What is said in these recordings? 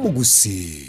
bw'omugusi.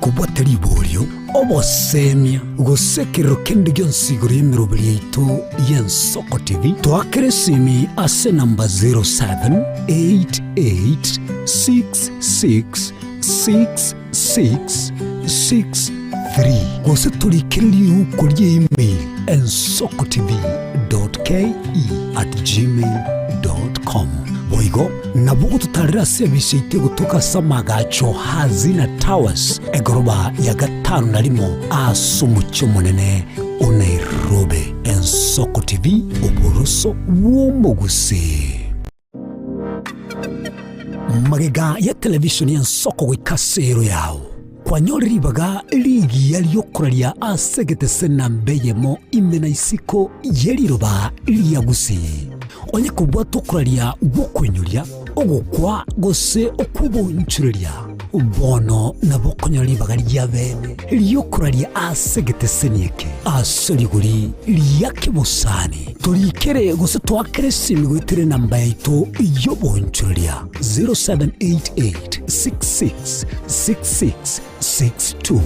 Kubwatari bolyo obosemia gusekero kende gyonsiguro y'emirobiri yaitu y'Ensoko TV twakeresimi ase namba 0788666663 gose tulikiriri kuri email ensokotv.ke@gmail.com boigo nabugo tutarira service ite gutuka samagacho hazina towers egoroba ya gatanu narimo asumucyo munene Nairobi. Ensoko TV uburuso bw'omugusi. Magega ya television y'Ensoko gwikasero yawo kwanyoliribaga ligi yaliyokoralia asegete senambeyemo imena isiko yeliroba liyagusi onye kubwa tokuralia bokwenyulia ogukwa gose okubonchurelia bono nabokonyolibaga lyabene liyokoralia asegete senieke asoliguri liyakibusani tulikere gose twakeresimi gwitire namba yaitu yobonchurelia 0788666662.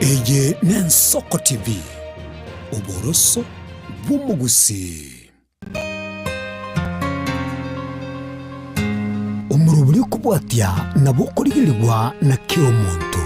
Eye n'Ensoko TV uburoso bw'omugusi. Umuruburi kubwatya nabo kurigirirwa na kiro muntu.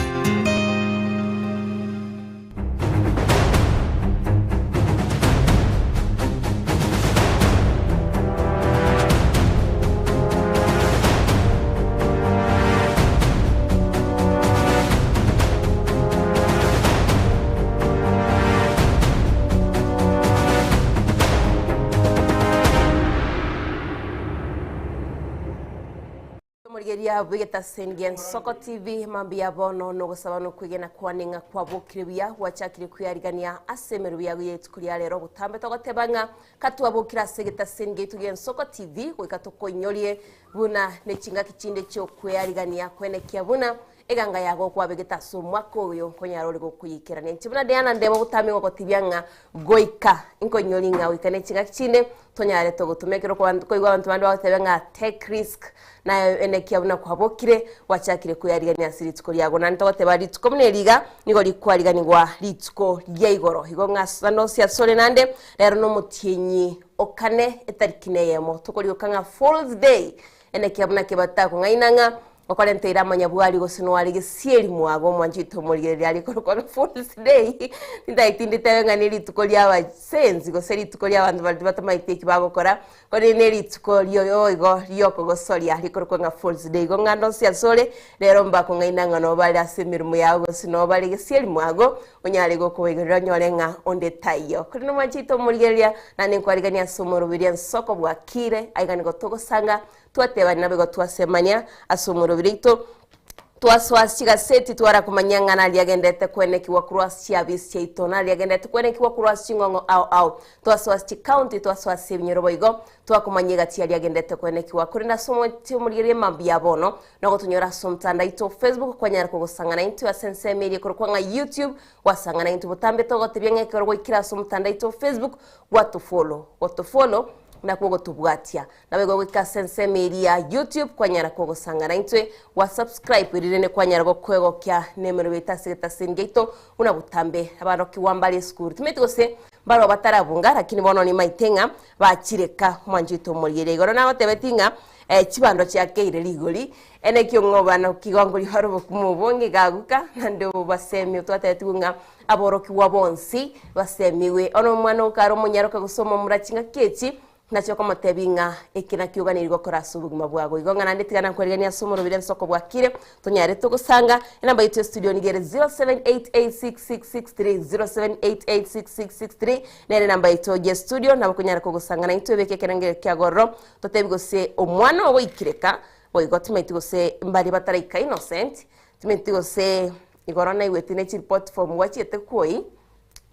ya bwegeta sengi Ensoko TV mambia bono no gusaba no kwigena kwaninga kwa bukiribya wachakire kuyarigania asemeru byago yetu kuri rero butambe togotebanga katwa bukira segeta sengi tu Ensoko TV kwikatoko nyolie buna nechinga kichinde cyo kuyarigania kwenekia buna eganga yago kwa begeta so mwako uyo konyarole go kuyikira nentibuna Diana ndebo butami ngo tibyanga goika inko nyolinga wikane chinga kichinde tonyare to gutumekero ko igwa abantu bandi batebenga take risk na enekia buna kwa bokire wachakire kuyarigania asiri tukori yago nantogote bari tukomneriga nigo likwariganirwa litsko lyeigoro igonga sano sia sole nande rero no mutienyi okane etarikineyemo tukori okanga Falls Day enekia buna kebatako ngainanga okorente iramanya bwali gosino wali gesieri mwago mwanjito muligeri aliko kwa Falls Day ndaitindite ngani tukoli aba senzi goseri tukoli abantu bali batamaite kibagokora kone neri tukoli yoigo yoko gosoli aliko kwa Falls Day go ngando sia sole rero mbako ngainanga no bali asemirumu yago gosino bali gesieri mwago onyale go kwegera nyolenga onde tayo kone no mwanjito muligeri na nenkwariganía somoro biri Ensoko bwakire aigani gotogo sanga twatebana bego twasemanya asomoro birito twaswasi gaseti twara kumanyangana liagendete kwenekiwa kurwasi abisi itona liagendete kwenekiwa kurwasi ngongo au twaswasi county twaswasi binyorobo igo twakumanyiga tia liagendete kwenekiwa kuri na somo timurire mambia bono no tunyora somtanda ito Facebook kwanyara kugusangana into ya sense media kurkwanga YouTube wasangana into butambe togo tibyenge korwo ikira somtanda ito Facebook what to follow na kugo tubwatia na wego wika sense media YouTube kwanyara kugusangana intwe wa subscribe irene kwanyara go kwego kya nemero bita sigeta singeito una butambe abaro kiwambali school tumetose baro batarabunga lakini bono ni maitenga bakireka mwanjito murire goro naho tebetinga chibando chake ligoli ene kyongobana kigongoli harubo kumubonge gaguka nande basemi twatetunga aboroki wabonsi basemiwe ono mwana ukaro munyaroka gusoma murachinga kechi nacho kama tebinga ekina kyuganirwa kora subuguma bwago igonga nanditigana kwerigania somoro bire nsoko bwakire tonyare tugusanga inamba yitu studio nigere 07886663 07886663 nere namba yitu je studio nabo kunyara kugusanga na yitu beke kerangere kyagoro totebigose omwana wo ikireka boigo tumetigose mbari bataraika innocent tumetigose igorona iwetine report form wachiete kuoi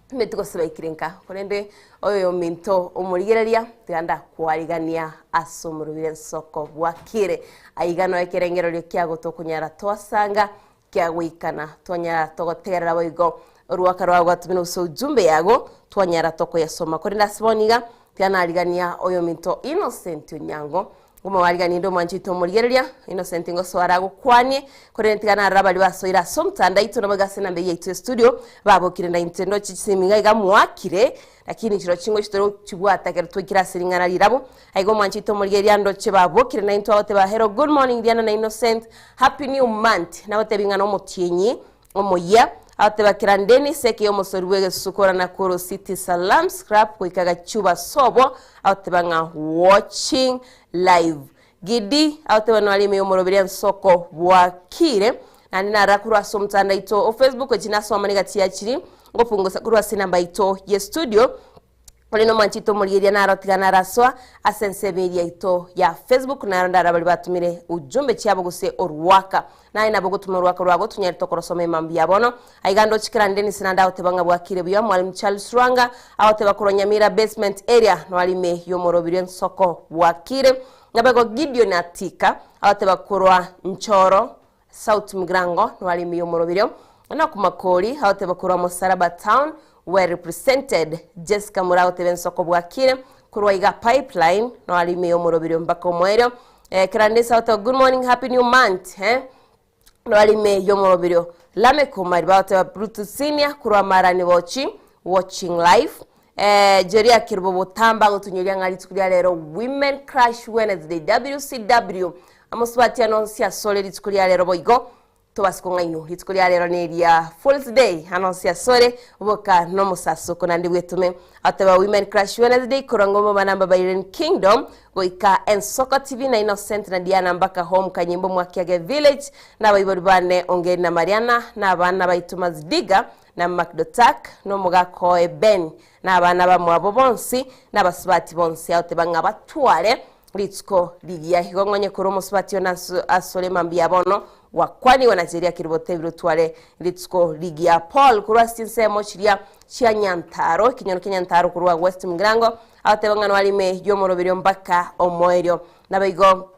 tumetigose baikirenka konende oyo minto omurigereria tiganda kwarigania asomoro bire nsoko bwakire aigano ekerengero ryo kyago tokunyara twasanga kyagwikana twanyara togoterera boigo ruwaka rwagwa tumino so jumbe yago twanyara toko yasoma konenda siboniga tyanarigania oyo minto innocent nyango Guma warigani ndo manchito murigereria innocent ngo swara gukwanye korentigana rabali basoira somtanda ito nabagase nambe yitu studio babokire na Nintendo chichiminga igamwakire lakini chiro chingo chitoro chibwata kero twikira siringana lirabo aigo manchito murigereria ndo chebabokire na into awote ba hello good morning Diana na Innocent happy new month na wote bingana omotienyi omoya ate bakirandeni seke yo mosorwege sukora na Koro City Salam scrap kuikaga chuba sobo ate banga watching live gidi ate banwali me omoroberia nsoko bwakire nani na rakuru somtanda ito o Facebook jina so amaniga tiachiri ngopungusa kuru asinamba ito ye studio Olino manchito murigeria na rotigana raswa asense media ito ya Facebook na ndara bali batumire ujumbe cyabo guse orwaka na ina bogo tumurwaka rwago tunyari tokorosome mambia bono aigando chikirandeni sinanda otebanga bwakire byo mwalimu Charles Rwanga awote bakuronyamira basement area no alime yo morobire nsoko bwakire nabego Gideon Atika awote bakurwa Nchoro South Migrango no alime yo morobire na kumakori awote bakurwa Mosaraba Town were represented Jessica Murao Tebensoko bwakire kurwaiga pipeline no alime yo morobiro mbako mwero kirandesa auto good morning happy new month no alime yo morobiro lame kumari baute Brutus Senior kurwa marani watching live jeria kirbo botamba gutunyoria ngari tukulia lero women crash Wednesday WCW amuswati anonsia sole tukulia lero boigo tobasikonga ino hitikulia lero neria Fool's Day anonsia sore boka no musaso konandi wetume ataba women crash Wednesday kurangomo banamba Byron Kingdom goika Ensoko TV na Innocent na Diana mbaka home kanyimbo mwakiage village na bayiboribane ongeri na Mariana na abana baitumas diga na Macdotak no mugako Ben na abana bamwabo bonsi na basubati bonsi atebanga batware litsko ligia higongonye kuromo subati na asole mambia bono wakwani wanajeria kiribote virtuale litsko ligia Paul kurwa sinsemo chiria chia Nyantaro kinyono Nyantaro kurwa West Mgrango atebangano walime yomorobiro mbaka omoerio nabaigo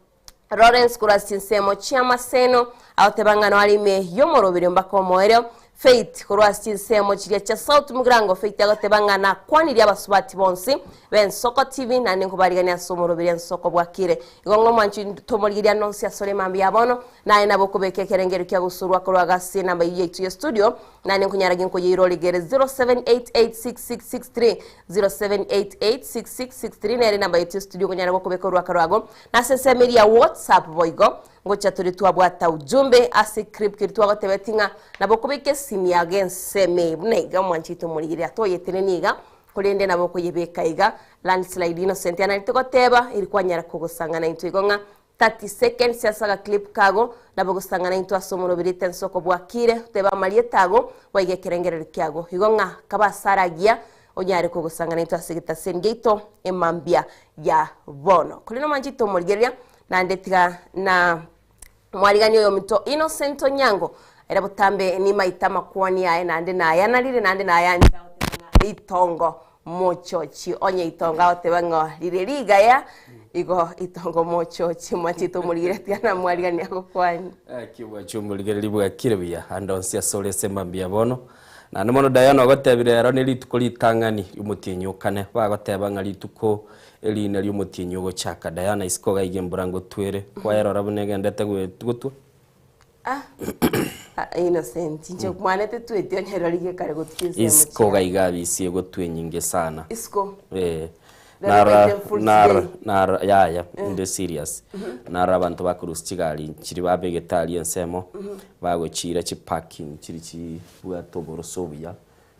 Lawrence kurwa sinsemo chia Maseno atebangano walime yomorobiro mbaka omoerio Faith kurwa sinsemo chiria cha South Mgrango Faith agatebangana kwani ria basubati bonsi ben Soko TV na ninkubarigania somorobiro nsoko bwakire igongo manchi tomorigiria nonsi asole mambi abono na ina bokobeke kerengero kya gusurwa kurwa gasi namba yitu studio na ninkunyaragin ko yiro ligere 07886663 07886663 na namba yitu studio kunyara bokobeke kurwa karwago na sese media WhatsApp boigo ngocha turi twabwata ujumbe asikrip kirtwa gotebetinga na bokobeke simi agense me nega manchi tomorigiria toyeteneniga kulende nabo kuyibeka iga landslide Innocent analitoka teba ilikuwa nyara kugusangana into igonga 30 seconds yasaga clip kago nabo gusangana into asomoro birite nsoko bwakire teba marietago waige kerengere kyago igonga kabasaragia onyare kugusangana into asigita sengeito emambia ya bono kulino manjito morigeria na ndetiga na mwarigani oyo mito Innocent Onyango era butambe ni maita makwani aye nande na aya nalire nande na aya itongo mochochi onye itonga otebango lire liga ya igo itongo mochochi mwachito mulire tiana mwarigani agokwani kibwa chumulire libwa kirebia andonsia sole semambia bono na nemono Diana gotebire ero ni lituko litangani umutinyukane bagoteba nga lituko elina lyumutinyu gochaka Diana iskoga igemburango twere kwa ero rabunege ndete gutwa Innocent nje mwanete twetio nyero lige kare gutkiza iskoga igabisie gotwenyinge sana isko nara ya inde serious nara abantu bakurusi kigali kiri babegetali ensemo bagochira chi parking kiri chi bwatoboro sobuya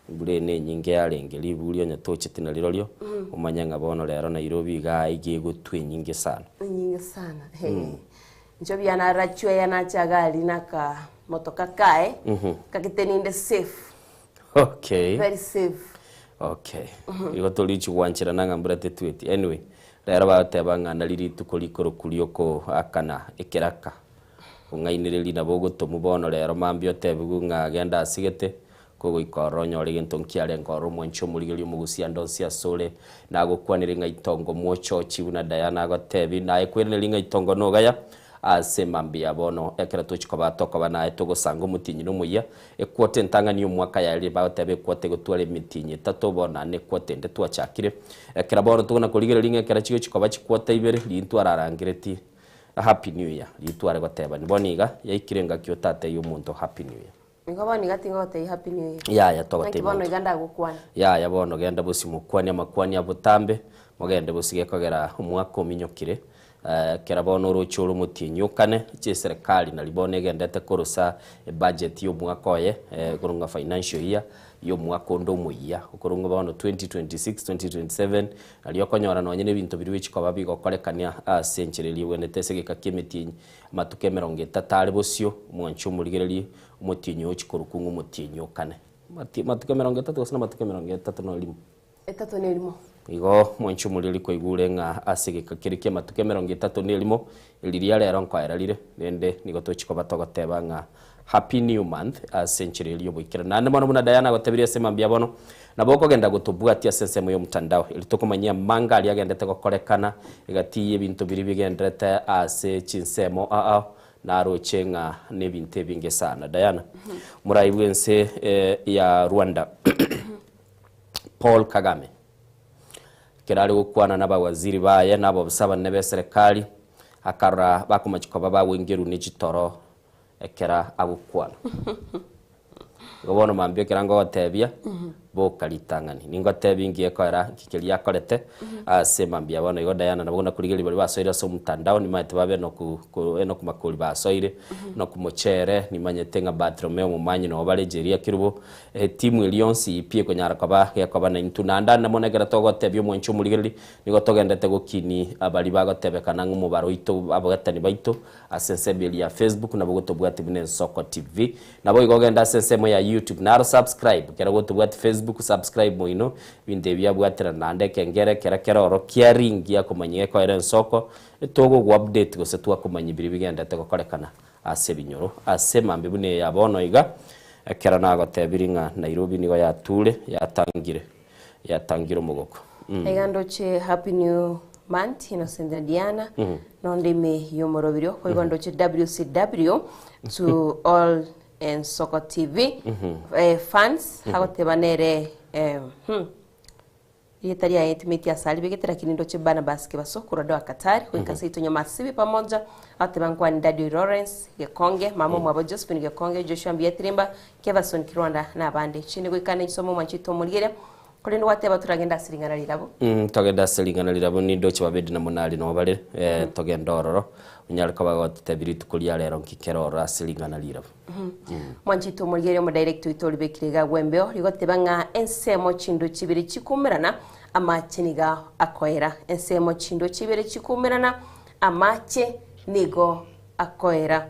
bure nenyinge yarenge libulyo nyatoche tinalirolyo umanyanga bono rero Nairobi ga igiye gutwenyinge sana njo byana rachwe yana chagali naka motoka kae kakiteninde safe very safe okay igo tolichi wanchira nanga mburate tweti anyway rero bateba ngana liri tukolikoro kulioko akana ekeraka ungainireli nabo gotomu bono rero mambio tebugu ngagenda asigete kogo ikoronyo ligento nkiale ngoro mwencho muligeli mugusia ndonsia sole nago kwanire ngaitongo mocho chibuna Diana gotebi na ekwene linga itongo nogaya asemambia bono ekera tochikoba tokoba na etogo sango mutinyi no muya ekwote ntangani umwaka yali batebe kwote gotwale mitinyi tato bona ne kwote nde twachakire ekera bono tugona kuligere linga ekera chigo chikoba chikwote ibere lintu ararangireti happy new year litware goteba ni boniga yaikirenga kyotate y'umuntu happy new year ngabani gatingote happy new year ya togote bono iganda gukwana ya bono genda busimu kwani amakwani abutambe mogende busige kogera umwaka ominyokire kera bono rochoro mutinyukane che serikali na libone gendete kurusa budget yo mwaka oye kurunga financial year yo mwaka ndo muya kurunga bono 2026 2027 aliyo konyora nonye ne bintu biri ko babigo korekania century liwe netese gikakimiti matuke 30 bosio mwancho muligereri umutinyo chikurukungu mutinyukane matuke 30 osana matuke 30 no limo etatu ne limo igo mwancho mulili ko igure nga asigika kirike matuke 30 nelimo iliria rero nkwairarire nende nigo tochiko batogoteba nga happy new month century liyo bwikira nande mono muna Diana gotebiria sema mbia bono naboko genda gutubwatia sensemo yo mtandao ilitokomanyia manga ali agendete gokorekana igatiye bintu biri bigendete ase chinsemo na rochenga ne binte binge sana Diana muraibwense ya Rwanda Paul Kagame kirali gukwana n'abawaziri baye nabo busaba nebe serikali akara bakumachikoba bawengeru n'igitoro ekera agukwana gobono mambye kirango otebia bo kalitangani ningo tebingiye kwara kikeli yakorete asema mbya bono igo Diana nabona kuligeli bali basoire so mtandao ni mate babe no ku makuli basoire no ku mochere ni manyete nga Bartolomeo mumanyi no balejeria kirubo timu Lyonsi ipie konyara kwaba yakoba na intunanda namona gera togo tebyo mwencho muligeli nigo togendete gokini abali bagotebekana ngumubaro ito abagatani baito asensebeli ya Facebook nabo gotobwate bune Soko TV nabo igogenda sensemo ya YouTube na subscribe kera gotobwate Facebook subscribe moino binde byabwatira nande kengere kera oro kiaringia kumanyike ko eren Soko etogo go update go setwa kumanyi biri bigenda te korekana ase binyoro ase mambe bune ya bono iga kera nago tebiringa Nairobi nigo yatangire mugoko egando che happy new month Innocent Diana nonde me yomorobiro ko igando che WCW to all and Soko TV fans hagote banere yetaria intimate ya salibi getera kinindo che Barnabas ke basokura do Katari ko ikasito nyama sibi pamoja atebangwa Ndadi Lawrence Gekonge mama mwabo Josephine Gekonge Joshua Bietrimba Kevason Kirwanda na bande chini ko ikane isomo manchito mulire kolendo wateba turagenda silingana lirabo togenda silingana lirabo ni doche babedi na munali no bale togenda ororo unyalika bagotabiri tukulia lero nkikero silingana lirabo mwanchito mulire mu direct itoli bekirega gwembeo ligotebanga ensemo chindo chibiri chikumirana amachiniga akoera ensemo chindo chibiri chikumirana amache nigo akoera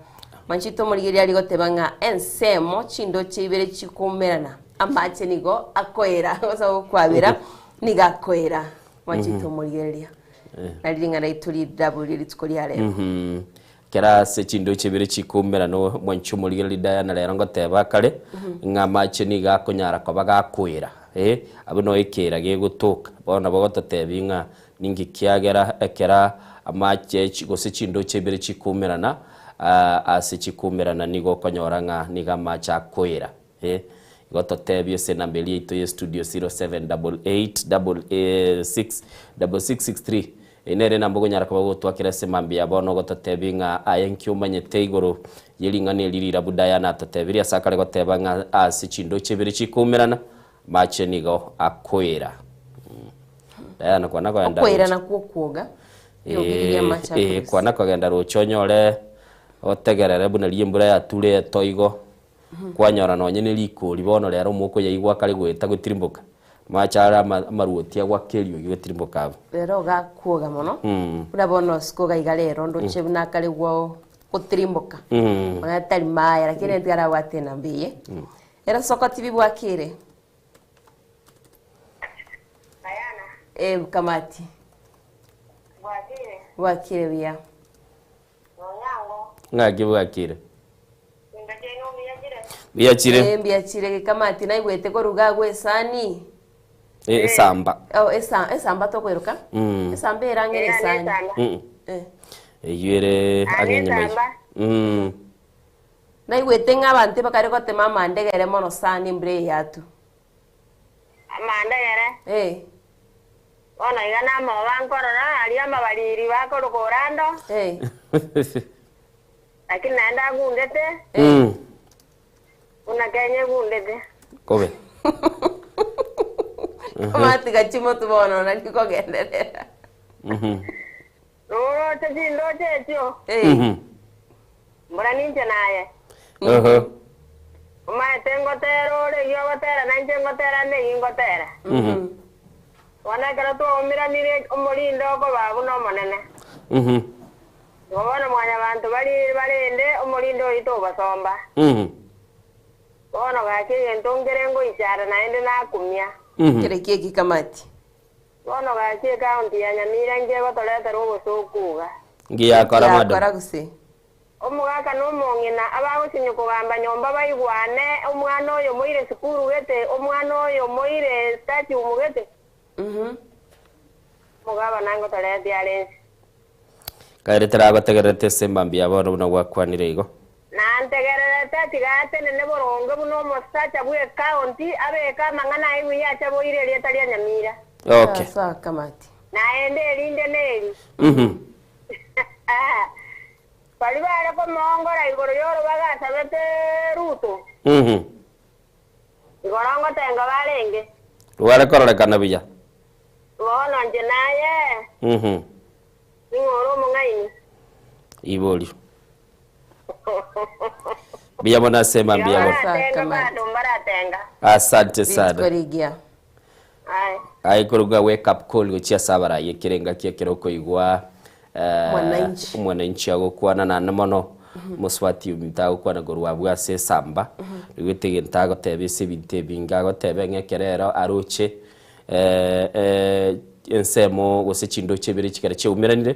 mwanchito mulire ligotebanga ensemo chindo chibiri chikumirana amache nigo akoera osa kwabira niga akoera mwanchito mulire nalinga na ituli double litskolia lero kera se chindo chibiri chikumera no mwanchumo ligeli Diana lero ngoteba kare nga mache ni gakonyara koba gakwira abuno ikira gegutuka bona bogototebi nga ningi kiagera ekera amache gose chindo chibiri chikumerana ase chikumerana nigo konyora nga niga macha kwira gototebi se nambeli ito ye studio 0788666663 inere nambugo nyara kwa gutwakira se mambia bono gototebi nga ayenkyumanyete igoro yelingane lirira budaya na totebi asakare goteba nga ase chindo chibiri chikumerana mache nigo akwira Diana kwa nako enda kwira na kuoga kwa nako genda ruchonyore otegerere buna liembura ya ture toigo kwanyora no nyene liko libono lero muko yaigwa kali gweta gutirimbuka machara maruotia gwa kelio gutirimbuka rero ga kuoga mono urabona sikoga igalero ndo chebuna kali gwo gutirimbuka magatari maya lakini ndara watena mbiye era Soko TV bwakire kamati bwakire bya ngaki bwakire biyakire biyakire kamati nayi gwete ko ruga gwesani esamba esamba to kweruka esamba erangere esani yere anyenye nayi gwete ngabante bakare ko tema mandegere mono sani mbre yatu mandegere ona igana mo bankorora ali amabaliri bakorogorando lakini naenda gundete una kenye gundete kobe mati gachimo tubono na niko genderera no chindo checho mbona ninje naye uma tengo tero le yo gotera na nje gotera ne ingotera wana kara to mira nire omolindo ko babu no monene Gobana mwanya bantu bari ende omolindo ito basomba Ono gake yentongerengo ichara naende nakumya kire kieki kamati Ono gake kaunti ya Nyamira nge gotoleta robo sokuga ngiya kora mado karaguse omugaka n'omongina abagusinye kugamba nyomba bayigwane omwana oyo moire sukuru gete omwana oyo moire stati umugete mugaba nango toleta yalensi Kairetera abategerete sembambia bono no gwakwanire igo nantegerete tigate nene borongo buno mosacha bwe county abeka mangana iwi yacha boire lieta lya Nyamira okay sawa kamati naende linde neli Palibale ko mongora igoro yoro bagasa bete ruto igorongo tenga balenge Ruare korolekana biya Wono nje naye Ngoro mungaini iboli biya bona sema biya bona asante sana korigia ai kuruga wake up call gochia sabara yekirenga kiroko igwa mwananchi agokwana na mono muswati umitago kwana gorwa bwa se samba rigwitege ntago tebe sebinte binga go tebe ngekerero aruche ensemo gose chindo chebere chikare cheumeranire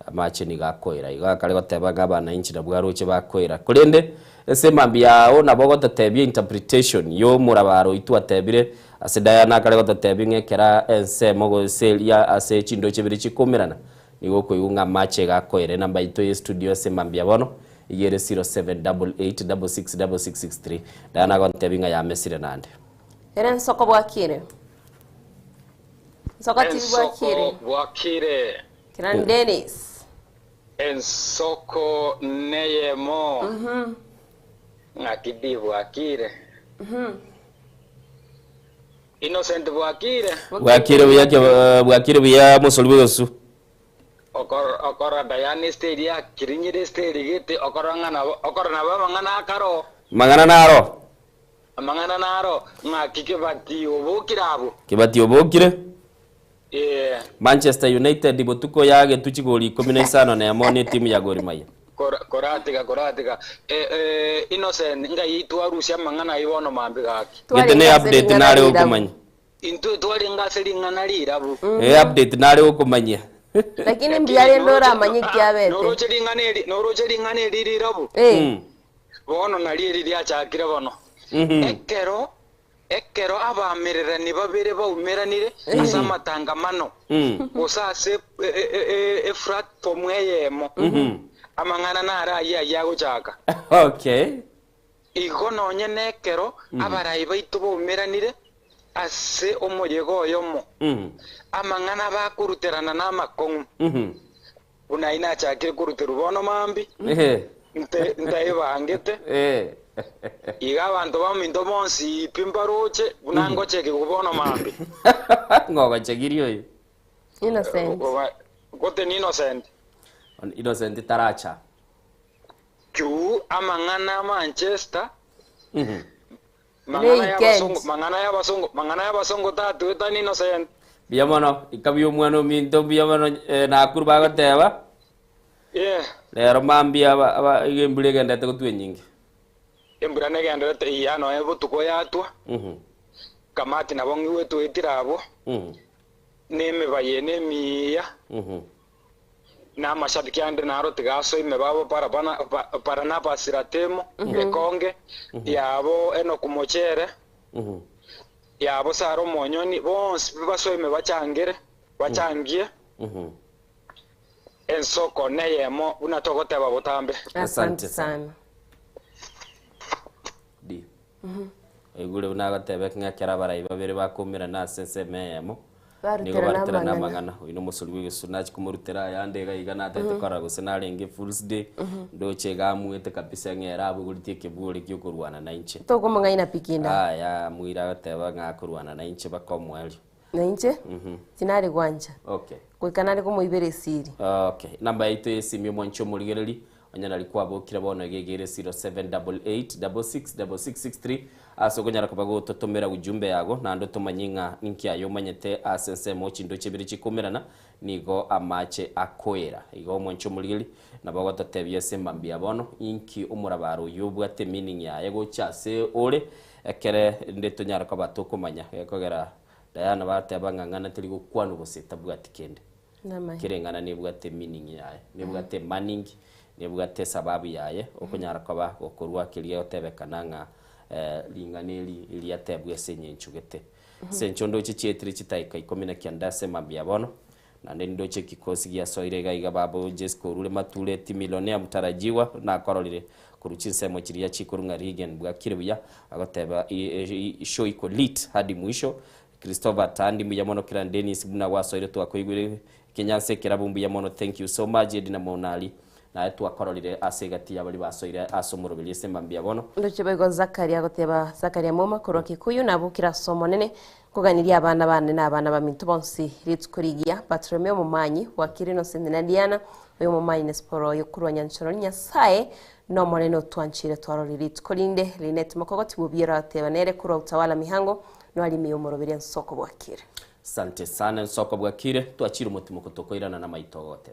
amache ni gakoira iga kare goteba ngabana inchi na bwaruche bakoira kurende ese mambia ona bogo tatebye interpretation yo murabaro itwatebire ase Diana kare gotatebye ngekera ensemo goselia ase chindo chebere chikomerana nigo koyunga mache gakoire namba ito ye studio ase mambia bono igere 0788666663 Diana gontebinga ya mesire nande eren Soko bwakire Soko TV bwakire Kiran Dennis Ensoko neyemo ngakidi bwakire Innocent bwakire bwakire bya musolwegosu okora Diana Stadia kirinyire Stadia gite okora na bamangana akaro mangana naro ngakike bati obokirabo kibati obokire Manchester United botuko yage tuchigoli 15 na yamone timu ya Gor Mahia koratika Innocent ngai twarusia mangana ibono mambe gaki gete ne update nare ukumanya into twali ngaseli ngana lirabu update nare ukumanya lakini mbiare ndora amanyiki abete norocheri ngane riri rabu bono nari ryachakire bono ekero abamererani babere baumeranire asa matangamano usase platform eyemo amangana nara ya guchaka okay igo nonye nekero abarayi baitu baumeranire ase omoyego yomo amangana bakuruterana n'amakongu unaina chakire kurutera bono mambi ndaibangete iga abantu baminto bonsi pimbaroche unangocheke kubono mambi ngogochegirio innocent gote ni innocent taracha ku amangana Manchester mangana ya basongo tatu etani innocent biamono ikabio mwana minto biamono nakurba goteba lero mambi aba igembule gendete gotwe nyingi embura negendete iyano ebutuko yatwa kamati nabongi wetu etirabo nemibaye nemiya n'amashabiki ande naro tigaso imebabo para napasiratemo ekonge yabo eno kumochere yabo saro monyoni bonsi baso bachangie ensoko neyemo unatogoteba botambe. Asante sana di egure unagotebe ngakera barayi babere bakumira na sensemeyemo nigo baritera namagana ino musuri w'igisuna kumurutera yande gaigana atete kora gusenarenge fools day ndoche gamuete kabisa ngera abuguritie kiburi cyukurwana na inche toko mangaina pikinda ya muira gateba ngakurwana na inche bakomwali na inche tinari gwanja okay kwikanari ko muibere siri okay namba yaitu esimi mwancho muligereri onyana alikuwa bokira bono gegere 0788666663 asogonyara kubago totomera ujumbe yago nando tumanyinga ninki ayo manyete asense mochi ndoche biri chikumerana nigo amache akoera igo mwancho muligeri nabago totebye sembambia bono inki umurabaro yobwate meaning ya yego chase ore ekere ndeto nyara kubato kumanya ekogera dayana batebangangana tiri gukwano boseta bwati kende kirengana nibwate meaning yaye nibwate manning nibwate sababu yaye okunyara kwaba gokorwa kiriyo tebekananga linganeli iliatebwe senyenchugete senchondo chichietri chitaika ikomina kiandase mambia bono na ndendo chekikosi gya soire gaiga babo Jesco rule matule timilionea mtarajiwa na korolire kuruchinse mochiria chikurunga region bwa kirebuya agoteba show iko lit hadi mwisho Christopher Tandi muyamono kira Dennis buna wasoire twakoigure Kenyanse kirabumbu yamono thank you so much edina monali na twakororire asegati abali basoire asomurobeli sembambia bono ndoche bego Zakaria goteba Zakaria moma koroki kuyu nabukira somo nene kuganiria abana bane n'abana bamintu bonsi ritskurigia Patromeo mumanyi wakirino sendina Diana uyo mumanyi nesporo yokurwanya nchoro nyasaye no moneno twanchire twarorire tkolinde Linet makogoti bubira tebanere kuro utawala mihango no alimi umurobeli nsoko bwakire. Sante sana nsoko bwakire twachira umutima kutokoirana na maitogote.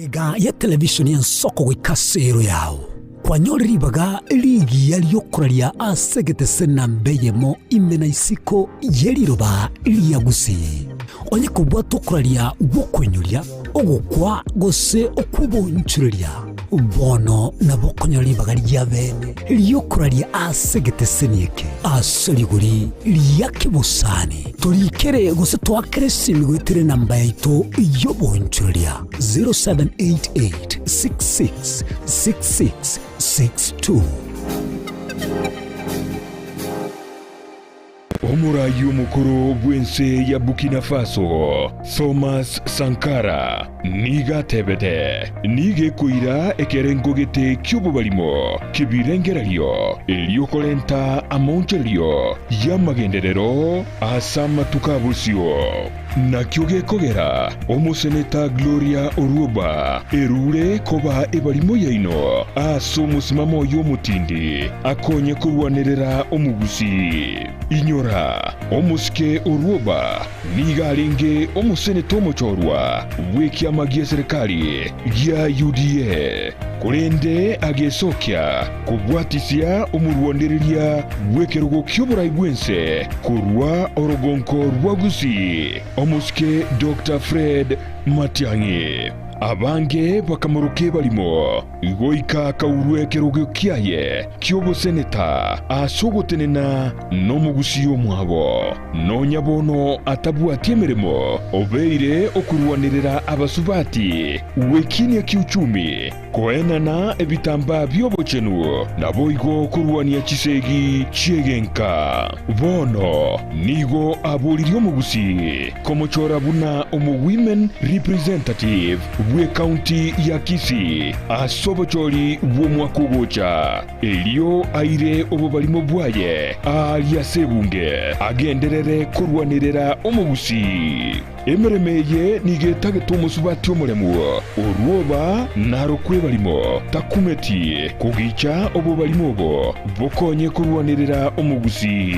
Ga ya televisioni nsoko gwikasero yao kwanyoribaga ligi yaliyokuralia asegete sena mbeyemo imena isiko yeliroba liyagusi onye kubwa tokuralia gukwenyuria ogukwa gose okubonchuria bono nabokonyoribaga lyabene liyokuralia asegete senieke asaliguri liyakibusani tolikere gose twakere simigwetire namba yaito yobonchuria 0788666662 Omurayi omukuru bwense ya Burkina Faso Thomas Sankara niga tebete nige kuira ekerengogete kyububalimo kibirengeralio eliokolenta amontelio ya magenderero asama tukabusio na kyoge kogera omuseneta Gloria Oruoba erure koba ebalimo yaino aso musimamo y'omutindi akonye kurwanirira omugusi inyora omusike Oruoba nigalenge omuseneta omuchorwa wekiama gya serikali gya UDA kurende agesokya kubwatisya omurwaniriria wekerugo kyoburai bwense kurwa orogonko rwagusi omusike Dr. Fred Matiang'i abange bakamuruke balimo goika kaurwe kerugo kyaye kyobuseneta asogotenena n'omugusi omwabo nonyabono atabwatie emirimo obeire okurwanirira abasubati wekinia kiuchumi koenana ebitamba byobochenu naboigo kurwania chisegi chiegenka bono nigo abuliri omugusi komochora buna women representative we county ya Kisii asobochori bw'omwakugocha elio aire obubalimo bwaye alia sebunge agenderere kurwanirira omugusi emeremeye nigetagete omusubati omulemu Oruoba narokwe balimo takumeti kugicha obubalimo obo bokonye kurwanirira omugusi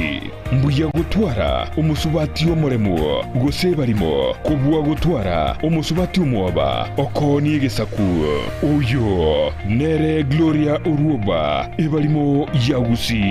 mbuya gutwara omusubati omulemu gose balimo kubwa gutwara omusubati omwoba okoni gesaku oyo nere Gloria Oruoba ebalimo yagusi.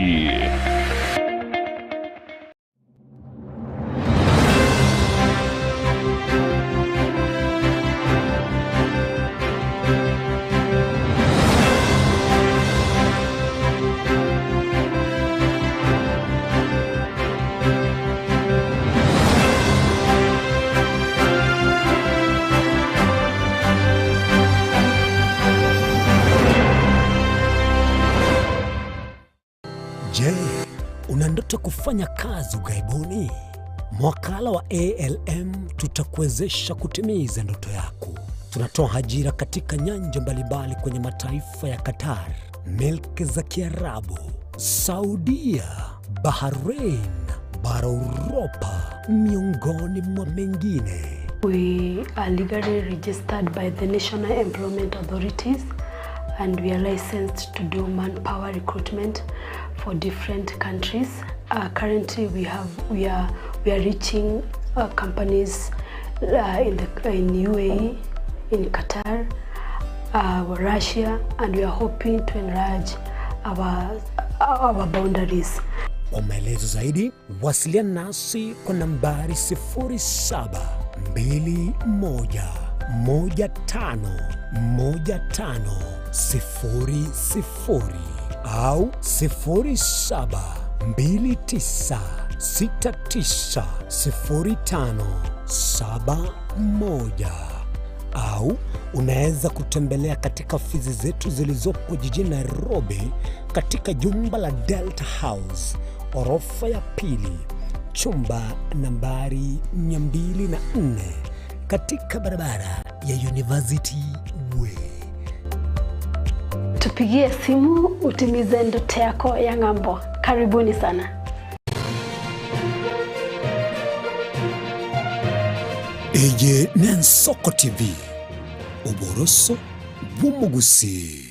Je, una ndoto kufanya kazi ughaibuni? Mwakala wa ALM tutakuwezesha kutimiza ndoto yako. Tunatoa ajira katika nyanja mbalimbali kwenye mataifa ya Qatar, Milki za Kiarabu, Saudia, Bahrain, bara Europa, miongoni mwa mengine. We are legally registered by the National Employment Authorities and we are licensed to do manpower recruitment for different countries. Currently, we are reaching companies in UAE, in Qatar, Russia, and we are hoping to enlarge our boundaries. Kwa maelezo zaidi, wasiliana nasi kwa nambari 0721151500 au 0729690571 au unaweza kutembelea katika ofisi zetu zilizopo jijini Nairobi katika jumba la Delta House, orofa ya pili, chumba nambari 204 katika barabara ya University Way. Tupigie simu utimize ndoto yako ya ng'ambo. Karibuni sana. Eje Nensoko TV, uboroso bw'umugusi.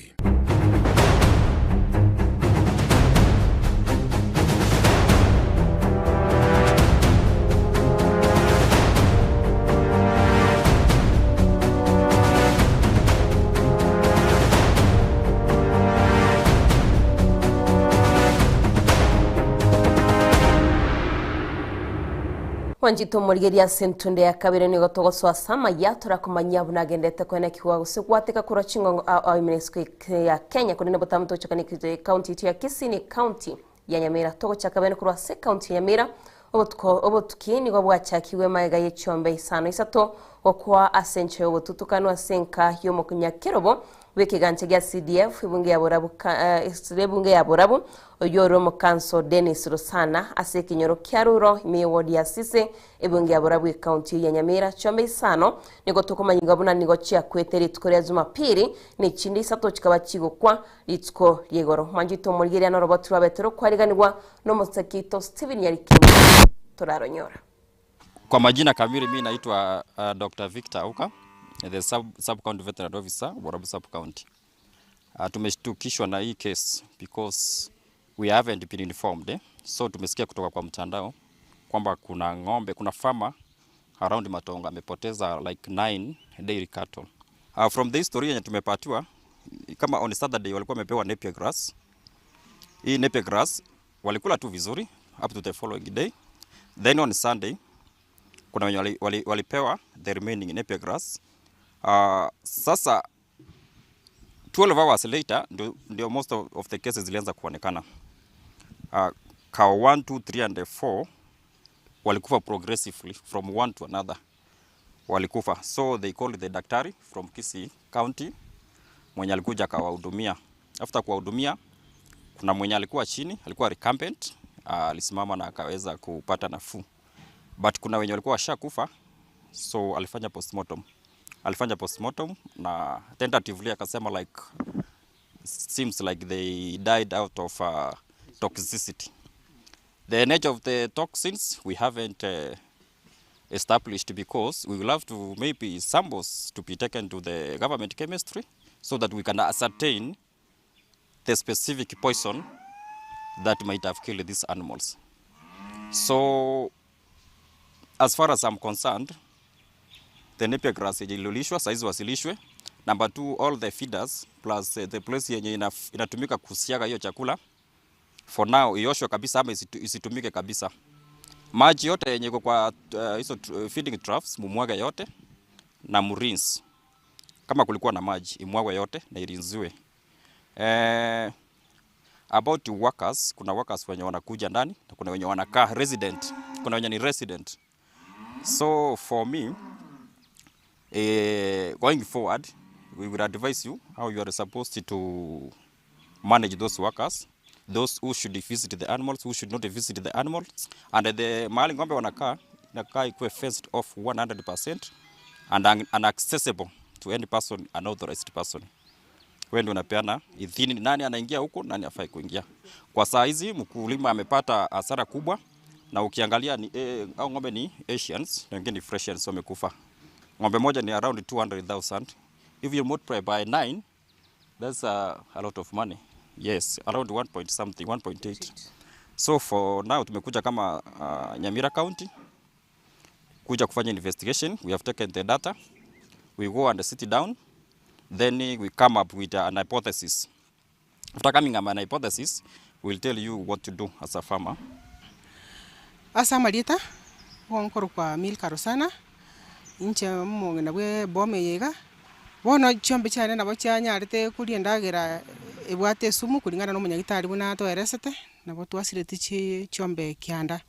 Wanjito murigeria sentunde ya kabire ni gotogoswa sama ya turakumanya bunagendete kwena kiwa gusugwatika kura chingo UNESCO ya Kenya kunene botamto chakani county ya Kisii ni county ya Nyamira togo chakabene kura se county ya Nyamira obotukini gwa bwachakiwe maega yechombe isano isato okwa asenche obotutukano asenka yomokunya kerobo wekiganje gya CDF ibunge ya borabu bunge ya borabu oyoro mo kanso Dennis Rosana asekinyoro kyaruro imiwodi ya Sise ibunge ya borabu county ya Nyamira chombe isano nigo tukomanyinga buna nigo chia kweteri tukorea Jumapili ni chindi isato chikaba chigokwa litsko yegoro manjito murigeria no robotru abetero kwariganirwa no musakito Steven Yarikini turaronyora. Kwa majina kamili mimi naitwa Dr. Victor Auka, the sub-county veteran officer, Borabu sub-county. Tumeshtukishwa na hii case because we haven't been informed. So tumesikia kutoka kwa mtandao kwamba kuna ng'ombe, kuna farmer around Matonga amepoteza like 9 dairy cattle. From the history yenye tumepatiwa, kama on Saturday walikuwa wamepewa napier grass. Hii napier grass walikula tu vizuri up to the following day. Then on Sunday kuna wenye walipewa the remaining napier grass. Sasa 12 hours later ndio most of the cases zilianza kuonekana. Cow 1, 2, 3 and 4 walikufa progressively from one to another. Walikufa. So they called the daktari from Kisii County mwenye alikuja akawahudumia. After kuwahudumia kuna mwenye alikuwa chini, alikuwa recumbent, alisimama na akaweza kupata nafuu. But kuna wenye walikuwa washakufa, so alifanya postmortem na tentatively akasema like seems like they died out of toxicity. The nature of the toxins we haven't established because we will have to maybe samples to be taken to the government chemistry so that we can ascertain the specific poison that might have killed these animals. So as far as I'm concerned, the napier grass ililishwa, saizi wasilishwe. Number 2, all the feeders plus the place yenye inatumika kusiaga hiyo chakula for now ioshwe kabisa ama isitumike kabisa. Maji yote yenye kwa hizo feeding troughs mumwaga yote na murinse. Kama kulikuwa na maji imwagwe yote na irinziwe. About workers, kuna workers wenye wanakuja ndani na kuna wenye wanakaa resident, kuna wenye ni resident. So for me, going forward, we will advise you how you are supposed to manage those workers, those who should visit the animals, who should not visit the animals, and the mahali ng'ombe wanakaa ikuwe fenced off 100% and unaccessible to any person, unauthorized person. Wewe ndio unapeana idhini nani anaingia huko, nani afai kuingia. Kwa saa hizi mkulima amepata hasara kubwa, na ukiangalia ni au ng'ombe ni Asians na wengine ni Fresians wamekufa. Ng'ombe moja ni around 200,000. If you multiply by 9, that's a lot of money. Yes, around 1.8. So for now tumekuja kama Nyamira County kuja kufanya investigation. We have taken the data. We go and sit down. Then we come up with an hypothesis. After coming up with an hypothesis, we'll tell you what to do as a farmer. Asa Marita, wonkoro kwa Milka Rosana, inche mmonge na bwe bome yega. Bono chombe cyane nabo cyanyarite kuri ndagira ebwate sumu kulingana no munyagitari buna to eresete nabo twasire tichi chombe kyanda.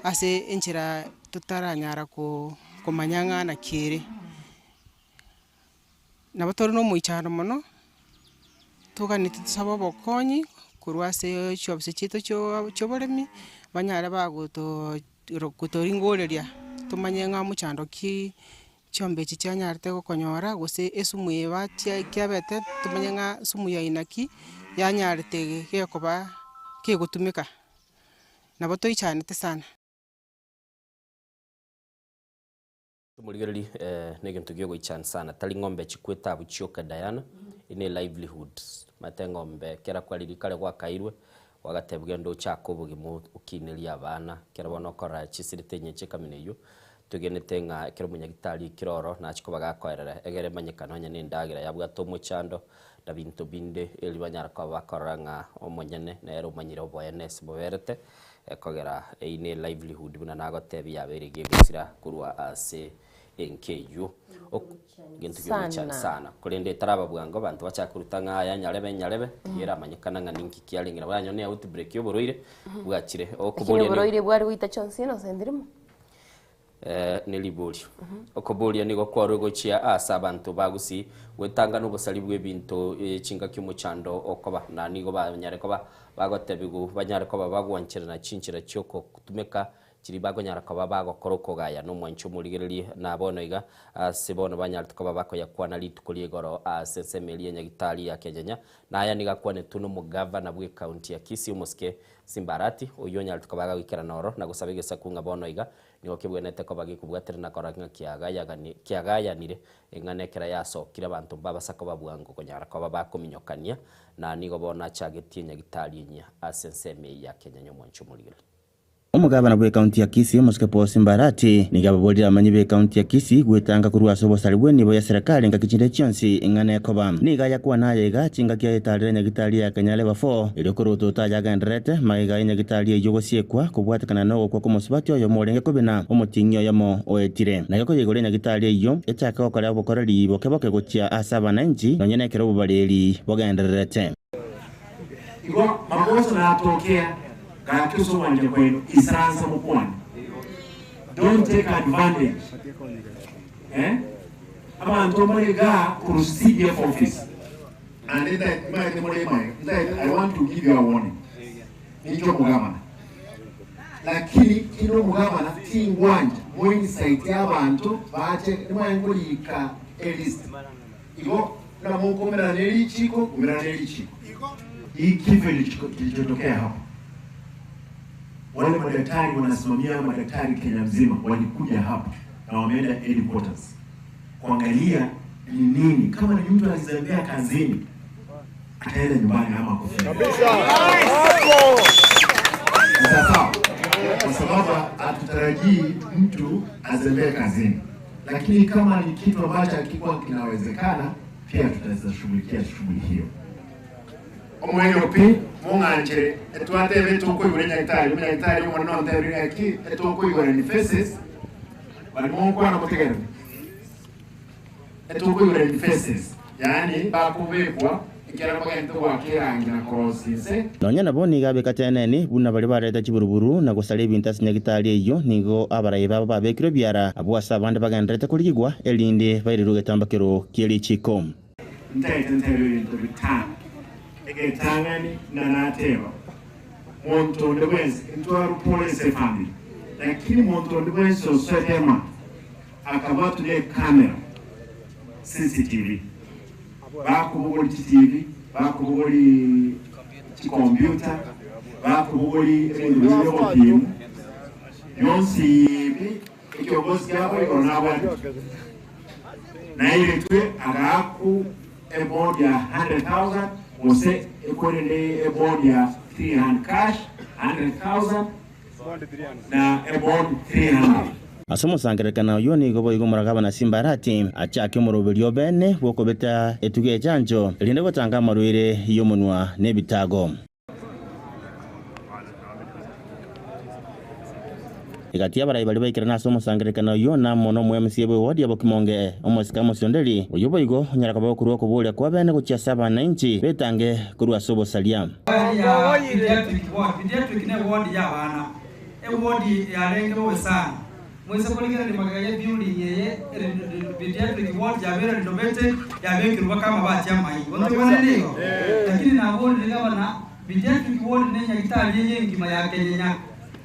Ase inchira tutaranyara ko manyanga na kire. Nabatori no muichano mono tuganite tusaba bokonyi kurwase chobse chito choboremi banyara gutoringoreria tumanye nga muchando ki chombe chichanyarte gukonyora gose esumu eba kyabete tumanye nga sumu ya inaki yanyarte gekoba kegutumika nabato ichanete sana. Tumurigereri negintu gyo goichan sana tali ng'ombe chikweta buchioka Diana ine livelihoods mate ng'ombe kera kwaliri kale gwakairwe wagatebwe ndo chako bugimo ukiniria abana kera bono kora chisirite nyeche kamineyo tugenete nga kera munyagitari kiroro na chiko bagakorera egere manyekano nya nindagira yabwa to muchando da bintu binde eli banyara kwa bakoranga omonyene na ero manyira oboyenes boberete ekogera ine livelihood buna nagotebi yabere gegusira kurwa ase enkeyo gintu gyo sana kulende taraba bwango bantu bachakurutanga aya nyarebe yera manyekana nga ninki kialingira banyo ne outbreak yo boroire bwachire okubolia boroire bwari wita chansino sendirimo neliboli okubolia nigo kwaro gochia asa abantu bagusi wetanga no busali bw'ebintu chinga kyumuchando okoba na nigo banyare koba bagotebigu banyare koba bagwanchira na chinchira cyoko kutumeka chiri bagonyara koba bagokora kogaya no mwancho murigiriri na bono iga sibono banyartu koba bakoya kwana litukuri igoro sesemeli ya nyagitari ya Kenya na aya niga kwane tuno mugavana bwe county ya Kisii Muske Simbarati uyo nyartu koba gikira noro na gusabigesa kunga bono iga nigo kibwenete koba gikubwatira na koranga kiagayanire enganekera yasokira abantu babasako babwango konyara koba bakominyokania na nigo bona chagetie nyagitari nya asenseme ya Kenya nyomwancho murigiriri. Omugabana bwe county ya Kisii Muske Paul Simbarati nigababolira amanyi be county ya Kisii gwetanga kurwa sobosali bwe nibo ya serikali nga kichinde chionsi ingane koba niga yakwa naye ga chinga kya italire nyagitari ya Kenya level 4 ilo kuruto taja gandrete maiga nyagitari yogo siekwa kubwatakana no kwa kumusibati oyo molenge kubina omutinyo yamo oetire na yako yegole nyagitari iyo etaka okora bokorali bokeboke gochia asaba nanji nonyene kero bubaleli bogandrete igo makosa na atokea Kakiso wanje kwenu isanza mupwani. Don't take advantage. Abantu omaliga ku CDF office. And I want to give you a warning. Nicho mugabana. Lakini kino mugabana tingwanje mwenye site y'abantu bache nimwangulika elist. Igo na mukomera nelichiko, kumera nelichiko. Ikife kilichotokea hapo. Wale madaktari wanasimamia madaktari Kenya mzima walikuja hapa na wameenda headquarters kuangalia ni nini, kama ni mtu alizembea kazini ataenda nyumbani ama kufika sasa, kwa sababu hatutarajii mtu azembee kazini, lakini kama ni kitu ambacho hakikuwa kinawezekana pia tutaweza shughulikia shughuli hiyo. Omwenyopi munganje etwate betu ko igure nyagitari umwana ntari ngaki etu ko igure ni faces bali munkwa na mutegera etu ko igure ni faces yani bakubekwa ikera bagento wakirangira na crossise nonya nabo nigabe kateneni buna bali bareta chiburuburu na gusale bintas nyagitari iyo nigo abaraye baba babekiro byara abwasa abandi bagandrete kuligwa elinde bairuge tambakero kieli chiko ntete bitana egetangani na nateba monto ndebwenzi intwaru police family lakini monto ndebwenzi sosema akabatu ne camera CCTV bakubugoli TV bakubugoli computer bakubugoli ebintu by'opimu yonsi ikyogozi yabo ikonabwa na ile twe agaku about 100,000 Ose ekwelele about ya 300 cash 100,000 na about 300. Asomo sangerekana uyo ni gobo igomora gabana Simbarati achake morobelio bene boko beta etuge chanjo linde gotanga marwire iyo munwa nebitago. Igatia bara ibali baikira na somo sangerekana uyo na mono mu MC bwe wodi abokimonge omosika mosondeli uyo igo nyaraka ba kuruwa kubolia kwa bene kuchia 790 betange kuruwa sobo salia pediatric ne wodi ya bana wodi ya lenge we sana mwese kulingira ni magaye building yeye pediatric wodi ya bera ndobete ya bekiruwa kama bati ya mai wote wanelego lakini na wodi ni gabana pediatric wodi ne nyagitali yeye ngima ya Kenya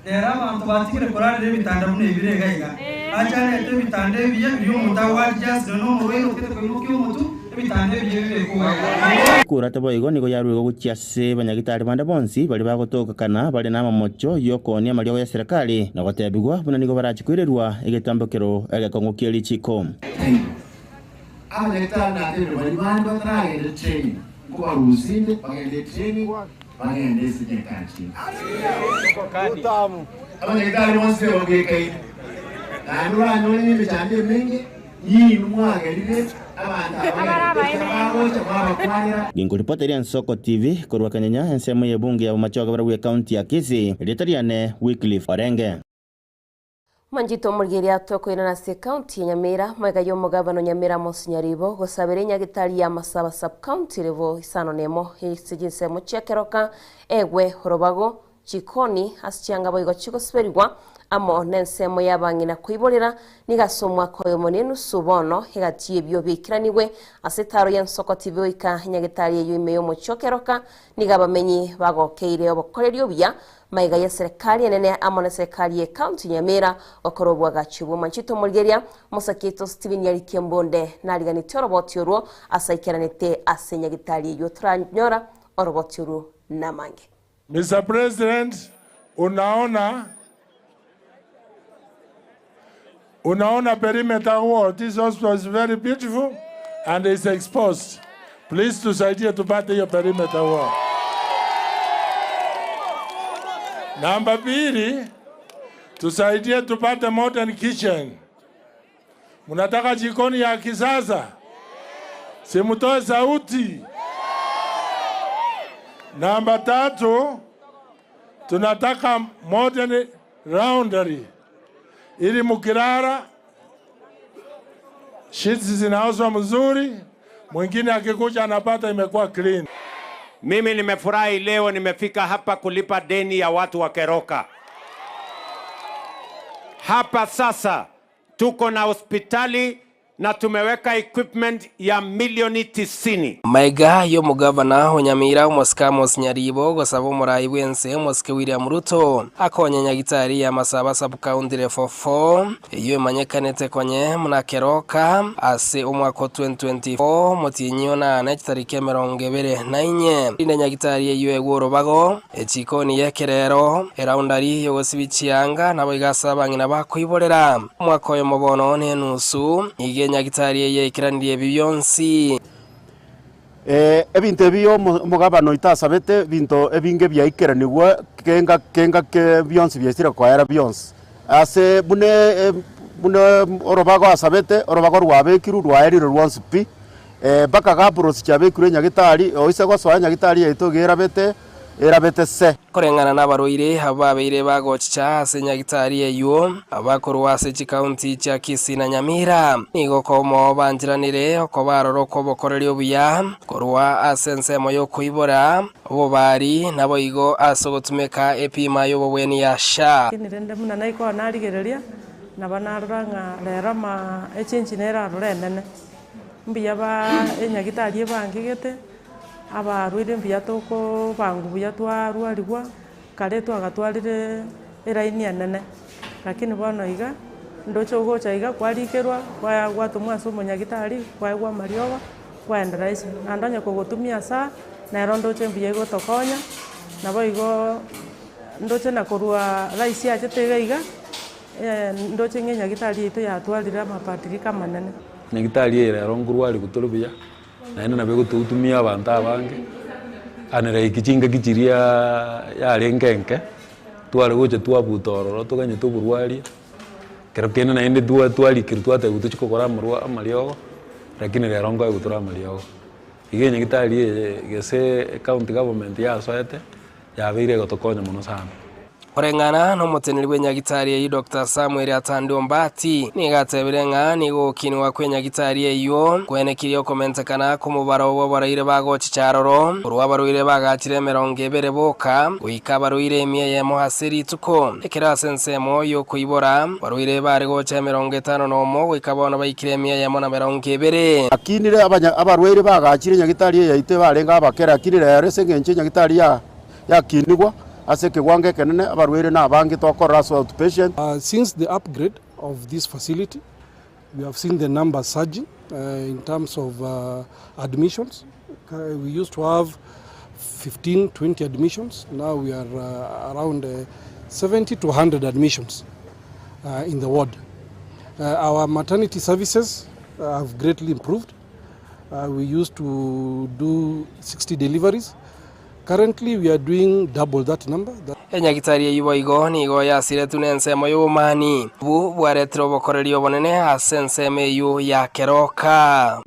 era abantu batikire korale bitanda mune ibirega iga achane ete bitande biye byo mutawali just no murero kete ko muki umutu bitande biye kuwa kurata boigo nigo yarwe go guchiase banyagitari bande bonsi bali bagotoka kana bali na mamocho yokoni amalyo ya serikali na gotebigwa buna nigo barachikwererwa egetambokero egakongokieli chiko abanyagitari na tebe bali bandi batrage training ko baruzinde bagende training bagende sijekanchi abanyagitari bonse ogekai na nuri bichande mingi yi mwage lile Gingo ripoteria Nsoko TV korwa Kenya ensemo ya bunge ya Machoga barawe county ya Kisii Ritariane Wycliffe Orenge Manjito murgiria tokoina na se county ya Nyamira mwega yo mugabano Nyamira Monsinyaribo gosabere nyagitari ya Masaba sub county level isano nemo hisijinse mu chekeroka egwe horobago chikoni asichanga boigo chiko sperigwa amo nensemo yabangina kuibolera nigasomwa koyo monenu subono higatiye byo bikiraniwe asetaro ya Nsoko TV ika nyagitari yo imeyo mu chokeroka nigabamenyi bagokeire obokorerio bya maiga ya serikali enene amona serikali ya county Nyamira okorobwa gachibu manchito mulgeria musakito Steven Yarike Mbonde naliganite roboti oruo asaikiranite asenya gitali yotranyora roboti oruo namange. Mr. President, unaona perimeter wall. This hospital is very beautiful and is exposed. Please tusaidie tupate hiyo perimeter wall. Namba 2, tusaidie tupate modern kitchen. Munataka jikoni ya kisasa? Simutoe sauti. Namba 3, tunataka modern laundry. Ili mukirara sheets zinaoswa mzuri, mwingine akikuja anapata imekuwa clean. Mimi nimefurahi leo nimefika hapa kulipa deni ya watu wa Keroka. Hapa sasa tuko na hospitali na tumeweka equipment ya milioni 90. Maiga yo mugavana wa Nyamira Moscamos Nyaribo gosaba murayi wense Moske William Ruto akonya nyagitari ya Masaba sub county level 4 iyo manyekanete konye muna Keroka ase umwaka 2024 motinyo na tariki 24 ine nyagitari iyo egoro bago echikoni yekerero eraundari yo gosibichianga nabo igasaba ngina bakoiborera umwaka yo mubono ne nusu nyagitari ye ikirandiye biyonsi ebintu biyo mugabano itasabete bintu ebinge bya ikeranirwa kenga ke biyonsi byesira kwara biyonsi ase bune orobago asabete orobago rwabekiru rwaeriro rwonsipi baka gapros cyabekure nyagitari oise goswa nyagitari yitogera bete erabete se korengana n'abaroire ababeire bagocha ase nyagitari eyo abakorwa ase county cha Kisii na Nyamira nigo komo banjiranire okobaroro kobokoreri obuya korwa ase nsemo yo kuibora obobari nabo igo asogotumeka epima yo bobweni yasha kinirende muna naiko narigereria nabanaranga lerama echinjinera rorenene mbiya ba enyagitari bangigete abarwire mbiya toko bangu buya twarwarigwa kare twagatwarire eraini anene lakini bono iga ndocho gocha iga kwarikerwa kwa gwatumwa somo nyagitari kwa gwa marioba kwaendera ici andanya kugutumia saa na rondo chembiye gotokonya nabo igo ndoche na kurua raisi achetega iga ndoche nyagitari ito yatwarire amapatiki kamanene nyagitari era rongurwari gutulubiya naenda na bego tutumia abantu abange anera ikichinga kichiria ya rengenke tware goche twabutororo tuganye tuburwari kero kene naende twari kirtwate gutuchiko kora marwa amariogo lakini rero ngo gutura amariogo igenye gitari gese county government ya soete yabeire gotokonya muno sana orengana no muteneri w'enyagitari Dr. Samuel Atandi Ombati nigatebirenga nigo kinwa kwenyagitari eyo kwenekirio komentekana kumubaro w'abaraire bagochi charoro urwabaruire bagachire 20 boka uikabaruire emie yemo haseri tuko ekera sensemo yo kuibora baruire bari gocha 50 no uikabona baikire emie yemo na 20 akinire abarwaire bagachire nyagitari yaite barenga abakera akinire yaresenge nyagitari ya kinigwa since the upgrade of this facility, we have seen the numbers surging in terms of admissions. We used to have 15-20 admissions. Now we are around 70 to 100 admissions in the ward. Our maternity services have greatly improved. We used to do 60 deliveries. Currently we are doing double that number. Enyagitari yibo igo nigo yasire tunensemo y'ubumani bu bwaretero bokoreri obonene asenseme yu ya Keroka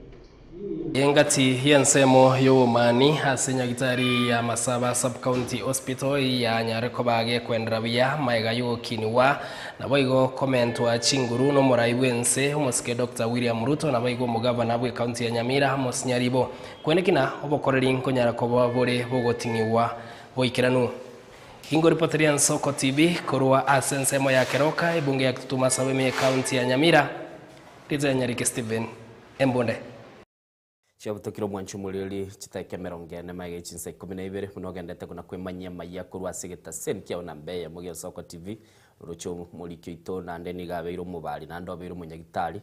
Engati yensemo y'ubumani asenyagitari ya Masaba sub county hospital ya Nyareko bage kwendera biya maiga yo kiniwa nabo igo comment wa chinguru no murai wense umuske Dr. William Ruto nabo igo mugavana bwe county ya Nyamira Mosnyaribo kwenekina obokoreri nkonyarako babore bogotingiwa boikiranu Hingo reporteria Nsoko TV korwa asensemo ya Keroka ibunge ya Kituma Sabeme county ya Nyamira Liza Nyarike Steven Embonde Chiabutokiro mwanchu mulili chitaike merongene mage chinsa 12 munogendete kuna kwemanyia maya kurwa sigeta sen kia ona mbeya Mugio Soko TV rucho mulikyo ito na ndeni gabeiro mubali na ndo beiro munyagitari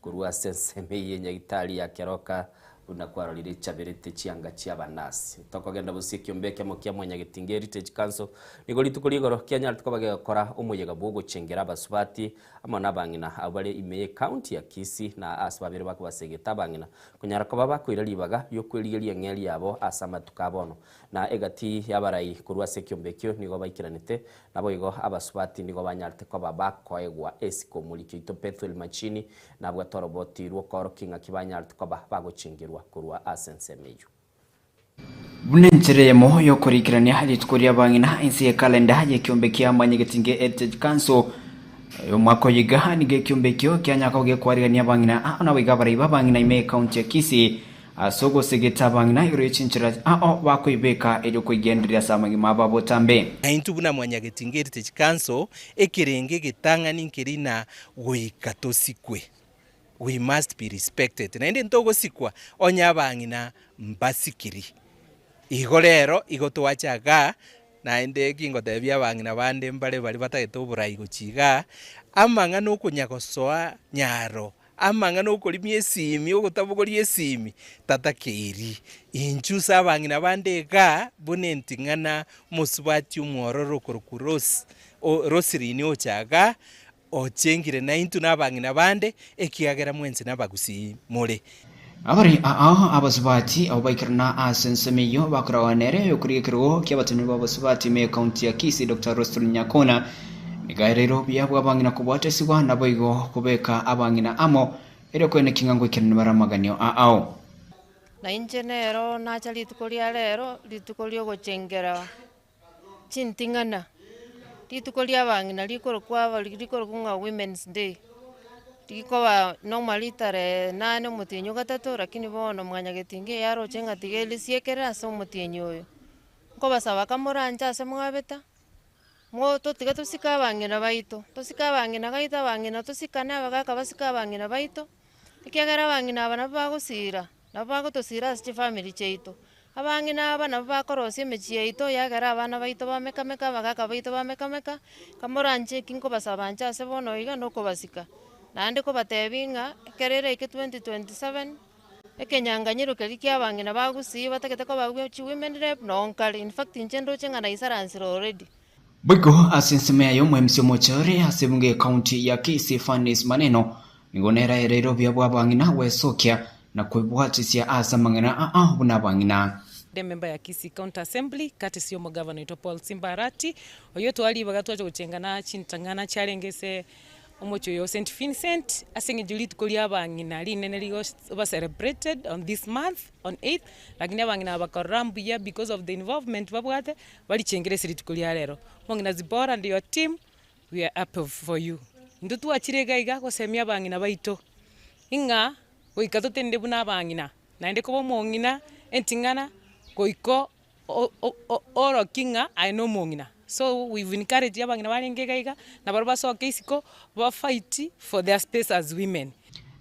kurwa senseme yenyagitari ya keroka unakwaro lili chabirite chianga chiabanasi tokogenda busikyo mbeke mokia mwanyagitinge Heritage Council nigoli tukuligoro Kenya tukobage gukora umuyega bwo chengera basubati ama nabangina abale imeye county ya Kisii na asbabire bakubasegeta bangina kunyara ko baba kwiralibaga yo kwirigeria ngeli yabo asama tukabono na egati yabarai kurwa sekyo mbekyo nigo baikiranite nabo igo abasubati nigo banyarte ko baba koegwa esiko mulikyo ito petrol machini na bwa toroboti rwo koro kinga kibanyarte ko baba gochingirwa kurwa asensemeyo Bunenchereye mo yo kurikirania hali tukuria bangina insi kalenda ya kiombe kia manyegetinge Heritage Council yo mwako yiga nige kiombe kyo kyanya koge kwarigania bangina na wiga bariba bangina ime county ya Kisii asogo segeta bangina yore chinchira wako ibeka edo kuigenderia samangi mababo tambe aintu buna manyegetinge Heritage Council ekirenge gitanga ninkirina goikatosikwe. We must be respected. Na indi ntogo sikwa onyabangina mbasikiri. Igo rero igo twachaga na indi kingo tebya bangina bande mbale bali batagete oburayi gochiga amanga no kunyagosoa nyaro amanga no kulimie simi ogotabugorie simi tatakeri inchusa bangina bande ga bunentingana musubati umwororo kurukuros o rosirini ochaga ochengire na intu nabangina bande ekiagera mwenzi nabagusi mole abari abasubati abaikirana asensemeyo bakurawanere yokurikiro kyabatuni babasubati me county ya Kisii Dr. Rostron Nyakona nigairero byabwa bangina kubwatesiwa naboigo kubeka abangina amo ero kwene kingango kirana baramaganyo na injenero nacha litukolia lero litukolio gochengera chintingana litukolia bangina likoro kwa likoro kunga Women's Day likoba normally tare nane mutinyo gatatu lakini bono mwanyagetinge yaro chenga tigeli siekera so mutinyo oyo ko basaba kamoranja se mwabeta mo to tiga tusika bangina baito tusika bangina gaita bangina tusikana bagaka basika bangina baito ikiagara bangina abana bagusira nabago tosira sti family cheito abangina abana bakorosie mechi ito yagara abana baito bamekameka bagaka baito bamekameka kamoranje kinko basaba anja se bono iga no ko basika nande ko batebinga kerere ke 2027 ekenyanganyiro kerikia bangina bagusi batakete ko bagwe women rep nonkali in fact inchendo chenga na isaransi already Bwigo asensemea yo mwemsio mochore asebunge county ya Kisii Fanis Maneno nigonera erero byabwa bangina wesokia na kwebwatisia asa mangana buna bangina the member ya Kisii County Assembly kati sio mo governor to Paul Simbarati oyo twali bagatwa kuchengana chintangana chalengese omocho yo St Vincent asinge julit kolia bangina linene ligo was celebrated on this month on 8th lakini bangina bakarambu ya because of the involvement babwate bali chengere sirit kolia lero mongina Zibora and your team we are up for you ndutu achirega iga ko semia bangina baito inga goikato tende buna bangina naende ko mongina entingana goiko oro kinga I know mongina. So we've encouraged yabangina balengegaiga na barba so keisiko ba fight for their space as women.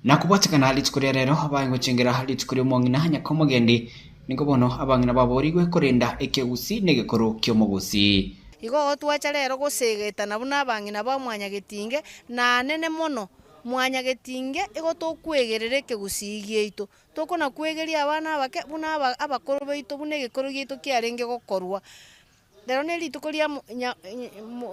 Nakubwatikana litikuria rero abango chengera litikuria mongina nyakomogendi niko bono abangina baborigwe korenda ekegusi negekoro kyomogusi. Igo twacha rero gosegeta na buna abangina ba mwanyagetinge na nene mono mwanyagetinge igo tokwegerere kegusi gieito tokona kwegeria abana bake buna abakoro beito bunegekoro gieito kiarenge gokorwa Lero neli tukolia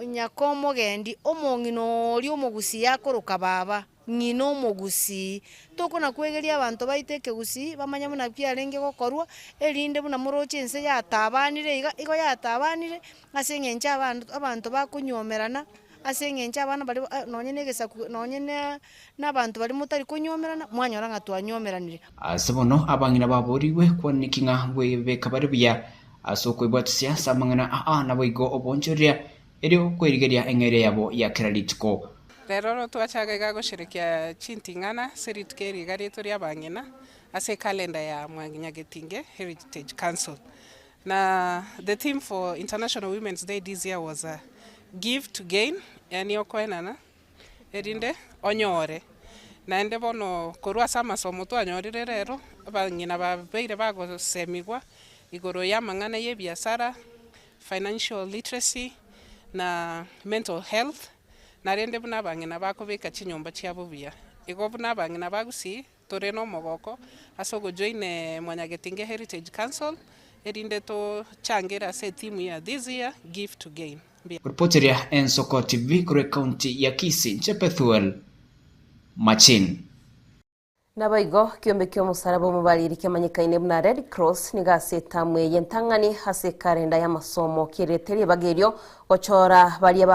nyakomogendi omongino oli omogusi yakoroka baba ngino omogusi tokona kwegeria abantu baiteke gusi bamanya muna byarenge gokorwa elinde buna moroche ense yatabanire igo yatabanire asengenje abantu bakunyomerana asengenje abana bali nonyene gesaku nonyene nabantu bali mutari kunyomerana mwanyora ngatwanyomeranire asebono abangina baboriwe kwanikinga webeka bari bya asoko ibwatsia samangana na boigo obonjoria erio kwerigeria engere yabo ya kreditiko rero twachaga gusherekea chintingana seritkeri gareto ria bangina ase kalenda ya Mwanyagetinge Heritage Council na the theme for International Women's Day this year was give to gain yani okwenana erinde onyore naende bono korwa ase amasomo twanyorire rero abang'ina babeire bagosemigwa igoro ya amang'ana ya ebiasara, financial literacy na mental health, narende buna abang'ina bakobeka chinyomba chiabo buya. Igo buna abang'ina bagusi tore no mogoko ase ogojoine Mwanyagetinge Heritage Council erinde to changira ase timu ya this year Give to Gain. Reporteria Ensoko TV kure county ya Kisii Chepethuel Machin. Nabaigo kiombe kyo musaraba umubaliri kemanyikaine buna Red Cross nigaseta mweye ntangani hase kalenda ya masomo kireteri bagerio gochora bali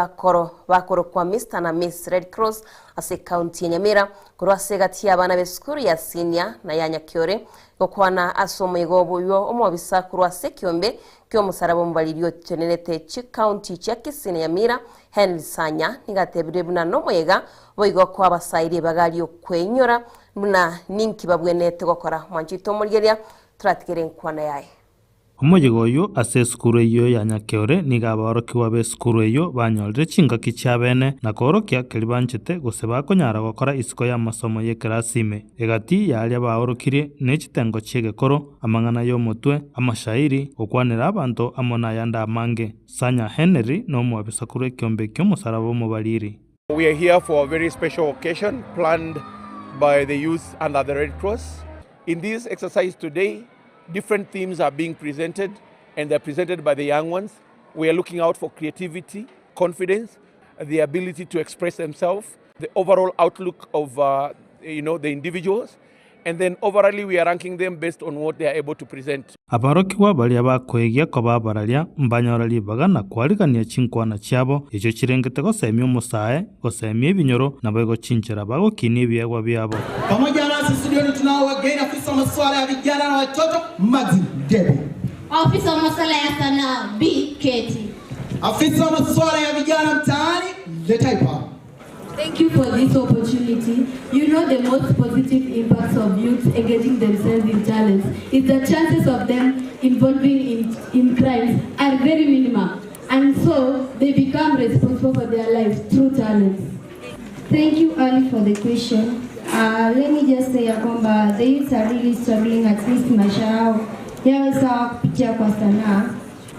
bakoro kwa Mr na Miss Red Cross ase county ya Nyamira kurwase gati abana b'eskuru ya senior na ya Nyakyore gokwana asomo igobuyo omobisa kurwase kiombe kyo musaraba umubaliri otenerete chi county ya Kisii na Nyamira Henry Sanya nigatebire buna no mwega boigo kwa basaire bagali okwenyora muna ninki babwenete gokora mwanjito muryeria turatigere nkwana yaye Omoyego oyo ase skuru eyo ya Nyakyore niga aborokiwa be skuru eyo banyorire chingaki chabene na korokia kelibanchete gose bakonyara gokora isiko ya masomo ye klasime egati yali abaorokire n'ekitengo cy'egekoro amang'ana y'omutwe amashairi okwanira abantu amona yanda amange Sanya Henry no mwabisakuru ekyombe ky'omusaraba omubaliri. We are here for a very special occasion planned by the youth under the Red Cross. In this exercise today, different themes are being presented and they're presented by the young ones. We are looking out for creativity, confidence, the ability to express themselves, the overall outlook of the individuals, and then overall we are ranking them based on what they are able to present. Abarokiwa bali abakoegia ko babaralia mbanyorali bagana kwarigania chinkwana cyabo icyo kirengete gosemye umusae gosemye binyoro nabago cinchera bago kini byagwa byabo. Pamoja nasi studioni tunao wageni afisa masuala ya vijana na watoto Mazi Debi. Afisa masuala ya sanaa B Keti. Afisa masuala ya vijana mtaani Letaipa. Thank you for this opportunity. You know the most positive impacts of youth engaging themselves in talents is the chances of them involving in crimes are very minimal, and so they become responsible for their lives through talents. Thank you, Ali, for the question. Let me just say the youths are really struggling, at least maisha yao yawe sawa kupitia kwa sanaa.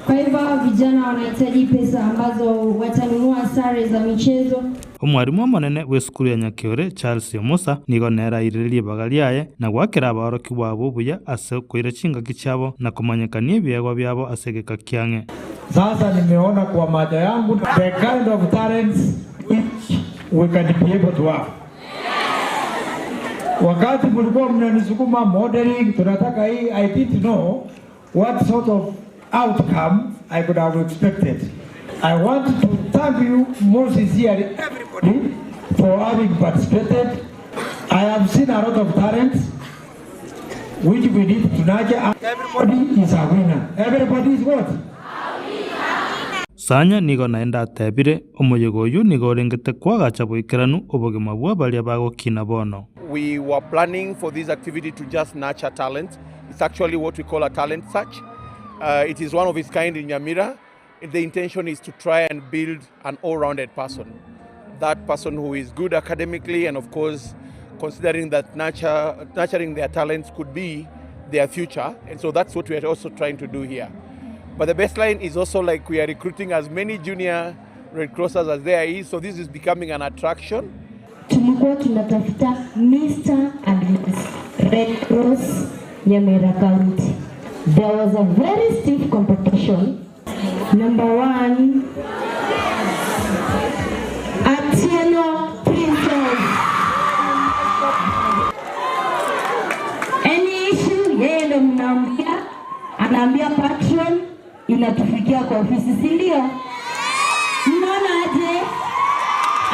Kwa hivyo vijana wanahitaji pesa ambazo watanunua sare za michezo. Omwarimu omonene w'eskuru ya Nyakyore Charles Yomusa nigo nera iririe bagaliaye na gwakira aboroki bwabo buya ase koire chingaki cyabo na kumanyekania ebyegwa byabo asegeka kyang'e. Sasa nimeona kwa macho yangu the kind of talents which we can be able to have. Wakati mlikuwa mnanisukuma modeling tunataka hii, I didn't know what sort of outcome I could have expected. I want to thank you more sincerely, everybody, for having participated. I have seen a lot of talents which we need to nurture. Everybody is a winner. Everybody is what? Sanya nigo naenda atebire omoyego oyu nigo rengete kwagacha boikeranu obogema bwa bali abagokina bono. We were planning for this activity to just nurture talent. It's actually what we call a talent search. It is one of its kind in Nyamira. The intention is to try and build an all-rounded person. That person who is good academically and of course considering that nurturing their talents could be their future. And so that's what we are also trying to do here. But the baseline is also like we are recruiting as many junior Red Crossers as there is. So this is becoming an attraction. Tulikuwa tunatafuta Mr. and Miss Red Cross Nyamira County. There was a very stiff competition. Number 1, Atieno Princess. Any issue, yeye ndo mnaambia, anaambia patron, inatufikia kwa ofisi, si ndio? Mnaona aje?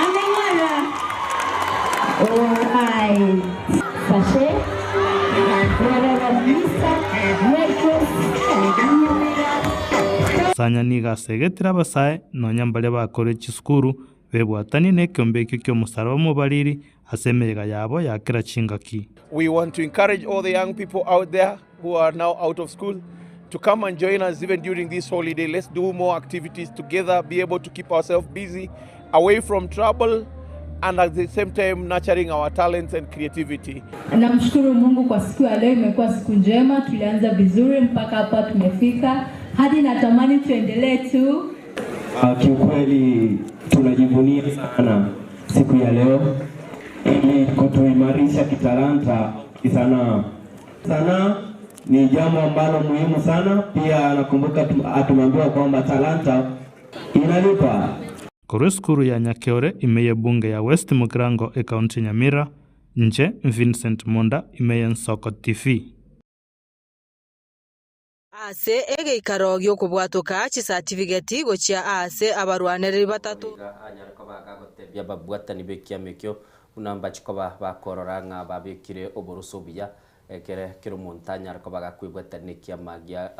Ameng'ara. Alright. Sashe. Sanya niga segetira basae no nyambale bakore chiskuru bebwatani n'ekyombe ky'omusaraba omubaliri asemega yabo yakira chingaki. We want to encourage all the young people out there who are now out of school to come and join us even during this holiday. Let's do more activities together, be able to keep ourselves busy, away from trouble, and at the same time nurturing our talents and creativity. Namshukuru Mungu kwa siku ya leo, imekuwa siku njema, tulianza vizuri mpaka hapa tumefika. Hadi natamani tuendelee tu. Kiukweli tunajivunia sana siku ya leo ili kutuimarisha kitalanta sana. Sana ni jambo ambalo muhimu sana. Pia nakumbuka tumeambiwa kwamba talanta inalipa. Skuru ya Nyakeore imeye bunge ya West Mugirango kaunti Nyamira. Nje Vincent Monda imeye Nsoko TV. Ase egeikaro gyokubwatuka chi certificate gochia ase abarwaneri batatu anyarako bagagotebia babwatani bekiamekyo unamba chikoba bakororanga babikire oborusobia ekere kiro montanya ariko bagakwibwatani kiamagia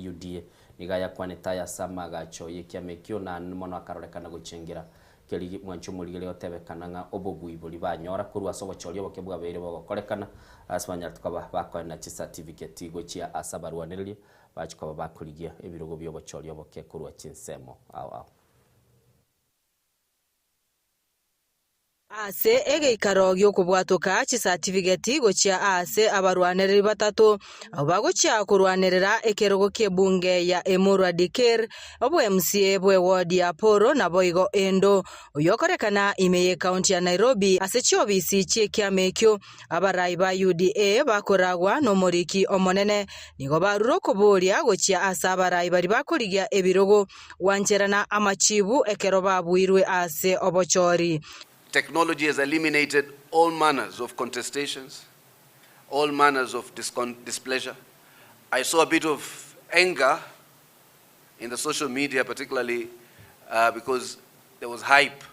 UDA nigaya kwaneta ya samagacho yekiamekyo na mono akarorekana guchengira keri mwancho muligere otebekana nga obobuibuli banyora kurwa sobochorio bokebwa beire bogokorekana asbanya tukaba bakoena chi certificate gochia asabarwaneri bachikoba bakurigia ebirogo byobochorio bokekurwa chinsemo awo ase egeikaro gyokubwatuka chi certificate gochia ase abarwaneri batatu bagochia kurwanirira ekerogo kebunge ya Emurwa Dikir obo MCA bwe ward ya Poro na boigo endo uyokorekana imeye county ya Nairobi ase chiobisi chikiamekyo abarai ba UDA bakoragwa no moriki omonene nigo baruro kuburia gochia ase abarai bari bakorigia ebirogo wancherana amachibu ekero babwirwe ase obochori. Technology has eliminated all manners of contestations, all manners of displeasure. I saw a bit of anger in the social media, particularly because there was hype.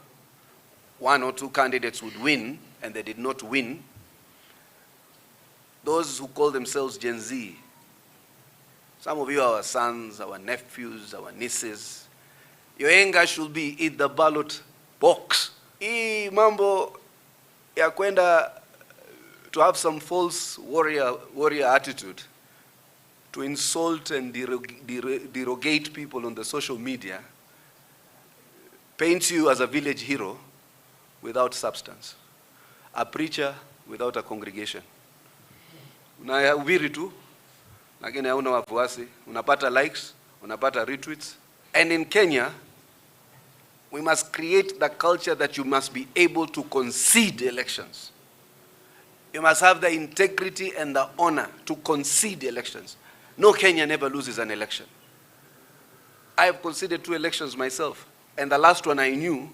One or two candidates would win, and they did not win. Those who call themselves Gen Z, some of you are our sons, our nephews, our nieces. Your anger should be in the ballot box. Hii mambo ya kwenda to have some false warrior attitude, to insult and derogate people on the social media, paints you as a village hero without substance, a preacher without a congregation. Unahubiri tu, lakini hauna wafuasi, unapata likes, unapata retweets. And in Kenya, we must create the culture that you must be able to concede elections. You must have the integrity and the honor to concede elections. No Kenyan never loses an election. I have conceded 2 elections myself, and the last one I knew.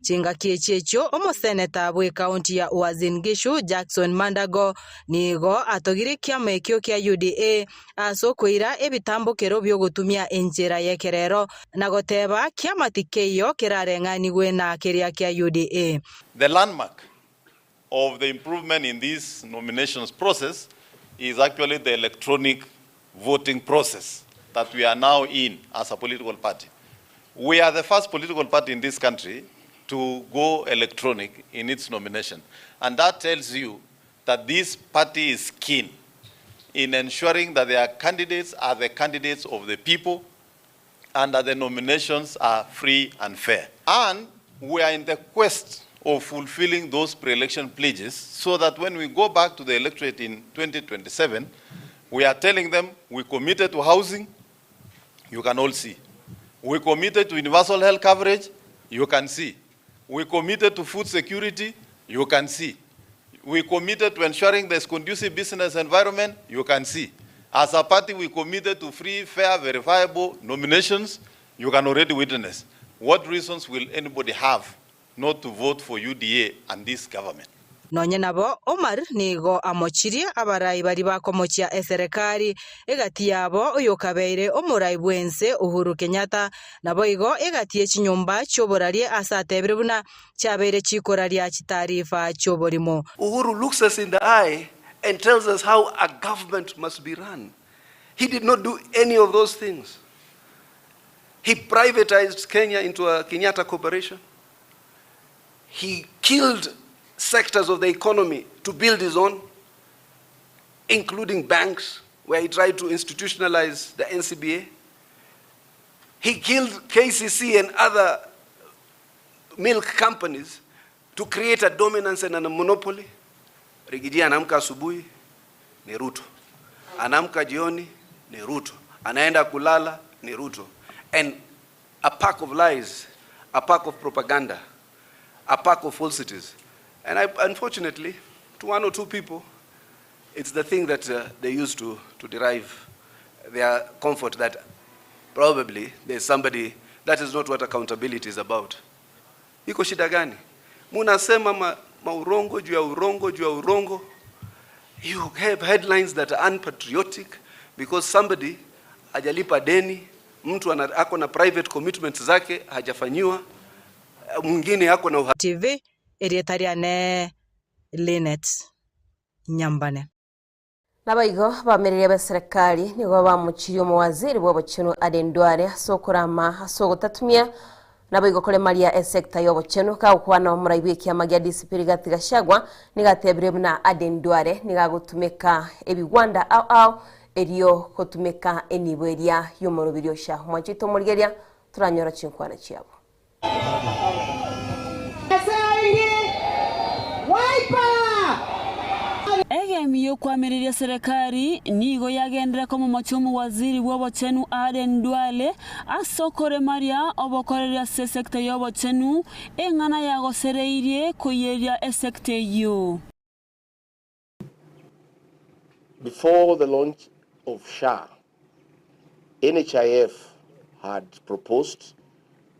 Chinga kiechecho omo seneta bwe county ya Uasin Gishu Jackson Mandago nigo atogire kiamekyo kia UDA aso koira ebitambo kero byo gutumia enjera yekerero na goteba kiamatikeyo kirarenganigwe na keria kia UDA. The landmark of the improvement in this nominations process is actually the electronic voting process that we are now in as a political party. We are the first political party in this country to go electronic in its nomination. And that tells you that this party is keen in ensuring that their candidates are the candidates of the people and that the nominations are free and fair. And we are in the quest of fulfilling those pre-election pledges so that when we go back to the electorate in 2027, we are telling them we committed to housing, you can all see. We committed to universal health coverage, you can see. We committed to food security, you can see. We committed to ensuring there's conducive business environment, you can see. As a party, we committed to free, fair, verifiable nominations, you can already witness. What reasons will anybody have not to vote for UDA and this government? Nonye nabo Omar nigo amochirie abarai bari bakomochia eserekari egati yabo oyokabeire omurai bwense Uhuru Kenyatta nabo igo egati echinyumba choborarie asatebire buna chabeire chikoraria chitarifa choborimo. Uhuru looks us in the eye and tells us how a government must be run. He did not do any of those things. He privatized Kenya into a Kenyatta corporation. He killed sectors of the economy to build his own, including banks, where he tried to institutionalize the NCBA. He killed KCC and other milk companies to create a dominance and a monopoly. Rigiji anaamka asubuhi ni Ruto, anaamka jioni ni Ruto, anaenda kulala ni Ruto. And a pack of lies, a pack of propaganda, a pack of falsities. And unfortunately, to one or two people, it's the thing that they use to derive their comfort that probably there's somebody. That is not what accountability is about. Iko shida gani? Munasema maurongo juu ya urongo juu ya urongo. You have headlines that are unpatriotic because somebody hajalipa deni, mtu ako na private commitments zake hajafanyiwa, mwingine ako na TV erietariane Linet Nyambane. Nabaigo bamerere ba serikali nigo bamuchiriyo mu waziri w'obucheno Aden Duale sokurama sogotatumia nabaigo kole Maria sector y'obucheno ka ukwana omuraibu kiama gya DCP Gashagwa nigatebire na Aden Duale nigagutumika ebigwanda au eriyo kotumika enibweria y'omurubiryo sha mwachito murigeria turanyora chinkwana chiabo. Egemiyo kwamiriria serikali nigo yagendera ko mumachumu waziri w'obuchenu Aden Duale asokore Maria obokoreria sector y'obuchenu engana yagosereirie kuyeria sector yo. Before the launch of SHA, NHIF had proposed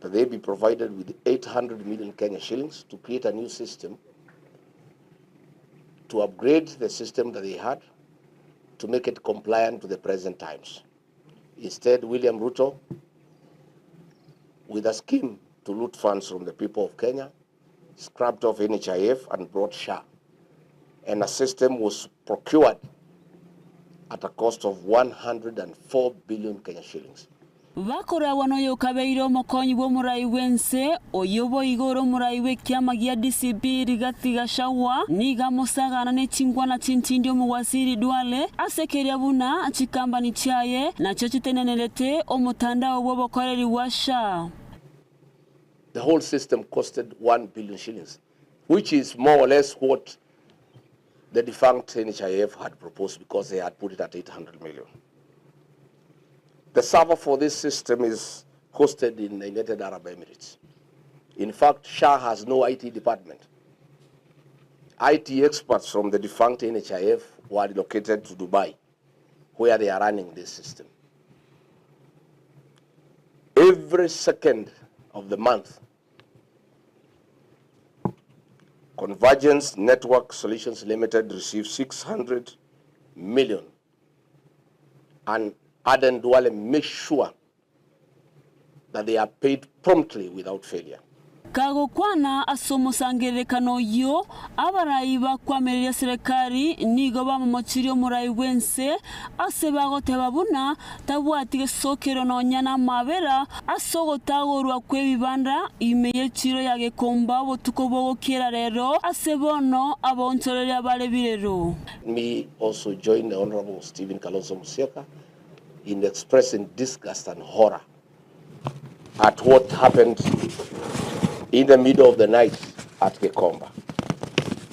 that they be provided with 800 million Kenya shillings to create a new system, to upgrade the system that they had, to make it compliant to the present times. Instead, William Ruto, with a scheme to loot funds from the people of Kenya, scrapped off NHIF and brought SHA. And a system was procured at a cost of 104 billion Kenya shillings. Vakora wanoyo kabeiro mokonyi wo murai wense oyobo igoro murai we kiama gya DCP Rigathi Gachagua niga musagana ne chingwana chintindio mu waziri Duale asekeria buna chikamba ni chaye na cyo chitenenelete omutandao wo bokoreri wa SHA. The whole system costed 1 billion shillings, which is more or less what the defunct NHIF had proposed because they had put it at 800 million. The server for this system is hosted in the United Arab Emirates. In fact, SHA has no IT department. IT experts from the defunct NHIF were relocated to Dubai, where they are running this system. Every second of the month, Convergence Network Solutions Limited receives 600 million, and Aden Duale make sure that they are paid promptly without failure. Kago kwana asomo sangerekano yo abaraiba kwamereria serikali nigo bamumochirio murai wense asebago tebabuna tabwatige sokero no nyana mabera asogo tagorwa kwebibanda imeye chiro yage komba botuko bogokera rero asebono abonchoreria bale birero. Me also join the Honorable Stephen Kalonzo Musyoka in expressing disgust and horror at what happened in the middle of the night at Gekomba.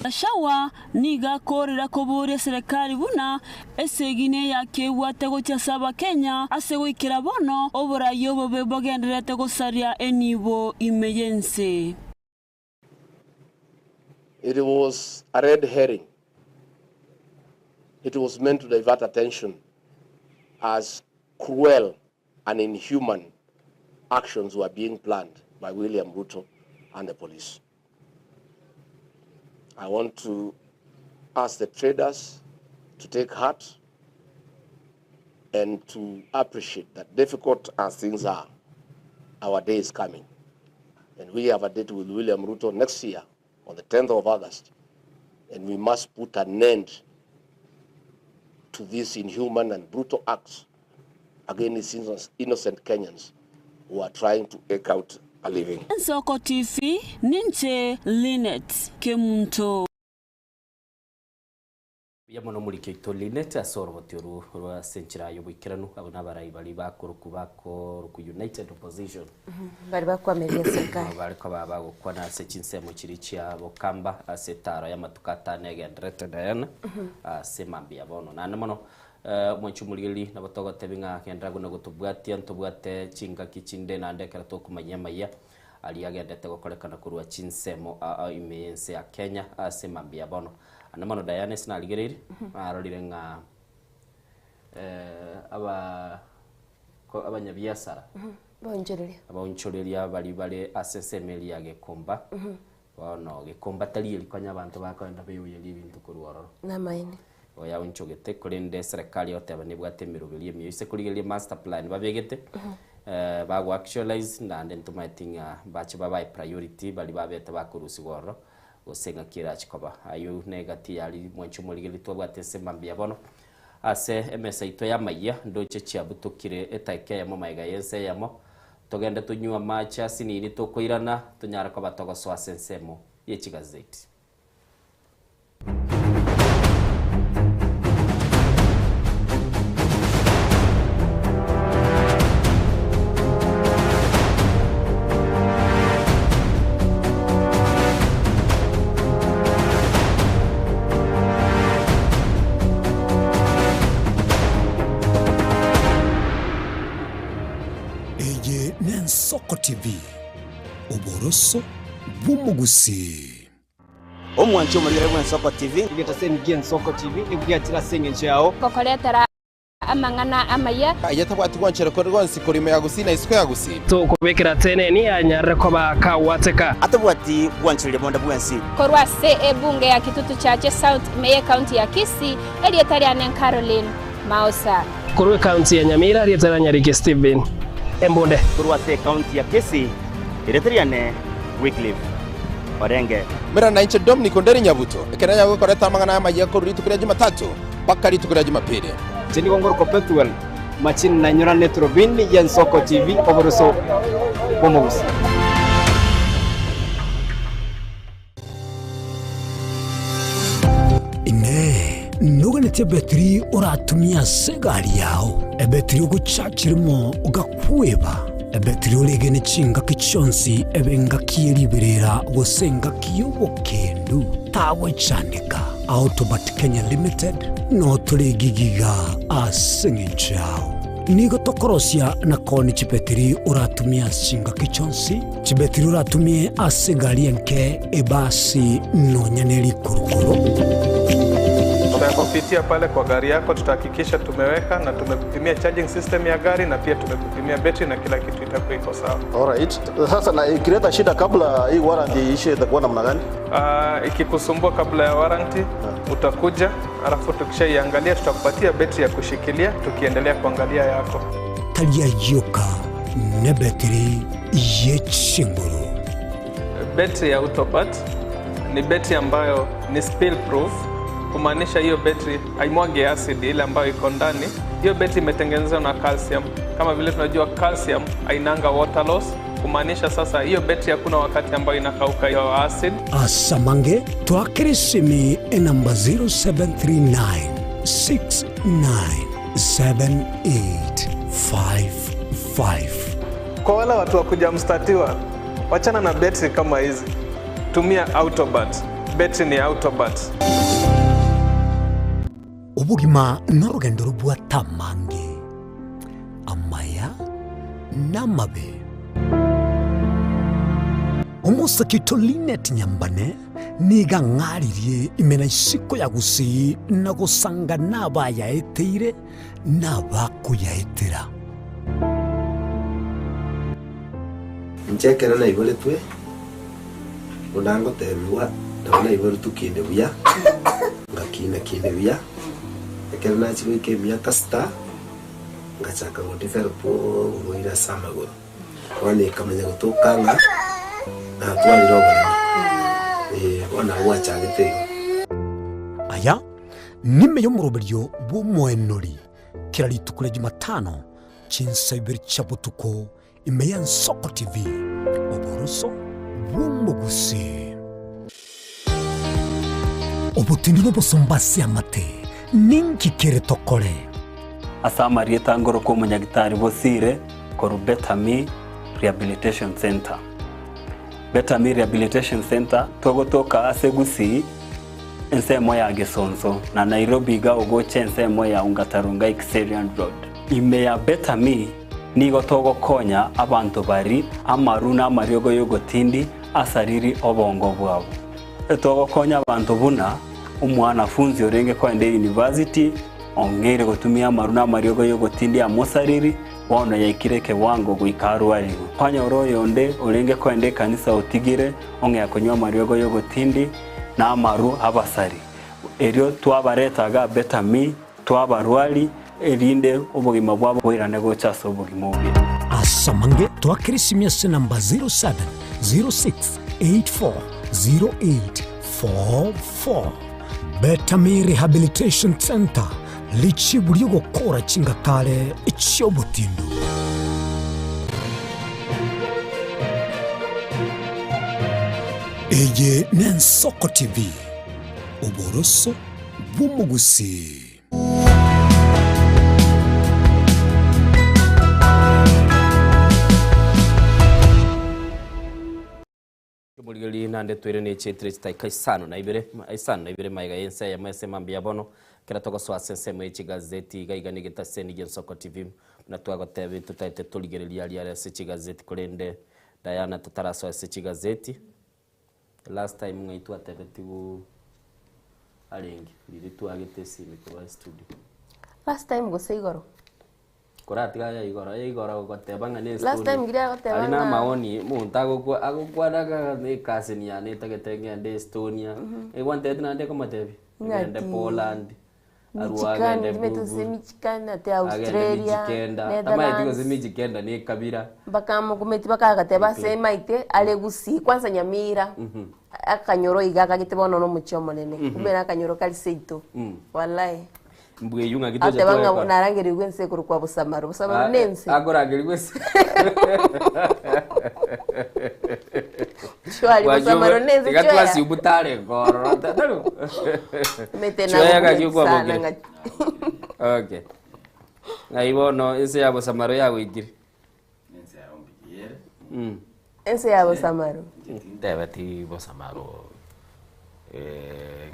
Gachagua niga korera koburia serikali buna esegine yake watego chasaba Kenya asegwikira bono oburayo bobe bogenderete gosaria enibo emergency. It was a red herring. It was meant to divert attention as cruel and inhuman actions were being planned by William Ruto and the police. I want to ask the traders to take heart and to appreciate that difficult as things are, our day is coming. And we have a date with William Ruto next year on the 10th of August. And we must put an end to these inhuman and brutal acts against innocent Kenyans who are trying to eke out a living. Soko TV, Ninche Linet Kemunto. ya mono muri kito Linet asoro botiru rwa senchira yo bwikiranu abana barayi bari bakoro ku United Opposition bari bakwameria serikali bari ko baba gukwana se chinsemo kirichi abo kamba asetara ya matukata negendrete dayana semambia bono na mono mwanchumulili na batogo tebinga kendrago no gutubwatia ntubwate chinga kichinde na ndekera to kumanyamaya ali agendete gukorekana kurwa chinsemo imense ya Kenya semambia bono anamano Diane sinaligereri arorire nga abanyabiasara bonjoreria bali asesemeli ya Gekomba bono Gekomba tali likwanya abantu bakwenda beyuye libintu kurworo namaine oya unchogete kurinde serikali yote abanibwate mirubilie myise kurigelie master plan babegete bago actualize na ndentumatinga bache babaye priority bali babete bakurusi goro osenga kira chikoba ayu negati yali mwanchu muligeli twabwate semambia bono ase MSA ito ya maya ndoche chiabutukire etaike ya maiga yense yamo togende tunywa macha sinini tokoirana tunyara ko batogo so asensemo yechigazeti Soko TV uboroso bumugusi omwancho muri rero Soko TV igeta sengiye Soko TV ibwatira senge njao kokoletera amangana amaya ayatabwati gwanchero ko rwansi kurime yagusina isiko yagusi to kubekera teneni anyarre ko bakawateka atabwati gwanchiro bonda bwansi korwa se ebunge ya kitutu chache South Meye County ya Kisii elietari anen Caroline Mausa korwe county ya Nyamira elietari Nyarike Steven Embonde kurwa se county ya Kisii eretriane Wycliffe Orenge mera na inche Dominic Onderi Nyabuto ekenanya gukoreta mangana y'amagiye ko ritukira Jumatatu bakari tukira Jumapili Jeni Gongoro Perpetual machin na nyora netrobin ya Soko TV oboroso bomugusi Nuganete betri uratumia segari yao ebetri uguchachirimo ugakweba ebetri ulegene chinga kichonsi ebenga kieriberera gosenga kiyobokendu tawe chanika Autobat Kenya Limited no tulegigiga asengichao nigo tokorosia na koni chibetri uratumia chinga kichonsi chibetri uratumie asegari enke ebasi no nyaneli kurukuro. Kupitia pale kwa gari yako tutahakikisha tumeweka na tumekupimia charging system ya gari na pia tumekupimia battery na kila kitu itakuwa iko sawa. Alright. Sasa na ikileta shida kabla hii warranty ishe itakuwa namna gani? Ikikusumbua kabla ya warranty utakuja, alafu tukishaiangalia tutakupatia battery ya kushikilia tukiendelea kuangalia yako. Talia yoka na battery yechinguru. Battery ya Autobat ni battery ambayo ni spill proof. Kumaanisha hiyo battery haimwagi acid ile ambayo iko ndani. Hiyo battery imetengenezwa na calcium. Kama vile tunajua calcium hainanga water loss. Kumaanisha sasa hiyo battery hakuna wakati ambayo inakauka hiyo acid. Asamange twakirisimi namba 0739697855. Kwa wale watu wa kujamstatiwa, wachana na battery kama hizi. Tumia Autobat. Battery ni Autobat. Ubugima n'urugendo rubwa tamange amaya n'amabe umusakito Linet Nyambane niga ng'aririye imena isiko yagusi na gusanga n'abayaeteire n'abakuyaetera nchekera na ibole twe unango tebiwa ndabona ibole tukinde buya ngakina buya ekera na chiwe ke miaka sta ngachaka ngodevelopo ngoira samagoro wane kamenya gutokanga na twali roba wana wachagete aya nime yo muroberyo bumwenori kirali tukule Jumatano chinsaiber chabutuko imeya Soko TV oboroso bumugusi obutindi no bosombasi amate ninki kere tokore asamarieta ngoro ko munyagitari bosire koru Betami Rehabilitation Center. Betami Rehabilitation Center togotoka asegusi ensemo ya Gesonzo na Nairobi ga ogoche ensemo ya Ungatarunga Xerian Road. Ime ya Betami nigo togo konya abantu bari amaruna amariogo yogotindi asariri obongo bwabo. Togo konya abantu buna umwanafunzi orenge kwende university ongere gutumia amaruna amariogo yogotindi amosariri wona yaikireke wango guikarwari panya oroyo onde orenge kwende kanisa utigire onge akonywa amariogo yogotindi na amaru abasari erio twabaretaga Betami twabarwali erinde ubugima bwabo bwirane gochaso ubugima bubi asamange twakirisimyese namba 0706840844 Betami Rehabilitation Center lichiburi gukora chingatare icyobutindo. Eye Nensoko TV uboroso bw'umugusi. Muligeli nande twere ne chetre stai isano na ibere maiga yense ya mese mambia bono kera toko so asense mu gazeti gaigani gitaseni Gensoko TV na twago tebe tutaite tuligerelia ya se gazeti kurende Diana tutaraso se gazeti last time ngaitu atebe tibu alengi lili tu agitesi mikro studio last time go seigoro korati ya igoro gotebanga ne last time gira gotebanga alina maoni muntago kwa agkwadaga ne kasini ya ne tagetenge ande Estonia wanted na ande komatebi ande Poland aruaga ande Michigan ate Australia ama digo Michigan ne kabira bakamo kumeti bakagateba sema ite ale gusi kwanza Nyamira akanyoro igaga gitebono no muchomo nene kumera akanyoro kali seito wallahi mbwe yunga gitoja kwa atebanga narangeri gwense kuru kwa busamaro nense agorangeri gwense shwali busamaro nense chwa gatwasi ubutare goro tatalo metena chwa gakiko abogere okay ngaibono ese yabo samaro yawe igiri nense ya ombigere ese yabo samaro ndebati bosamaro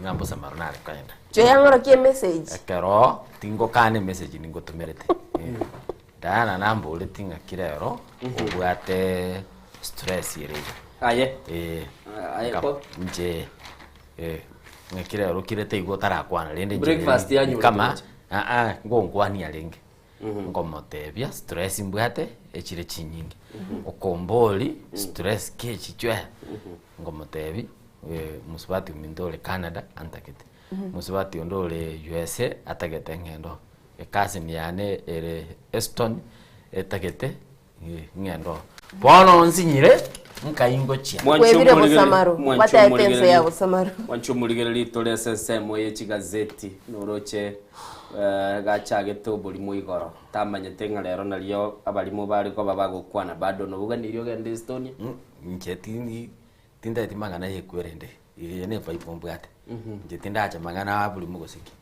ngambo samaro nare kaenda Joyangoro kie message. Kero tingo kane message ningo tumerete. Dana nambo ule tinga kirero ubwate stress yere. Aye. Aye ko nje ngakirero kirete igo tarakwana lende breakfast yanyu kama ngongwani alenge. Ngomotebya stress mbwate echire chinyingi. Okomboli stress kechichwe. Ngomotebi musubati umindole Canada antakete. Musubati ondole USA atagete ngendo ekasi niyane ere Eston etagete ngendo bono nsinyire nkaingo chia kwebire busamaro batatense ya busamaro wanchumuligere litole sensemo ye gazeti noroche gachagete obuli muigoro tamanyete ngalero nalio abalimu bali ko babagukwana bado nobuga nilio gende Estonia njetini tinda timangana yekwerende yene paipombuate njetinda acha mangana abuli mugosiki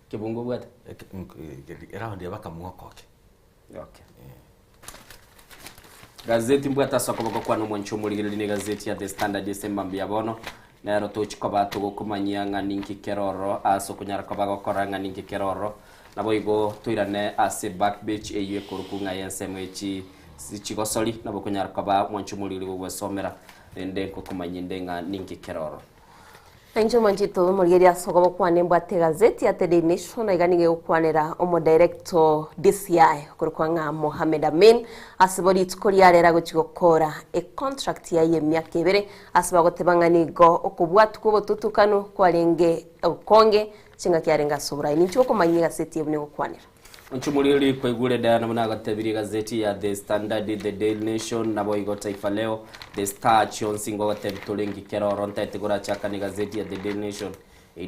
kibungu bwate era ndi bakamuokoke okay gazeti mbwata soko kwa no mwanchumuligere ni gazeti ya The Standard Semambia bono nero tochiko bato gokumanyia ninki keroro aso kunyara kabago koranga ninki keroro nabo igo tuirane ase backbench eyo kurukunga yensemechi sichigosoli nabo kunyara kaba mwanchumuligere gosomera ende kokumanyindenga ninki keroro Enjo manjito muligeria soko kwa nembo ate gazeti ate The Nation iganige ukwanera omo director DCI kurukwanga Mohamed Amin asibori tukoriarera guchigokora e contract ya yemyaka ibere asibagotebanga nigo okubwatu kubo tutukano kwalenge ukonge chinga kyarenga sobrai nincho kumanyira gazeti yebune ukwanera Nchumulili kwegule Diana munaga tebiri gazeti ya The Standard, The Daily Nation nabo igo Taifa Leo, The Star chonsingo gatebitulengi keroro ntayitegura chaka ni gazeti ya The Daily Nation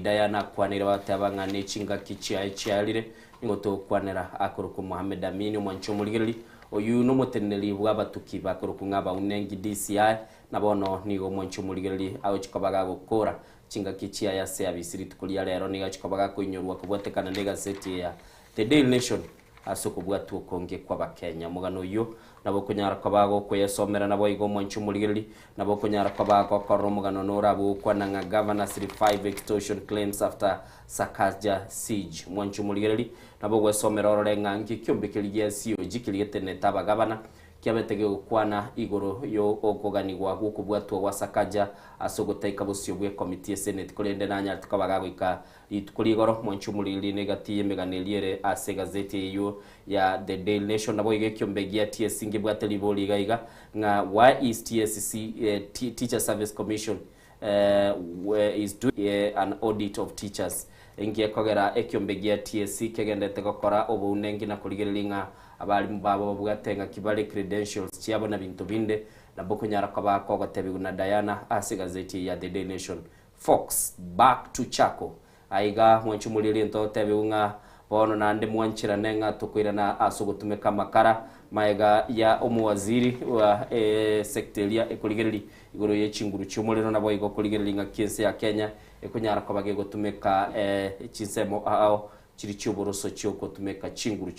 Diana kwanira batabanga nechinga kichialire ngo to kwanira akuruku Mohamed Amin mwanchumulili oyu no muteneli bwabatuki bakuruku ngaba unengi DCI na bono nigo mwancho muligereri aho chikobaga gukora chingaki chia ya service ritukulia rero niga chikobaga kuinyorwa kubwatekana ne gazeti ya The Daily Nation asukubwatu konge kwa bakenya mugano yo nabo kunyara kwabago kwesomera nabo igo mwancho muligereri nabo kunyara kwabago korro mugano norabu kwananga governors 5 extortion claims after Sakaja siege mwancho muligereri nabo gwesomera ororenga ngi kyombekeliye COG kiligete taba gavana kiabetege gukwana igoro yo ogoganigwa gukubwatwa gwa Sakaja asogotaika busyo bwe committee senate kurende nanya tukabaga gwika itukuri igoro mwancho muligereri negati yemeganeliere ase gazeti yo ya The Daily Nation nabo igekyombegya TSC ngibwateli boli gaiga nga why is TSC Teacher Service Commission is doing an audit of teachers ingie kogera ekyombegia TSC kegendete gukora obunengi na kurigerelinga abalimu babo bwatenga kibale credentials cyabo na bintu binde na bokunyara kwa gotebi na Diana ase gazeti ya The Daily Nation. Fox back to Chako aiga mwanchu mulili nto tebiunga bono nande mwanchira nenga tukwira na asogotumeka makara maega ya omuwaziri wa sekteria ekurigereri igoro yechinguru cyumurero nabo igo kurigerelinga kiense ya Kenya ekunyara kwa bagego tumeka chinsemo ao chiri cyuboroso cyoko tumeka chinguru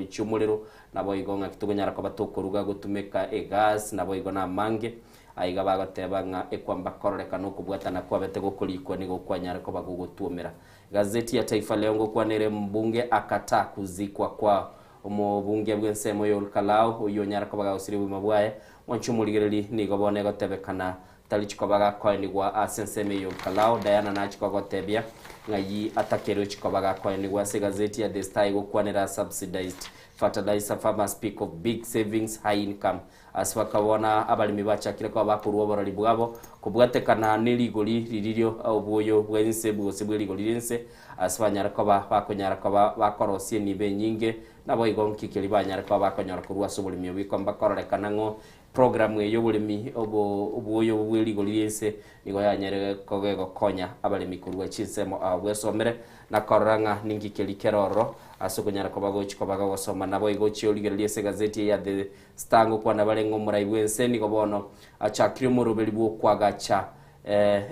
cyumurero nabo igo nga kitugonyara kwa batokoruga gutumeka gas nabo igo na mange aiga bagateba nga ekwamba kororeka no kubwatana kwa bete gokoliko nigo kwanyara kwa bagugutumira. Gazeti ya Taifa Leo ngo kwanere mbunge akata kuzikwa kwa umubunge bw'ensemo y'Olkalau uyo nyara kwa bagawusiri bumabwaye mwancho muligereri nigo bone gotebekana talichiko baga kwa nigwa asenseme y'Olkalau Diana na chiko gotebia ngayi atakero chiko baga kwa nigwa se gazeti ya The Star go kwanera subsidized fertilizer farmers speak of big savings high income aswakabona abalimi bachakire kwa bakuruwa barali bwabo kubwatekana niligoli lilirio obuyo bwense bwose bweligoli lense aswanyara kwa bakonyara kwa bakorosie nibe nyinge nabo igonki kelibanyara kwa bakonyara kurwa subulimi wiko mbakorolekana ngo program eyo bulimi obuyo bweligoli lense nigo yanyere kogego konya abalimi kurwa chinsemo abwesomere na koranga ningi kelikeroro asukonyara kwa bagochi kwa baga wasoma nabo igochi oligereli ese gazeti ya The Star ngo kwa nabalengo muraiwense nigo bono achakire mu rubeli bwo kwagacha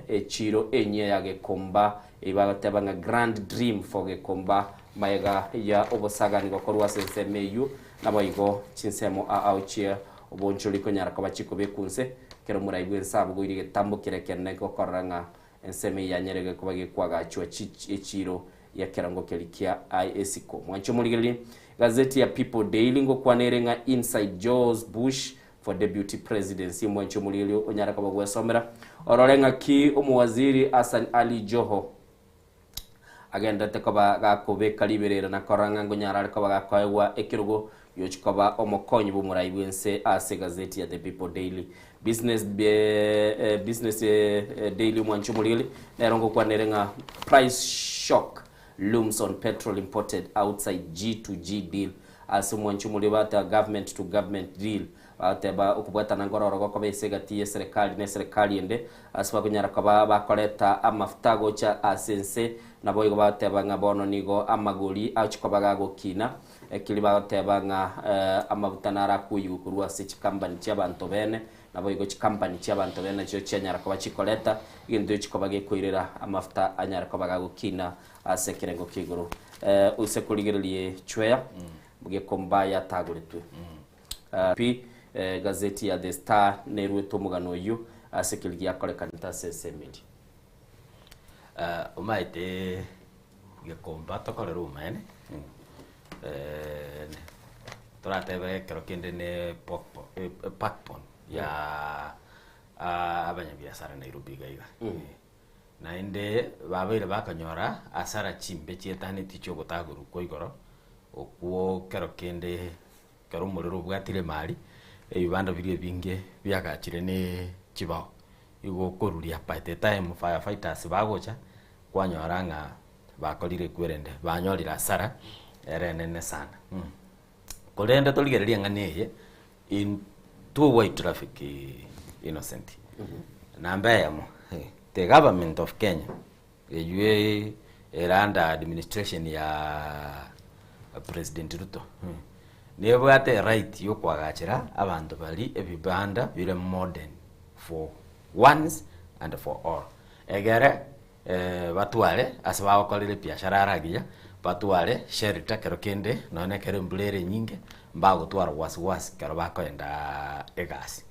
echiro enye yage komba ibagatebanga grand dream for gekomba maega ya obosaga nigo korwa sensemeyu nabo igo chinsemo auchia oboncholi konyara kwa bachiko bekunse kero muraiwense abwo irige tambukire kenne ko koranga enseme yanyerege kubage kwagacha echiro ya kerango kelikia ISICO mwancho muligereri gazeti ya People Daily ngo kwanerenga inside George Bush for deputy presidency mwancho muligereri onyara kwa gwesomera ororenga ki umuwaziri Hassan Ali Joho agenda tekoba gakobeka liberera na koranga ngo nyara kwa gakwa ekirugo yochikoba omokonyi bumuraiwense ase gazeti ya The People Daily business daily mwancho muligereri nerongo kwanerenga price shock looms on petrol imported outside G2G deal as mwancho mulibata government to government deal ateba ukubwata nangororo ko besegati serikali ne serikali ende asba kunyara kwa bakoleta amafuta gocha asense nabo igo bateba ngabono nigo amagoli achikobaga gokina ekiliba bateba nga amafuta nara kuyukurwa se chikambani cy'abantu bene nabo igo chikambani cy'abantu bene cyo cyanyara kwa chikoleta indo chikobage kwirira amafuta anyara kwa gokina asekirengo kiguru usekuligereliye chweya buge komba yataguritwe pi gazeti ya The Star nerwe tomugano yu asekilgi yakolekanita sesemili umaite buge komba tokorera umene toratebe kero kende ne pakpon ya abanyabiasara Nairobi gaiga na inde babaire bakanyora asara chimbe chietane ticho gotaguru koigoro okuo kero kende kero muriro bwatire mali ebibanda birie binge byagachire ne chibao igo koruria by the time firefighters bagocha kwanyora nga bakolire kwerende banyorira asara erenene sana kolende toligereria nganeye in two way traffic innocent namba yamo the government of Kenya yue under administration ya President Ruto nebo ate right yo kwagachira abantu bali ebibanda bile modern for once and for all. Egere batware asaba bakorire biashara aragia batware sherita kero kende none kero mbulere nyinge mbago twara wasi kero bakoenda egasi.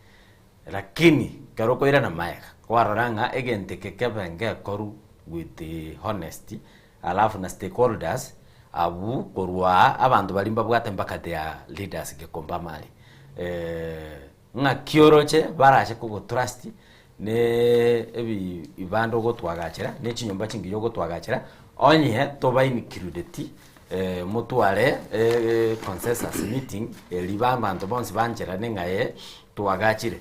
Lakini kero koira na maega kwaroranga egente kekebenge koru with the honesty alafu na stakeholders abu korwa abantu balimba bwate mpaka their leaders gekomba mali nga kioroche barashe kugo trust ne ebi ibando go twagachira ne chinyomba chingiyo go twagachira onye toba included mutware consensus meeting libamba ndo bonse banjera nengaye twagachire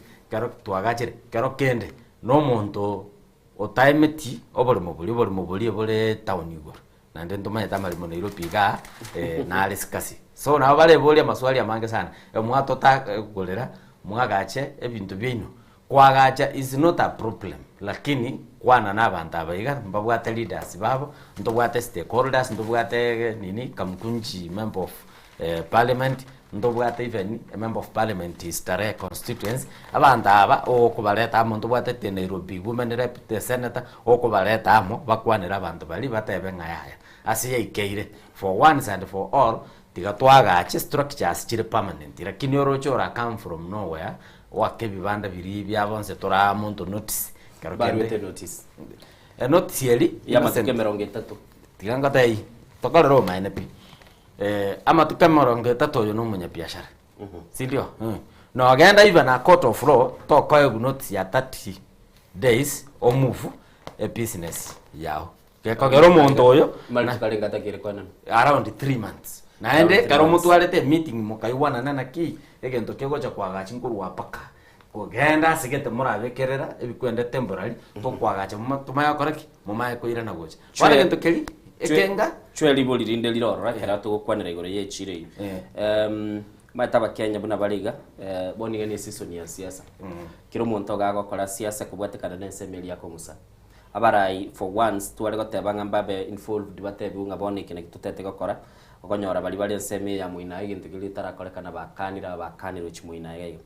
karo kende no muntu otaimeti obole mobuli bole town igoro nande ndoma tamali mo Nairobi ga na aliskasi so na bale bole maswali amange sana mwato ta golera mwagache ebintu bino kwagacha is not a problem lakini kwana nabantu abaiga mbabwate leaders babo ndobwate stakeholders ndobwate nini kamkunji member of parliament ndobwate even a member of parliament is tare constituents abantu aba okubaleta amo ndobwate te Nairobi women rep the senator okubaleta amo bakwanira abantu bali batebe ngayaya asiye ikeire for once and for all tigatwagache structures chire permanent lakini orochora come from nowhere wake bibanda biri byabonse tora muntu notice karokende notice notice yeli ya matuke 30 tiganga tai tokolero maine pi ama tukemoronge tato yo numunya biashara sindio no agenda even a court of law to koyo notice ya 30 days o move a business yao kekogero muntu oyo malikalenga takire kwana around 3 months naende karo mutu alete meeting mukaiwana nana ki egento kegocha kwagacha nkuru wapaka kugenda sigete murabekerera ebikwende temporary to kwagacha tumaya koraki mumaye koira na gocha wale gento keli ekenga chweli boli rinde liroro kera to kwanira igoro ye chire mataba Kenya buna baliga boni ngene season ya siasa kiro muntu gagokora siasa kubwatekana n'ensemeli yako musa abarai for once twale gotebanga mbabe involved batebi unga boni kine tutete gokora okonyora bali bali ensemi ya muina igintu gilitara korekana bakaniro chimuina yeyo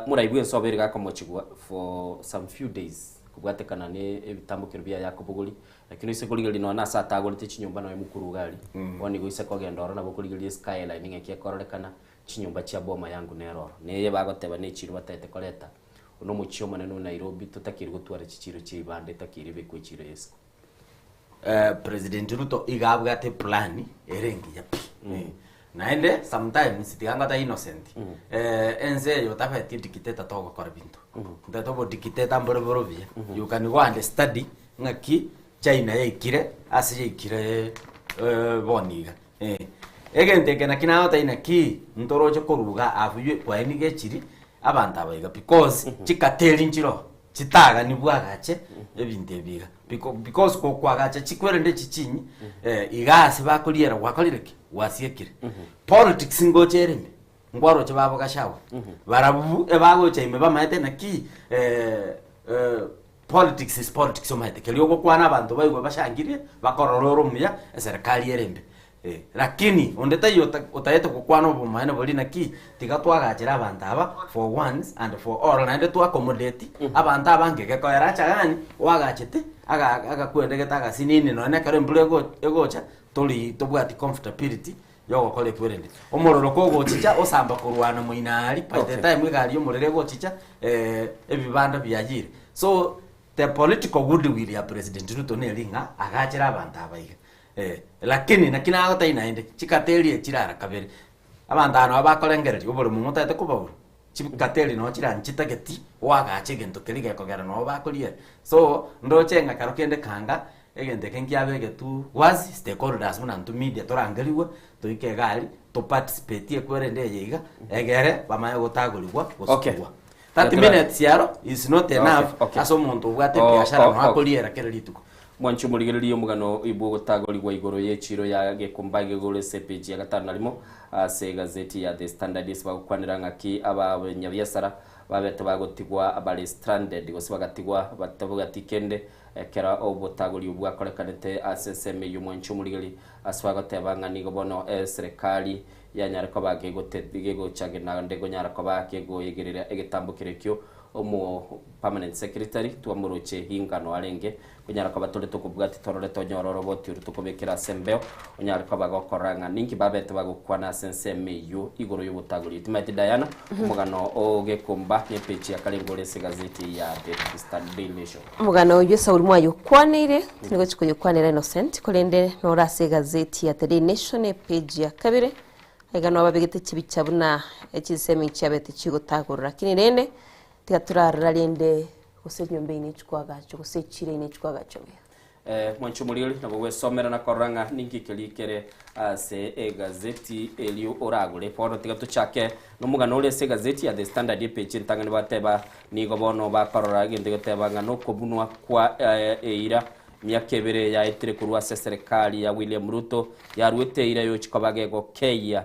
muraibu ensobere gakomochigwa for some few days kubwatekana ne ebitambukiro bya yakobuguli lakini ise kuligeli no na sata agolite chinyumba no mukuru gali woni go ise kogendora na bokuligeli skyline ngeke korekana chinyumba chia boma yangu nero neye bagoteba ne chiru batete koleta uno muchio maneno Nairobi tutakiri gutwara chichiro chibande takiri bekwe chiro yesu President Ruto igabwa ate plan erengi yapi naende sometimes tiganga ta innocent enze yotafa dictator to gukora bintu ndato bo dictator mboro bia you can go and study ngaki China yekire asi yekire boniga egente kana kina ota ina ki ntoroje koruga afuywe kwa inige chiri abantu abaiga because chikateli nchiro chitaga nibwagache ebinte biga because ko kwagacha chikwerende chichinyi igasi bakoliera wakolireke wasiekire politics ngochereme ngwaro chebabo gashawo barabu ebago chaime bamaete naki politics is politics omaete keliogo kwana abantu baigwe bashangirie bakorororo muya serikali yerembe lakini ondeta yota utayete kukwana obumaene boli naki tigatwagachira abantu aba for once and for all na ndetu accommodate abantu abangeke koera chagani wagachite aga kwendegeta aga sinini none kare mbulego egocha toli tobwati comfortability yogo kole kwerende omororo kogo chicha osamba kurwana muinali by the time igali omorerego chicha ebibanda byagire so the political goodwill ya President Ruto nelinga agachira abantu abaiga lakini nakina agota inaende chikateli chirara kabere abantu ano abakolengereje obole mumuntu ate kubabura chikateli no chira nchitageti wagache gento kelige kogera no bakolie so ndochenga karokende kanga egente kenkiabege tu wazi stakeholders muna ntu media torangeliwe toike gali to participate ekwerende yiga egere bamaye gotagulibwa gosukwa 30 minutes yaro is not enough aso muntu bwate biashara no akoliera kere lituko mwanchu muligeriyo mugano ibu gotagolirwa igoro yechiro ya gekombage gore CPG ya gatano alimo se gazeti ya The Standard is bagukwanira ngaki abanyabyasara babete bagotigwa abali stranded gose bagatigwa batavuga tikende kera obotagoli ubwakorekanete aseseme y'umwanchu muligeri aswagotebanga nigo bono serikali ya nyarako bagegotego chage na ndego nyarako bagego yegerera egetambukire kyo omo permanent secretary tuamuruche hingano arenge kunyara kwa batole tukubwati torore tonyororo boti urutukubekira sembeo unyara kwa bagokoranga ninki babete bagukwana sense meyo igoro y'ubutaguri timati Diana mugano ogekumba ne page ya kalengore segazeti ya The Standard Nation mugano uyu Sauli mwayo kwanire nigo chikuyo kwanira Innocent kolende nora segazeti ya The Nation page ya kabire egano ababegete kibicabuna ekisemi cyabete kigotagurira kinirende tigaturarira lende gusenyombe ni chikwaga cyo gusechire ni chikwaga cyo mwancho mulili nabo wesomera na koranga ningi kelikere se gazeti elio oragule pono tigato chake no mugano ole se gazeti ya The Standard page ntangani bateba nigo bono bakorora gende goteba ngano kobunwa kwa eira myakebere ya etire kurwa serikali ya William Ruto yarwete ira yo chikobagego keya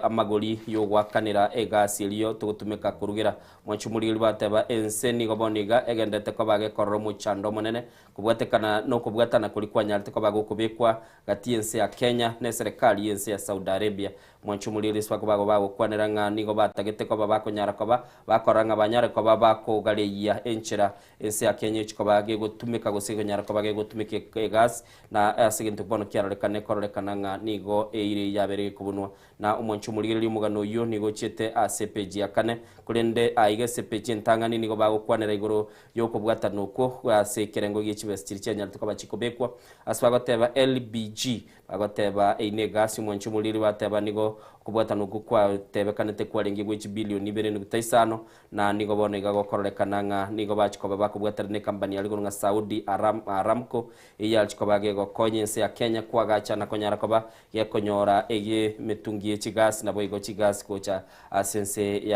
amagoli yo gwakanira egasi elio tugutumika kurugira mwancho mulili bateba enseni goboniga egendete ko bage korro muchando munene kubwatekana no kubwatana kulikwa nyarte ko bago kubekwa gati ense ya Kenya ne serikali ense ya Saudi Arabia mwancho mulili swa ko bago kwanira ngani go batagete ko babako nyara ko bakoranga banyare ko babako galeya enchera ense ya Kenya chiko bage gutumika gusigo nyara ko bage gutumike gas na asigintu bono kyarolekane korolekana nga nigo eire yabere kubunwa na umwancho mulili mugano yo nigo chete ACPG yakane kulende aiga CPG ntangani nigo bago kwanira igoro yo kubwatana uko asekerengo y'ikibesitiri cyanyarite ko bakikobekwa aswago teba LBG bagoteba einegasi mwancho mulili bateba nigo kubwatana uko kwa tebe kanete kwarengi gwe bilioni 2.5 na nigo bonega gokorolekana nga nigo bachikoba bakubwatana ne company yali nga Saudi Aramco iyalchiko bagego konyense ya Kenya kwa gacha na konyara koba yakonyora ege metungi y'ikigasi nabo igo kigasi kocha asense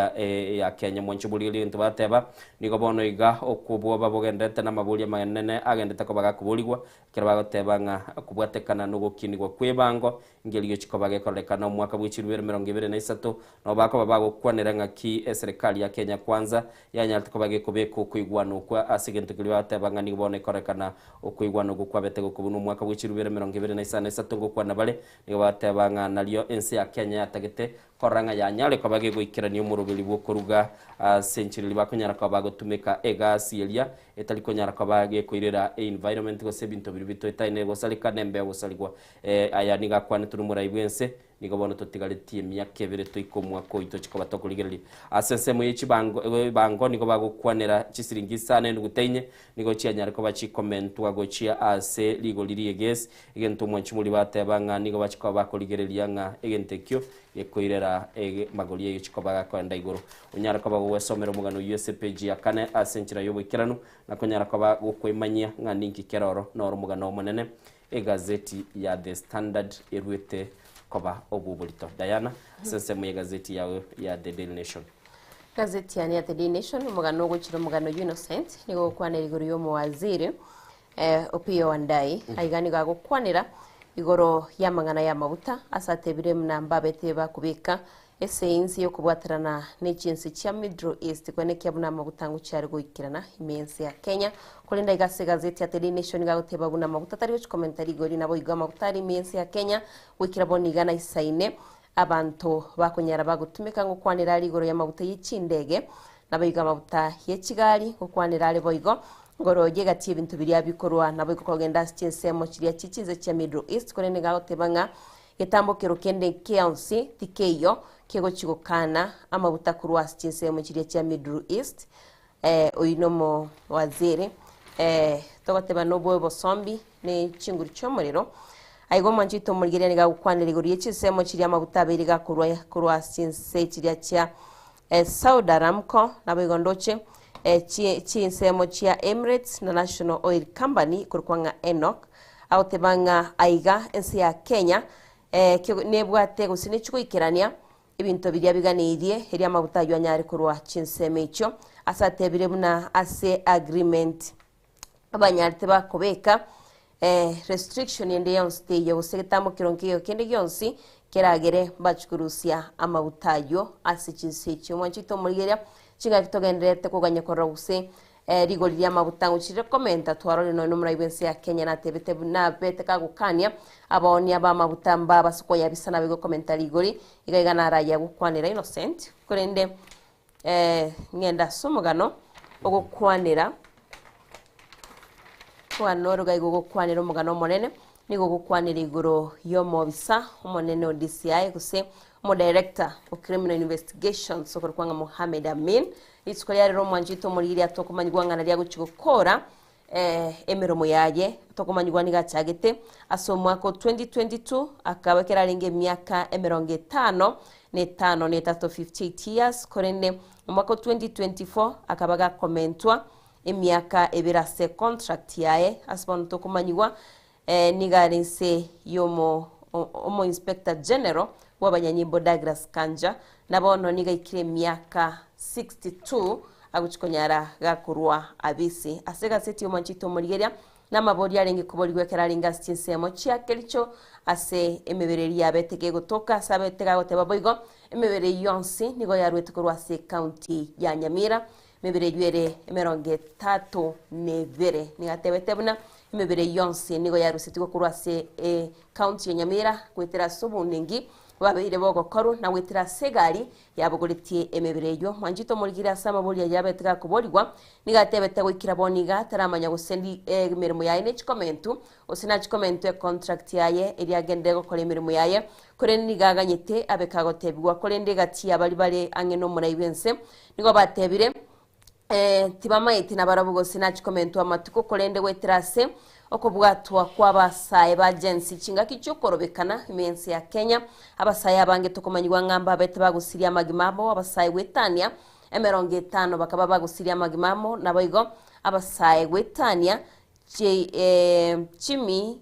ya Kenya mwancho mulili ntubateba nigo bono iga okubwo babogendete na mabuli manene agendete ko bagakubuligwa kira bagoteba nga kubwatekana no gukinigwa kwebango ngeli yo chikobage kolekana mwaka bw'ikirubero 2023 no bako bagokwanira nga ki serikali ya Kenya kwanza yanyalite ko bage kubeko kuigwano kwa asigente kili bateba nga nibone korekana okuigwano gukwabete gukubunu mwaka bw'ikirubero 2023 ngokwana bale nigo bateba nga nalio ense ya Kenya yatagete koranga yanyale ko bage goikirania umurubili bwo kuruga century libakonyara ko bagotumika egasi elia etaliko nyara ko bage koirera environment go sebinto biribito etaine go salika nembe go saligwa aya niga kwane turumura ibwense nigo bono totigaletie myaka ebere toikomwa ko ito chikoba tokurigereri asense mu bango nigo bagokwanera chisiringi sana nduguteinye nigo chianyara ko bachikomentwa go chia ase ligo liri eges egento mwanchi muri bateba nga nigo bachikoba bakorigereria nga egentekyo yekoirera magoli yo chikoba kwenda igoro unyara ko bagwesomera mugano USPG yakane asenchira yo bwikirano na konyara ko bagokwimanya nga ninki keroro no mugano munene egazeti ya The Standard erwete koba obubulito Diana sense mu gazeti yawe ya The Daily Nation gazeti ya The Daily Nation mugano guchira mugano Innocent nigo kwanira igoro yo muwaziri Opiyo Wandayi aigani gago kwanira igoro yamangana ya mabuta asatebire mnamba beteba kubika eseinzi yo kubwaterana n'ekinsi kya Middle East kwene kyabuna mabutangu cyari goikirana imensi ya Kenya kulinda igase gazeti ya The Nation gagoteba buna mabuta tari cyo commentary gori nabo igama butari imensi ya Kenya wikira bonigana isaine abantu bakonyara bagutumika ngo kwanira ari igoro ya mabuta y'ikindege nabo igama buta y'Kigali ngo kwanira ari boigo ngoro gati ibintu biri abikorwa nabo ikogenda cyensemo kiriya kikize cya Middle East kulinda gagoteba nga getambokero kende keonsi tikeyo kego chigokana amabuta kurwasi chinsemo kiriya cya Middle East oyinomo waziri togoteba nobwe bosombi ne chinguru cyomuriro aigo manchito murigere ni gakwanira igoro y'icisemo kiriya amabuta abiri kurwasi chinse kiriya cya Saudi Aramco nabo igondoche chinsemo kya Emirates na National Oil Company kurkwanga Enoch autebanga aiga ensi ya Kenya nebwate gusine chikuikirania ibintu birya biganirie eri amabuta yanyari kurwa chinseme icho asatebire buna ase agreement abanyarite bakobeka restriction yende yonste yo sekitamo kironkiyo kende yonsi keragere bachukurusia amabuta yo ase chinse icho mwanchito murigeria chinga kitogenderete kuganya korose rigoli ya mabutangu chire komenta twarone no muri ibense ya Kenya na tebete na bete kagukania aboni aba mabutamba basuko ya bisana bigo komenta rigoli igaiga na raya gukwanira Innocent kurende ngenda somugano ogokwanira kwanoruga igogokwanira omugano monene nigo gokwanira iguru y'omobisa omonene o DCI guse mo director of criminal investigations okorwanga Mohamed Amin itskoya rero mwanjito muri ya tokomanyigwanga naria guchigokora emiromo yaye tokomanyigwa ni gachagete aso mwaka 2022 akabekera ringe miaka 55 ne 58 years korene mwaka 2024 akabaga komentwa emiaka ebirase contract yaye asbon tokomanyigwa nigarinse yomo omo inspector general wabanyanyimbo Douglas Kanja nabono nigaikire miaka 62 aguchikonyara gakurwa abisi asega seti omanchito murigeria namabori arenge kuboligwe keraringa stinsemo chiakelicho ase emebereri abetege gotoka sabetega goteba boigo emebere yonsi nigo yarwete kurwa se county ya Nyamira mebere ywere 32 nigatebetebuna emebere yonsi nigo yarusetigo kurwa se county ya Nyamira kwetera sobuningi babeire bogokoru na wetira segari yabogoretie emebereyo mwanjito murigira sama bolia yabetega kuboligwa nigatebete gwikira boniga taramanya gusendi emirimo yaye ne chikomentu osina chikomentu e contract yaye eri agende gukora emirimo yaye kore nigaganyete abekagotebwa kore ndegati abali bale angeno muraibense nigo batebire tibamaiti na barabugo sina chikomentu amatuko korende wetirase okubwatwa kwabasaye ba agency chinga kichokorobekana imensi ya Kenya abasaye abange tokomanyirwa ngamba bete bagusiria magimabo abasaye wetania 50 bakaba bagusiria magimamo naboigo abasaye wetania chimi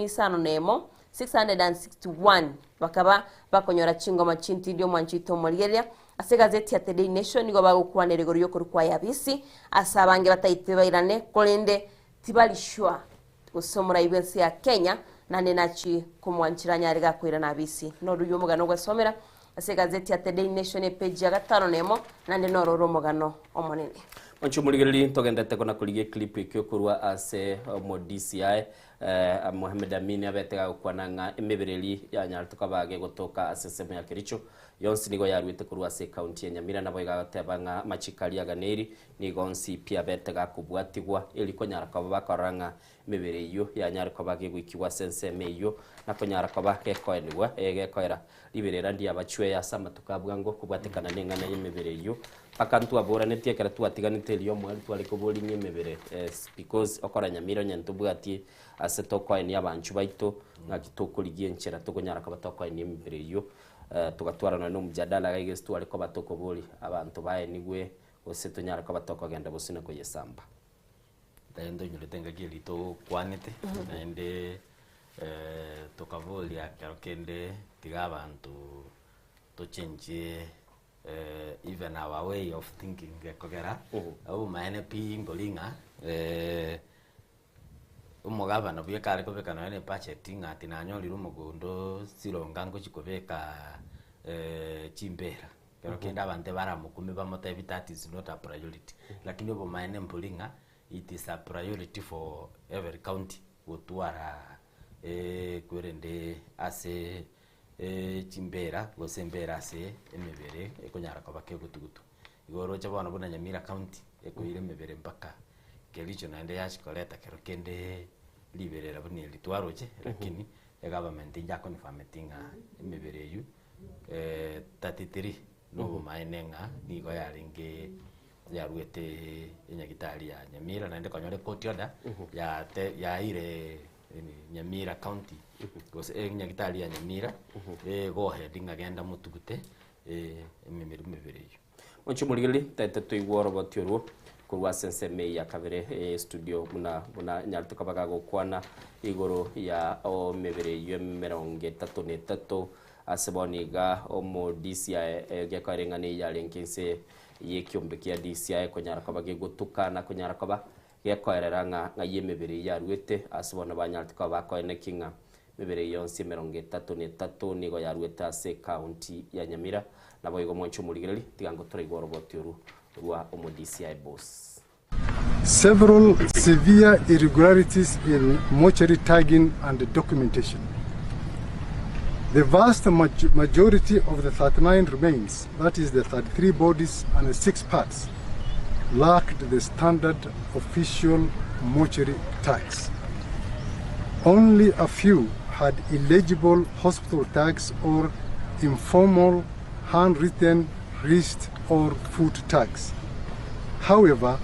sano nemo 661 bakaba bakonyora chingoma chintidio mwanchito morigeria ase gazeti ya The Daily Nation nigo bagukwanere goriyo kurukwa yabisi asabange batayitebairane kolende tibalishwa gusomora ibensi ya Kenya nane nachi kumwanchiranya ariga kwira nabisi noruyo mugano gwasomera ase gazeti ya The Daily Nation page ya 5 nemo nande nororo mugano omonene Onchumurigeri togendete kona kuligie clip ikyokurwa ase mo DCI Mohamed Amin abetega kwananga emebereri ya nyartuka bage gotoka ase sema ya Kericho yonsi nigo yarwite kurwa ase county ya Nyamira nabo igatebanga machikali ya Ganeri nigonsi pia betega kubwatigwa iliko nyaraka bakoranga emebere iyo ya nyaraka bage gwikiwa sense meyo nakonyara kabake koenwa egekoera liberera ndi abachwe ya sama tukabwango kubwatekana nengana emebere iyo akantu abora netie kera twatiganite liyo mwali twali kuboli nyemebere because okora Nyamira nyantubwati ase tokoeni abanchu baito ngakitokoligie nchera tokonyara kabatokoeni emebere iyo tugatwarana no mujadala gaigesi twali ko batokoboli abantu bae nigwe ose tonyara kabatoko genda bosina ko yesamba tendo nyuletenga gelito kwanete ende tokavoli akakende tiga abantu to change even our way of thinking kogera au maene pi ngolinga umugaba no byekare kobekana ne budgeting ati nanyoli rumugondo sirongango chikobeka chimbera pero kenda abante baramukumi bamota that is not a priority lakini obo maene mpulinga it is a priority for every county gotwara kwerende ase chimbera gosembera ase emebere ekonyara kabake gutugutu igoro chabona bona Nyamira county ekoire emebere mpaka Kericho naende yashikoleta kero kende liberera buni litwaroche lakini government ya confirmatinga emebere yu 33 no mainenga nigo yaringe yarwete enyagitari ya Nyamira naende konyore court order ya ire Nyamira county gose enyagitari ya Nyamira go ahead ngagenda mutugute emebere yu onchumurigeli tete tuigworo botyorwo kurwa sense me ya kabere studio muna nyartuka bagago kwana igoro ya o mebere yu 33 aseboniga omo DCI gekarengane ya lenkinse yekyombe kya DCI konyara kabage gutukana konyara kaba gekwereranga ngayemebere ya rwete asebona banyartuka bakoene kinga mebere yonse 33 nigo ya rwete ase county ya Nyamira nabo igo moncho murigeli tigango turigoro botyoru rwa omo DCI boss. Several severe irregularities in mortuary tagging and documentation. The vast majority of the 39 remains, that is the 33 bodies and the 6 parts, lacked the standard official mortuary tags. Only a few had illegible hospital tags or informal handwritten wrist or foot tags. However,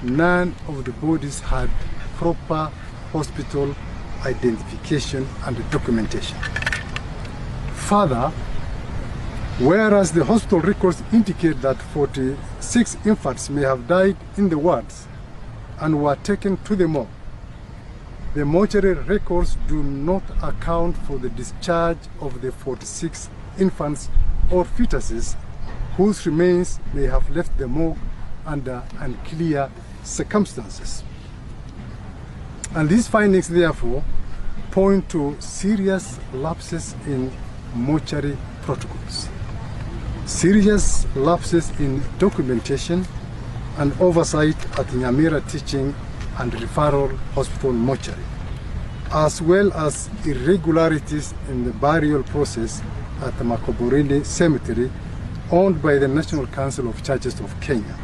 none of the bodies had proper hospital identification and documentation. Further, whereas the hospital records indicate that 46 infants may have died in the wards and were taken to the morgue, the mortuary records do not account for the discharge of the 46 infants or fetuses whose remains may have left the morgue under unclear circumstances. And these findings, therefore, point to serious lapses in mortuary protocols, serious lapses in documentation and oversight at Nyamira Teaching and Referral Hospital mortuary, as well as irregularities in the burial process at the Makoborini Cemetery, owned by the National Council of Churches of Kenya,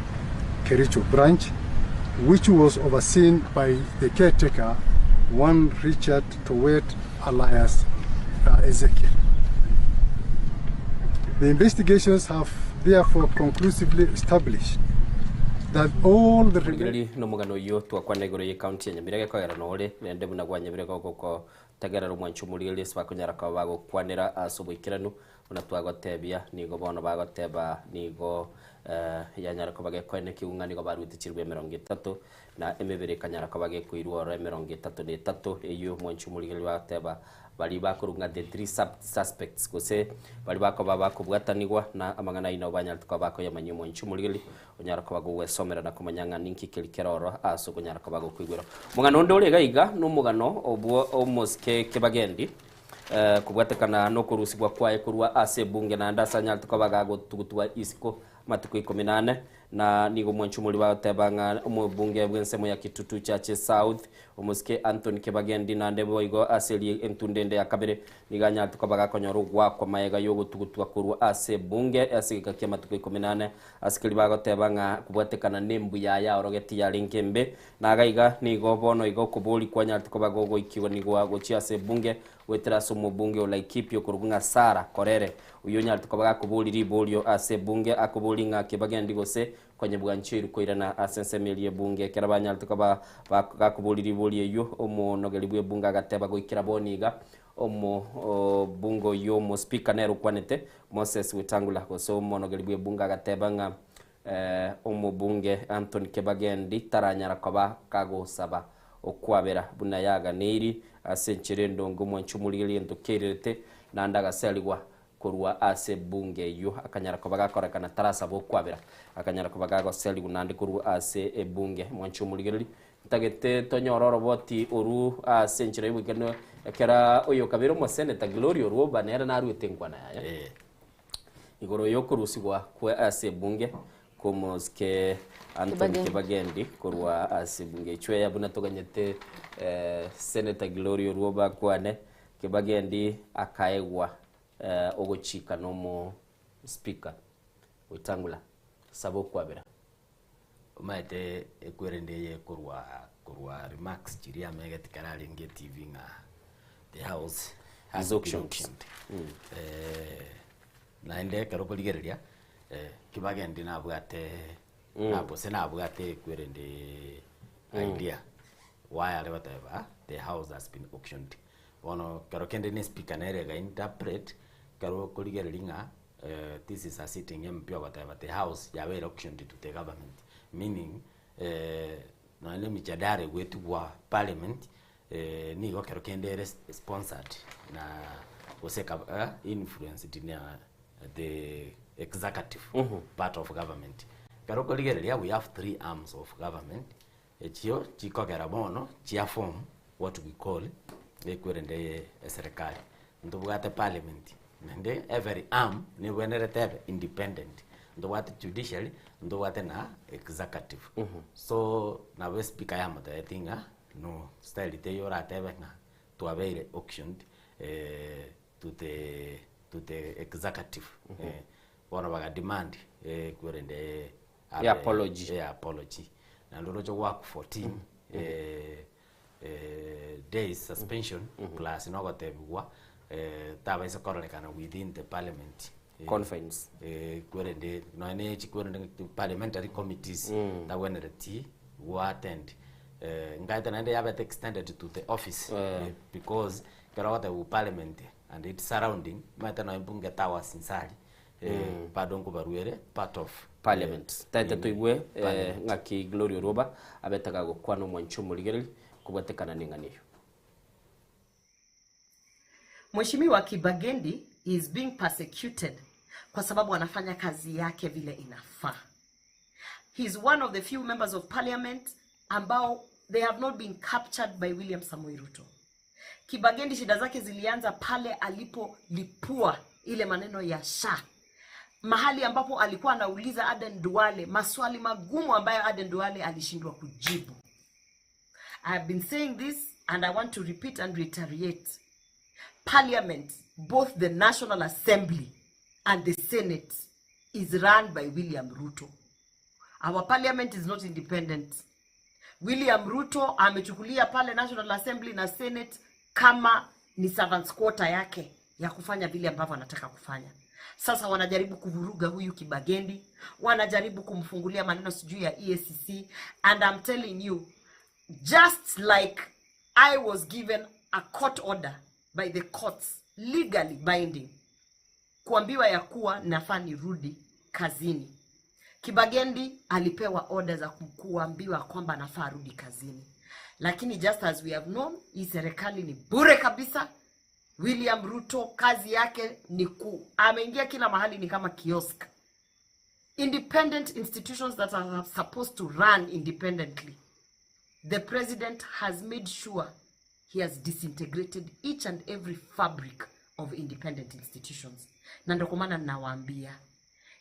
Kericho branch, which was overseen by the caretaker, one Richard Towet alias Ezekiel. The investigations have therefore conclusively established that all the remaining no mugano yo twakwana igoro ye county ya Nyamira gekogera no ri nende buna gwa Nyamira goko tegera rumwanchu muri ri sbakunyara ka bago kwanira asubuikiranu una twagotebia nigo bono bagoteba nigo yanyara ko bagekwane kiungani go barutichirwe 30 na emebere kanyara ko bagekuirwo ro 33 eyo mwanchu muri ri bateba bali bakurunga the 3 suspects kose bali bako kubwatanirwa na amangana ino banyara ko bako yamanyu mwanchu muri ri onyara ko bago wesomera na kumanyanga ninki kelikeroro aso kunyara ko bago kwigwira mugano ndore gaiga no mugano obwo omoske kebagendi kubwatekana no kurusibwa kwae kurwa ase bunge na ndasanya tukabaga gutugutwa isiko matuko 18 na nigo mwanchu muri batebanga umubunge bwensemo ya Kitutu Chache South umuske Anthony Kebagendi na ndebo igo aseli entundende ya kabere niganya tukabaga konyoru gwa kwa mayega yo gutugutwa kurwa ase bunge asika kya matuko 18 asikili bagotebanga kubwatekana nembu ya orogeti ya linkembe na gaiga nigo bono igo kubuli kwanya tukabaga go ikiwa nigo agochi ase bunge weteraso mubunge olaikipyo kurugunga Sara Korere uyo nyari tukabaga kubuli ribolyo ase bunge akubulinga Kebagendi gose kwenye bwanchiru koirana asensemelie bunge kerabanya tukaba bakubuli ribolyo yo omo nogelibwe bunga gateba go ikiraboniga omo bungo yo mo speaker nero kwanete Moses Wetangula so omo nogelibwe bunga gateba nga omo bunge Anthony Kebagendi taranyara koba kago saba okwabera buna yaga neri asenchire ndongo mwanchu muri ndokerete nandaga seligwa kurwa ase bunge yo akanyara ko bagakora kana tarasa bo kwabera akanyara ko bagago seligu nandi kurwa ase bunge mwanchu muri tagete tonyororo boti oru asenchire bugeno kera oyo kabiro mo senator Glorio Ruoba nera naru etengwana ya igoro yo kurusigwa kwa ase bunge komoske Anthony Kebagendi kurwa ase bunge chwe yabuna toganyete Senator Glorio Ruoba kwane Kebagendi akaegwa ogochika nomo speaker Wetangula sabo kwabera umaite ekwerendeye kurwa remarks chiria megeti kanali nge TV nga the house has auctioned na ende karoko ligereria Kebagendi nabwate nabo senabwate kwerende idea why are whatever the house has been auctioned ono karokende ne speaker nere ga interpret karo koligerelinga this is a sitting MP whatever the house ya were auctioned to the government meaning na ile mijadare wetu wa parliament ni go karokende sponsored na oseka influenced in the executive part of government karo koligerelia we have 3 arms of government echio chikogera bono chia form what we call ekwerende serikali ndubwate parliament nende every arm ni wenerete independent ndubwate judiciary ndubwate na executive so na we speaker ya mata tinga no style te yora tebe na tuabere auctioned to the executive bona baga demand kwerende apology na ndoro cho work 14 days suspension plus no gotebwa taba isa korolekana within the parliament confines kwerende no ene chikwerende parliamentary committees that when the tea who attend ngaita naende yabet extended to the office because kero the parliament and its surrounding mata no imbunge towers inside padongo baruere part of parliament tete tuigwe ngaki Gloria Roba abetaga gukwano mwancho muligeri kubatekana ninganiyo. Mheshimiwa Kibagendi is being persecuted kwa sababu anafanya kazi yake vile inafaa. He is one of the few members of parliament ambao they have not been captured by William Samoei Ruto. Kibagendi shida zake zilianza pale alipolipua ile maneno ya SHA. Mahali ambapo alikuwa anauliza Aden Duale maswali magumu ambayo Aden Duale alishindwa kujibu. I have been saying this and I want to repeat and reiterate. Parliament, both the National Assembly and the Senate, is run by William Ruto. Our parliament is not independent. William Ruto amechukulia pale National Assembly na Senate kama ni servants quarter yake ya kufanya vile ambavyo anataka kufanya. Sasa wanajaribu kuvuruga huyu Kibagendi, wanajaribu kumfungulia maneno sijui ya EACC, and I'm telling you, just like I was given a court order by the courts, legally binding, kuambiwa ya kuwa nafaa nirudi kazini. Kibagendi alipewa order za kuambiwa kwamba nafaa rudi kazini. Lakini just as we have known, hii serikali ni bure kabisa. William Ruto kazi yake ni ameingia kila mahali ni kama kiosk. Independent institutions that are supposed to run independently, the president has made sure he has disintegrated each and every fabric of independent institutions. Na ndio kwa maana ninawaambia,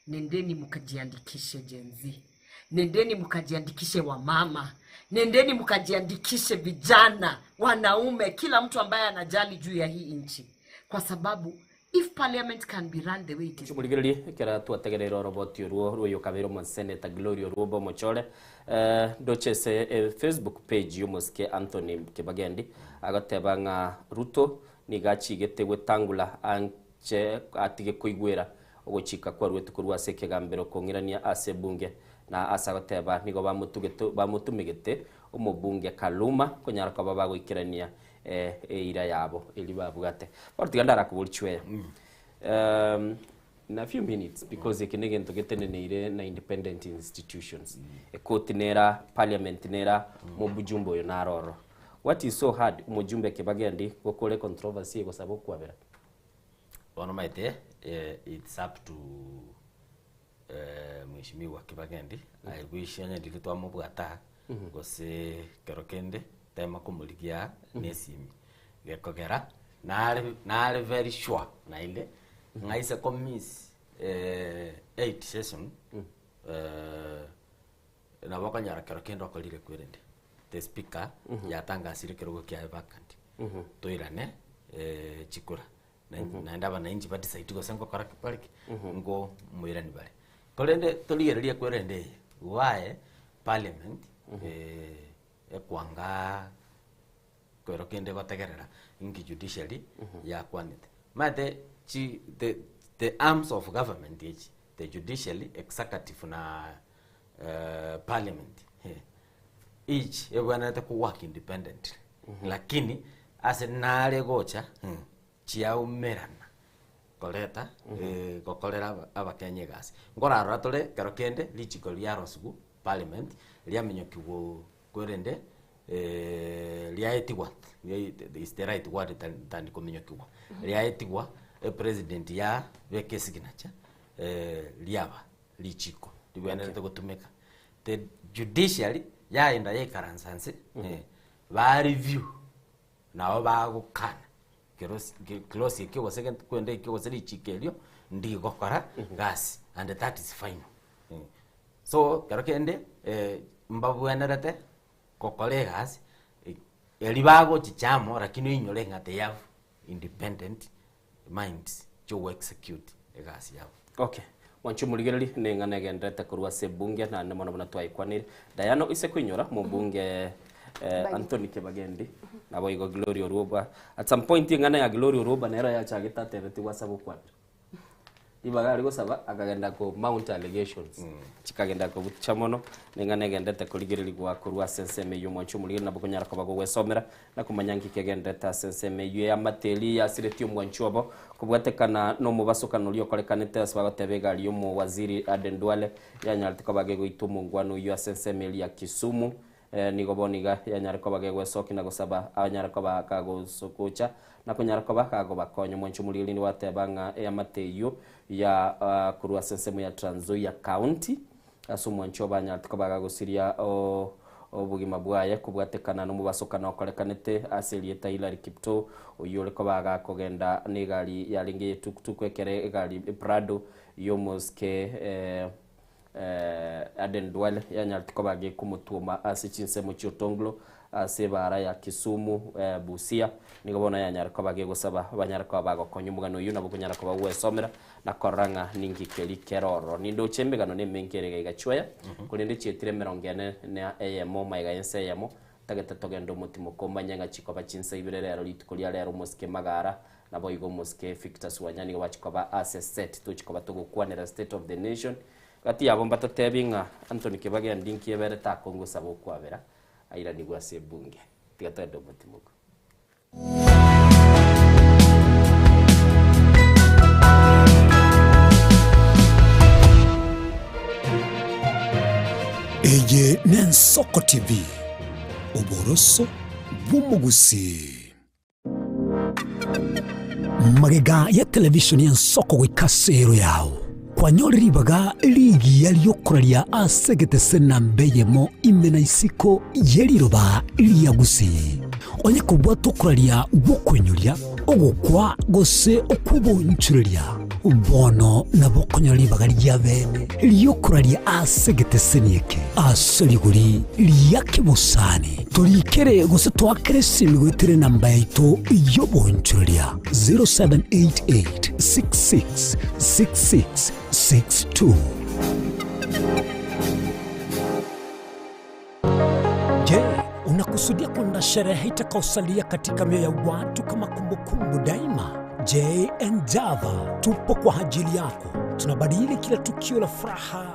nendeni mkajiandikishe Gen Z. Nendeni mkajiandikishe wamama. Nendeni mkajiandikishe vijana, wanaume, kila mtu ambaye anajali juu ya hii nchi. Kwa sababu if parliament can be run the way it is. Chumuligiri kera tuategerera roboti ruo kabiro mo Senator Gloria Robo Mochole dochese Facebook page yomoske Anthony Kibagendi agatebanga Ruto nigachigete gwetangula anche atige kuigwera ogochika kwa rwetu kurwa sekegambero kongirania ase bunge na asa goteba nigo bamutumigete umubunge Kaluma konyara kwa baba gwikirania ira yabo ili babugate portigandara kubulchwe in a few minutes because ikinege ntogetenenire na independent institutions ekoti nera parliament nera mubujumbo yo naroro what is so hard umujumbe Kibagendi gukore controversy kwa sababu kwabera ono maite it's up to Mheshimiwa Kibagendi aigwishanya ndikitwa mubwata gose kerokende tema kumuligia nesimi gekogera na very sure na ile ngaise commiss 8 session na wakanyara kerokende akolire kwerende the speaker yatangasire kirogo kya vacant toirane chikura na ndaba na inji bati saiti gosengo karaki pariki ngo mwirani bale kolende toligereria kwerende wae parliament ekwanga kwerokende gotegerera ingi judiciary ya kwanite mate the arms of government the judiciary, executive na parliament each everyone to work independently lakini asenare gocha chia umerana koleta kokolera abakenya gasi ngoraro tole kerokende lichiko lya rosugu parliament lya menyokiwo kwerende lya etigwa is the right word than komenyokiwa lya etigwa president ya veke signature liaba lichiko libwana gutumika the judiciary ya enda ye karansanse ba review nao ba gukana close ikiwa second kwenda ikiwa seri chikelio ndigo kora gas and that is fine so karokende mbabu enerete kokole gas elibago chichamo lakini inyole ngate ya independent minds jo execute egasi yabo. Okay. Wanchu muligereri nengana gendete kurwa se bunge na nemono bona twaikwanire. Dayano ise kwinyora mu bunge Anthony Kibagendi nabo igo Glory Oruba. At some point ngana ya Glory Oruba nera ya chagita tereti wasabo kwatu. Ibagari go saba akagenda ko mount allegations. Chikagenda ko chamono nengana gendete kuligereri gwa kurwa senseme yo mwanchu muligeri nabo kunyara ko bago wesomera na kumanyangi kegendeta senseme yo ya mateli ya siretio mwanchu abo kubwatekana no mubasukano lyo kolekanete asbagatebega lyo mu waziri Aden Duale yanyarite ko bagego itumu ngwano yo senseme ya Kisumu nigoboniga yanyara ko bagego soki na gusaba anyara ko bakago sokocha na kunyara ko bakago bakonyo mwanchu muligeri ni watebanga ya mateyo ya kurwa senseme ya Trans Nzoia County asumwancho banyarite ko bagago siria obugima bwaye kubwatekana no mubasokana okolekanete aseli Taylor Kipto oyole ko baga kogenda negali yalinge tukutuku ekere egali Prado yo moske Aden Duale yanyarite ko bage kumutuma asichinse mu Chotonglo sebara ya Kisumu Busia nigobona yanyara ko bage gusaba banyara ko bago konyumugano yu nabo kunyara ko bawesomera na koranga ningi keli keroro nindo chembegano ne menkerega igachwaya kulinde chietire 40 na AM maiga yense yamo tageta togendo mutimo komanyanga chikoba chinsa ibirero litukulia lero moske magara nabo igo moske Victus Wanyani wachikoba access set to chikoba togo kwanera state of the nation kati yabo mbato tebinga Anthony Kibagendi nkiebere ta Kongo sabo kwabera aira nigwa se bunge tigatodo mutimo Eye Nensoko TV Oboroso Bumugusi Magega ya television ya Nsoko wikasero yao kwa nyori baga ligi yaliyokuralia asegete sena mbeyemo imena isiko yeliroba iliyagusi onye kubwato kuralia bukwenyulia ogukwa gose okubonchulia bono nabokonyoli baga lyabene liyokuralia asegete senieke asoliguri liyake busani tulikere gose twakere simigwitire namba yaito yobonchulia 0788666662. Je, unakusudia kwenda sherehe itakaosalia katika mioyo ya watu kama kumbukumbu daima? J&J Java tupo kwa ajili yako. Tunabadili kila tukio la furaha,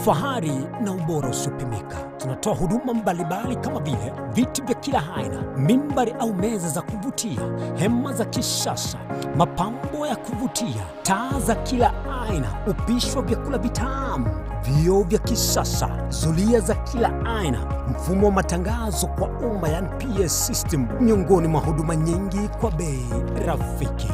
fahari na ubora usiopimika. Tunatoa huduma mbalimbali kama vile viti vya kila aina, mimbari au meza za kuvutia, hema za kisasa, mapambo ya kuvutia, taa za kila aina, upishi wa vyakula vitamu, vioo vya kisasa, zulia za kila aina, mfumo wa matangazo kwa umma yani PS system, miongoni mwa huduma nyingi kwa bei rafiki.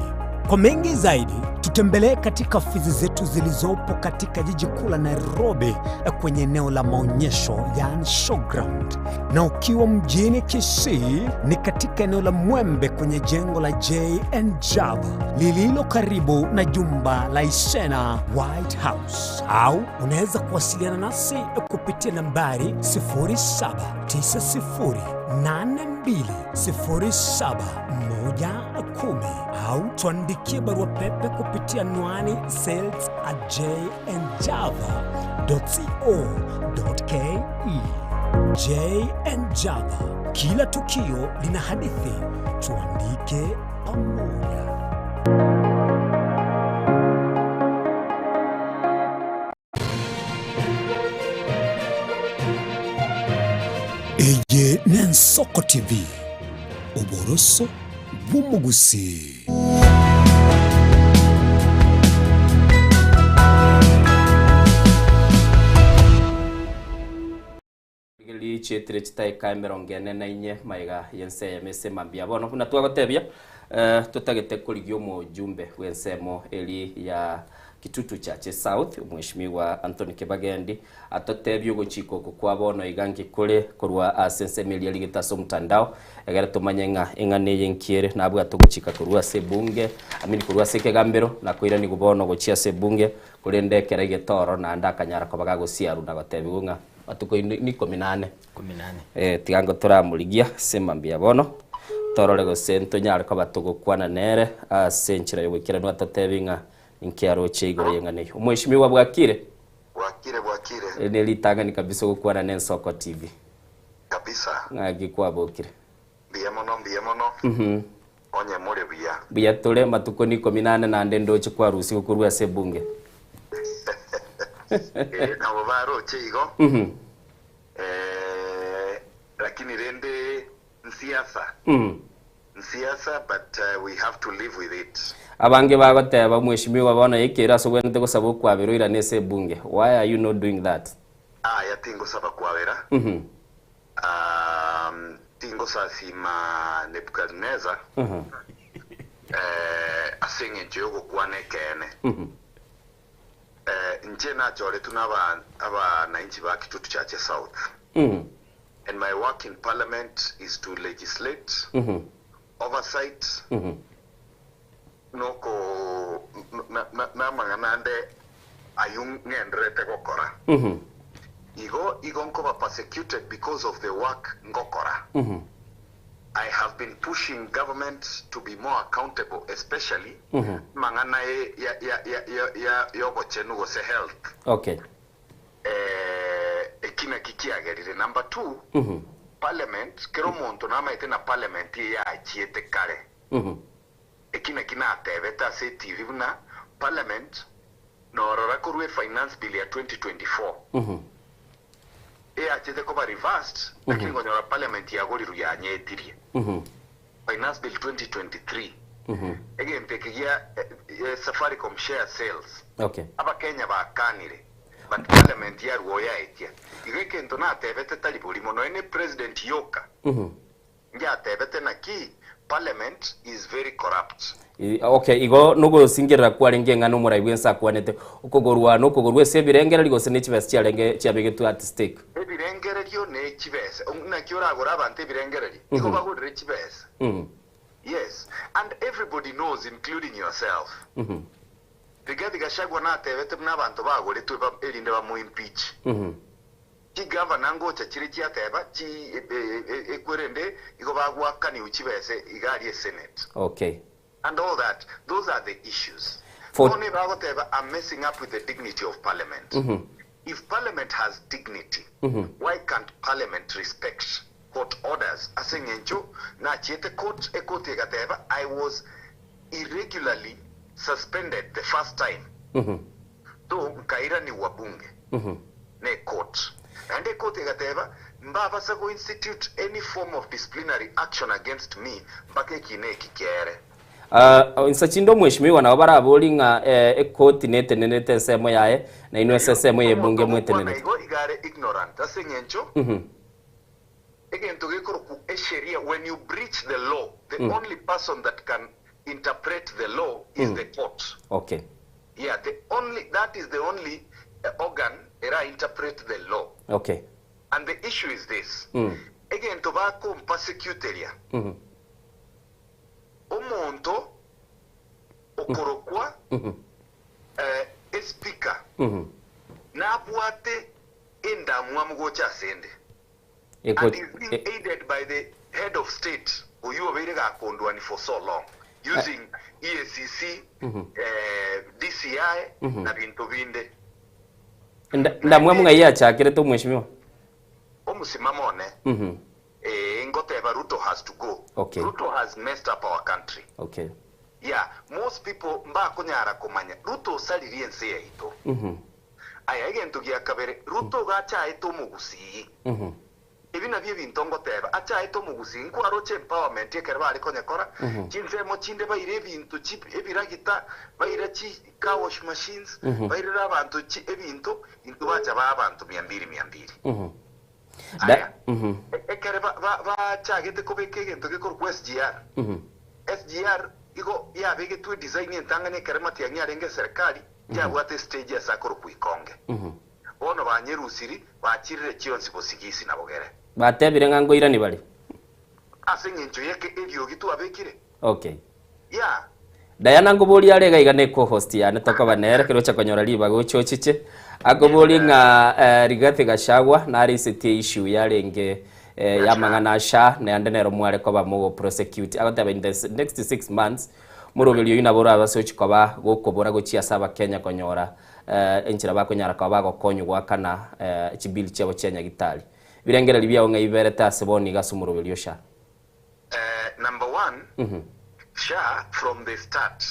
Kwa mengi zaidi, tutembelee katika ofisi zetu zilizopo katika jiji kuu la Nairobi kwenye eneo la maonyesho yani showground. Na ukiwa mjini Kisii ni katika eneo la Mwembe kwenye jengo la J&J Java lililo karibu na jumba la Isena White House. Au unaweza kuwasiliana nasi kupitia nambari 0790820710 au tuandikie barua pepe kupitia anwani sales@jandjava.co.ke. J&J Java, kila tukio lina hadithi, tuandike pamoja. Eye Nensoko TV Oboroso Bumugusi. Gili chetre chitai kamera ngene na inye maiga yense yamese mambia bono kuna twagotebia tutagete kuligio mo jumbe wensemo eli ya Kitutu Chache South mheshimiwa Anthony Kibagendi atotebyo gochiko kwa bono igangi kule kurwa asense melia ligitaso mtandao egara tumanyenga engane yenkiere nabwo atugochika kurwa sebunge amini kurwa seke gambero na koira ni gubono gochia sebunge kulende kerege toro na ndakanyara ko bagago siaru na gotebigunga atuko ni 18 tigango turamurigia semambia bono torore gosento nyare ko batugukwana nere asenchira yobikira no atatebinga inkiaro chigoro yengane umweshimiwa bwakire ne litanga ni kabisa gukwana Nensoko TV kabisa ngagi kwabokire biya mono onye muri biya tole matuko ni 18 na ndendo chikwa rusi kukurwa sebunge na baro chigo lakini rende nsiasa but we have to live with it. Abange bagoteba mweshimiwa bona yekera so wende gusaba kwabero ira nese bunge. Why are you not doing that? Yatingo saba kwabera. Tingo sasima Nebukadnezar. Asenge njogo kwane kene. Nje na chore tunaba na inchi ba kitutu cha South. And my work in parliament is to legislate, oversight, noko na manganande ayung ngendrete gokora. Igo nko persecuted because of the work ngokora. I have been pushing government to be more accountable, especially mangana yogo chenu se health. Okay. Ekina kikiagerire. Number 2, parliament kero monto na maite na parliament ya achiete kare. Ekina kina atebeta se TV na parliament no rora kurwe finance bill ya 2024. Achiete ko ba reversed lakini ngonyora parliament ya goriru ya nyetirie. Finance bill 2023. Again tekigia Safaricom share sales. Okay. Aba Kenya ba kanire. But parliament ya ruoya etia. Igeke ntona atebete talibuli mono ene president yoka. Nja atebete na ki parliament is very corrupt. Okay, igo nugo singira kwarenga ngano muraibwensa kwanete ukogorwa no kogorwe sebirengera ligose ne chibese cyarenge cyabegetu at stake. Ebirengera ryo ne chibese. Na kyora agora abante birengera ri. Igo bagorre chibese. Yes, and everybody knows including yourself. Rigathi Gachagua na atebete n'abantu bagore tu erinde ba mu impeach. Ki governor ngocha kiri cyateba ki ekwerende igo bagwakani uchibese igari senate. Okay. And all that, those are the issues. Only bagoteba are messing up with the dignity of parliament. If parliament has dignity, why can't parliament respect court orders? Asengencho na chiete court ekote gateba I was irregularly suspended the first time. To nkaira ni wabunge. Ne court. And the court gateba mbaba sago institute any form of disciplinary action against me mpaka kine kikere. Insachindo mweshimiwa na wabara abolinga ekoti netenenete semo yae na ino semo ye bunge mwetenenete. Igo igare ignorant. Asengencho. Again to gekoro ku esheria when you breach the law, the only person that can interpret the law is the court. Okay. Yeah, that is the only organ that interpret the law. Okay. And the issue is this. Again, tobacco persecutoria. Omonto okorokwa speaker. Na buate enda muamugocha sende. And is being aided by the head of state Oyo Verega Kondwani for so long. Using EACC, DCI, na bintu binde. Ndamwe mungaya chakire to mweshimiwa. Omusimamo ne. Ngoteva Ruto has to go. Okay. Ruto has messed up our country. Okay. Yeah, most people mba konyara komanya. Ruto saliri ense ya ito. Aya egento gia kabere Ruto gacha ito mugusi. Ibi nabyo bintongo teba acha ito mugusi nkwaro che empowerment yekerba ari konyakora kinze mo chinde bayire bintu chip ebiragita bayire chi car wash machines bayire abantu chi ebintu into bacha ba abantu 200 ekere ba chagete kobeke gento ke korku SGR SGR igo ya bege tu design entangane kerema tiangi arenge serikali ya wate stage ya sakoro kuikonge ono banyerusiri bakirire kiyonsi bosigisi nabogere batebire ngango irani bali asengencho yeke ebyo gitu abekire. Okay. Yeah. Diana ngoboli arega igane ko host ya netoka banere kero cha konyora liba go chochiche agoboli nga Rigathi Gachagua na risiti issue yarenge ya mangana sha na andenero mware ko ba mo prosecute agoteba in the next 6 months murogerio ina bora abasochi koba gokobora gochia saba Kenya konyora enchira bakonyara kwa bago konyu gwakana chibili chabo chenya gitali birengera libya onga ibereta aseboni gasumurogerio sha. Number one, SHA from the start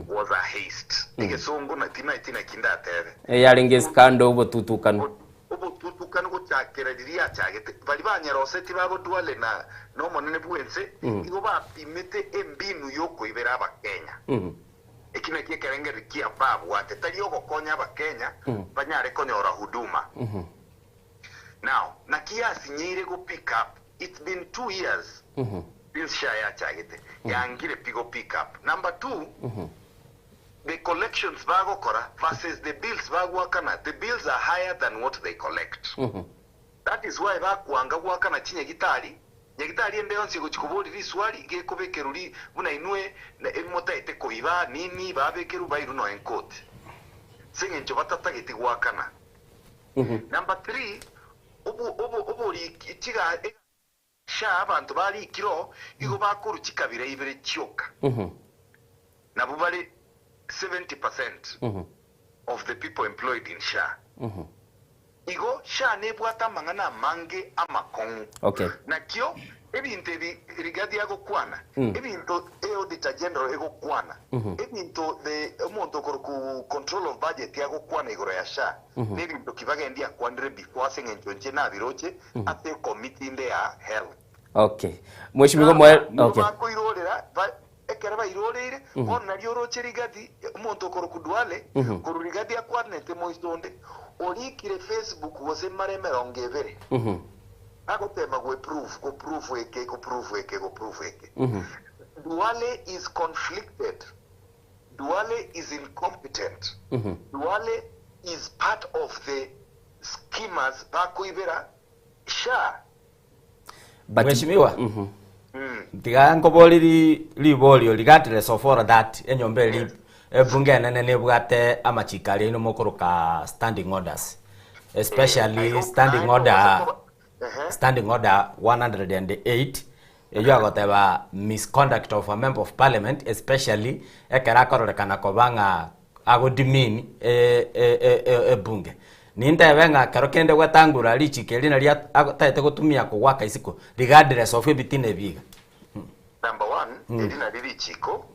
was a haste. Igesongo na tina kinda tere. Yaringe skando ubo tutukano. Ubo tutukano go chakera diria chagete. Bali banyarose tibabo duale na no monene buense. Igo ba pimete embinu yoko ibera ba Kenya. Ekina kiekerenge rikia babu wate tali yoko konya ba Kenya banyare konyora huduma. Now, na kiasi nyire go pick up. It's been 2 years. Bills share chagete. Yangire pigo pick up. Number 2, the collections bago kora versus the bills bago wakana. The bills are higher than what they collect. That is why bakuanga wakana chinye gitari. Nyagitari ende onsi gochikobori riswali gekobekeruri buna inue na emota ete koiba nini babekeru bairu no encote. Singe nchobatata giti wakana. Number 3, obo ichiga SHA abantu bali kiro igo bakuru chikabira ibere chyoka. Na bubale 70% of the people employed in SHA. Igo SHA nebwata mangana mange amakongu. Okay. Na kyo ebintu rigadi yago kwana. Ebintu auditor general ego kwana. Ebintu the omuntu ku control of budget yago kwana igoro ya SHA. Nebintu kibagendia kwandire before sengenjonje na biroche ate committee inde ya health. Okay. Mweshimigo mwe okay. Ekera bairorere onna ryoroche rigadi omuntu ku duale ku rigadi akwanete moisonde olikire Facebook wose mareme ongevere. Agotema go proof eke. Duale is conflicted. Duale is incompetent. Duale is part of the schemers bakoibera SHA. Mheshimiwa. Tiga ngoboli libolio ligatire so for that enyombeli bunge nene nebwate amachikali no mokoroka standing orders, especially standing order 108 eyo agoteba misconduct of a member of parliament, especially ekera kororekana kobanga agodimini bunge ninda wenga karokende gwatangura lichike lina lia taete gutumia kugwaka isiko regardless of bitine biga. Number 1, elina lichiko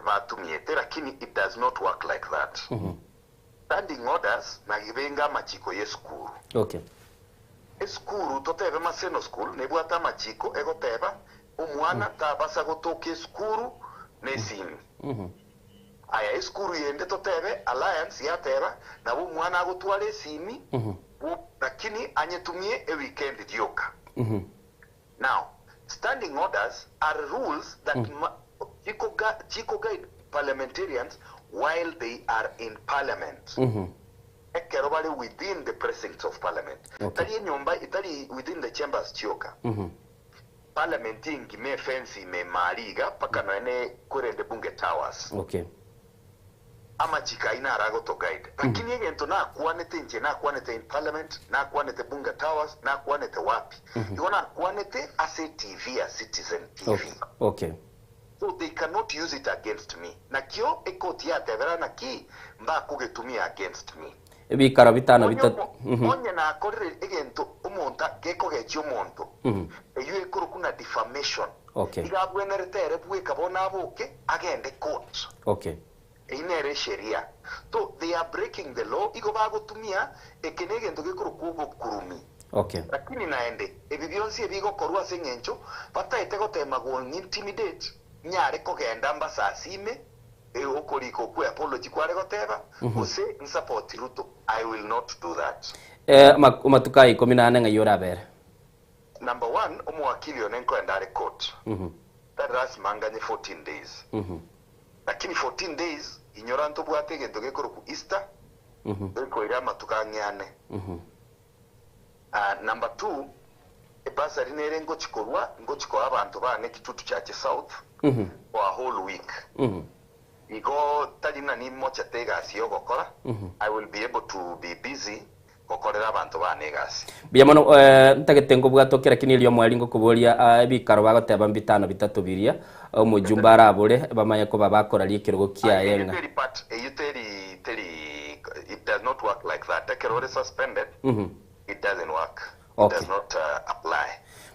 batumiete lakini it does not work like that. Standing orders na gibenga machiko yeskuru. Okay. Eskuru totebe maseno school nebwata machiko egoteba umwana tabasa gotoke skuru nesini. Aya eskuru yende totebe alliance yateba na umwana agotwale simi lakini anyetumie a weekend dioka. Now, standing orders are rules that Chico guide parliamentarians while they are in parliament. Ekerobali within the precincts of parliament. Tali nyomba itali within the chambers chioka. Parliament ingi me fence me mariga paka noene kurende bunge towers. Okay. Ama chika ina arago to guide. Lakini egento na kuanete nche na kuanete in parliament, na kuanete bunge towers, na kuanete wapi. Yona kuanete as a TV, a citizen TV. Okay. So they cannot use it against me. Na kyo ekoti ya tevera na ki mba kugetumia against me. Ebi karabitana bitatu. Onye na akorere egento umonta geko gechi umonto. Eyo ekoro kuna defamation. Okay. Igabweneretere bwe kabona aboke agende court. Okay. Inere sheria. So they are breaking the law. Igo bagotumia ekenegento gekoro kubo kurumi. Okay. Lakini naende ebibionsi ebigo korwa sengencho bataite gotema go intimidate nyare kogenda mbasasime okoriko kwe apology kware goteba ose support Ruto. I will not do that. Matukai 18 ngayora bere. Number 1, omwakili onenko endare court. That was manganye 14 days. Lakini 14 days ignoranto bwate gento gekoro ku Easter. Eko ira matukanyane. Number 2, ebasa rinere ngochikorwa abantu bane kitutu chache South for a whole week. Igo talina ni mocha tega siyo gokora. I will be able to be busy gokorera abantu banegasi bia mono ntagetengo bwatokera kinilio mwalingo kuboria bikaro bagoteba mbitano bitatu biria omujumba arabure bamanya ko babakora likirogo kia yenga it does not work like that. Take already suspended. It doesn't work. Okay. It does not apply.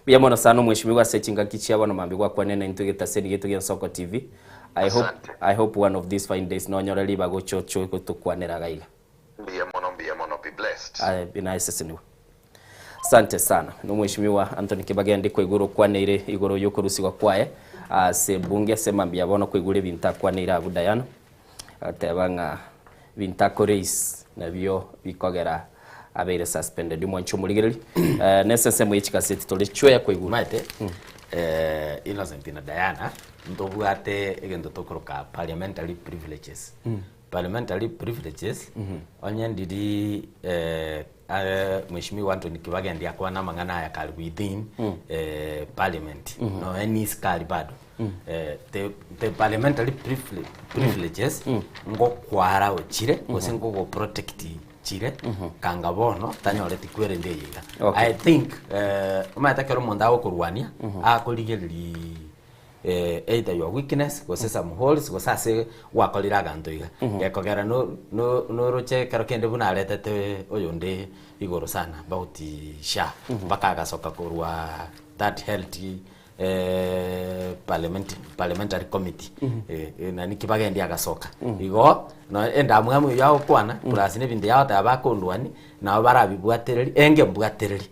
Bia mono sana mheshimiwa sechinga kichia bano mambigwa kwa nene ntugeta seni gitu ya Soko TV. I hope one of these fine days no nyoreli bagochocho kutukwanera gaiga. Bia mono be blessed. Be nice seniwa. Asante sana. No mheshimiwa Anthony Kibagende kwa iguru kwaneire iguru yokurusigwa kwae. Se bunge sema bia bono kwa igure binta kwaneira abudayano. Atebanga bintako race nabyo bikogera abere suspended mwancho muligeri nesese mwichika seti tole chwe kwa iguru maite Innocent na Diana ndobwate egendo tokoroka parliamentary privileges parliamentary privileges onye ndidi mheshimiwa Anthony Kibagende akwa na mangana ya kali within parliament no any skali bado the parliamentary privileges ngo kwara ochire osengo go protect chire kanga bono tanyore tikwere ndeyiga I think umatakero monda okurwania akoligereri either your weakness go some holes go sase wakolira gantoiga yakogera no roche karokende buna letete oyonde igoro sana about sha bakaga soka kurwa that healthy parliamentary committee na Nikibagende agasoka igo no enda mwamu yao kwana plus ne bindi yao tabakondwani na barabibwatereri enge mbwatereri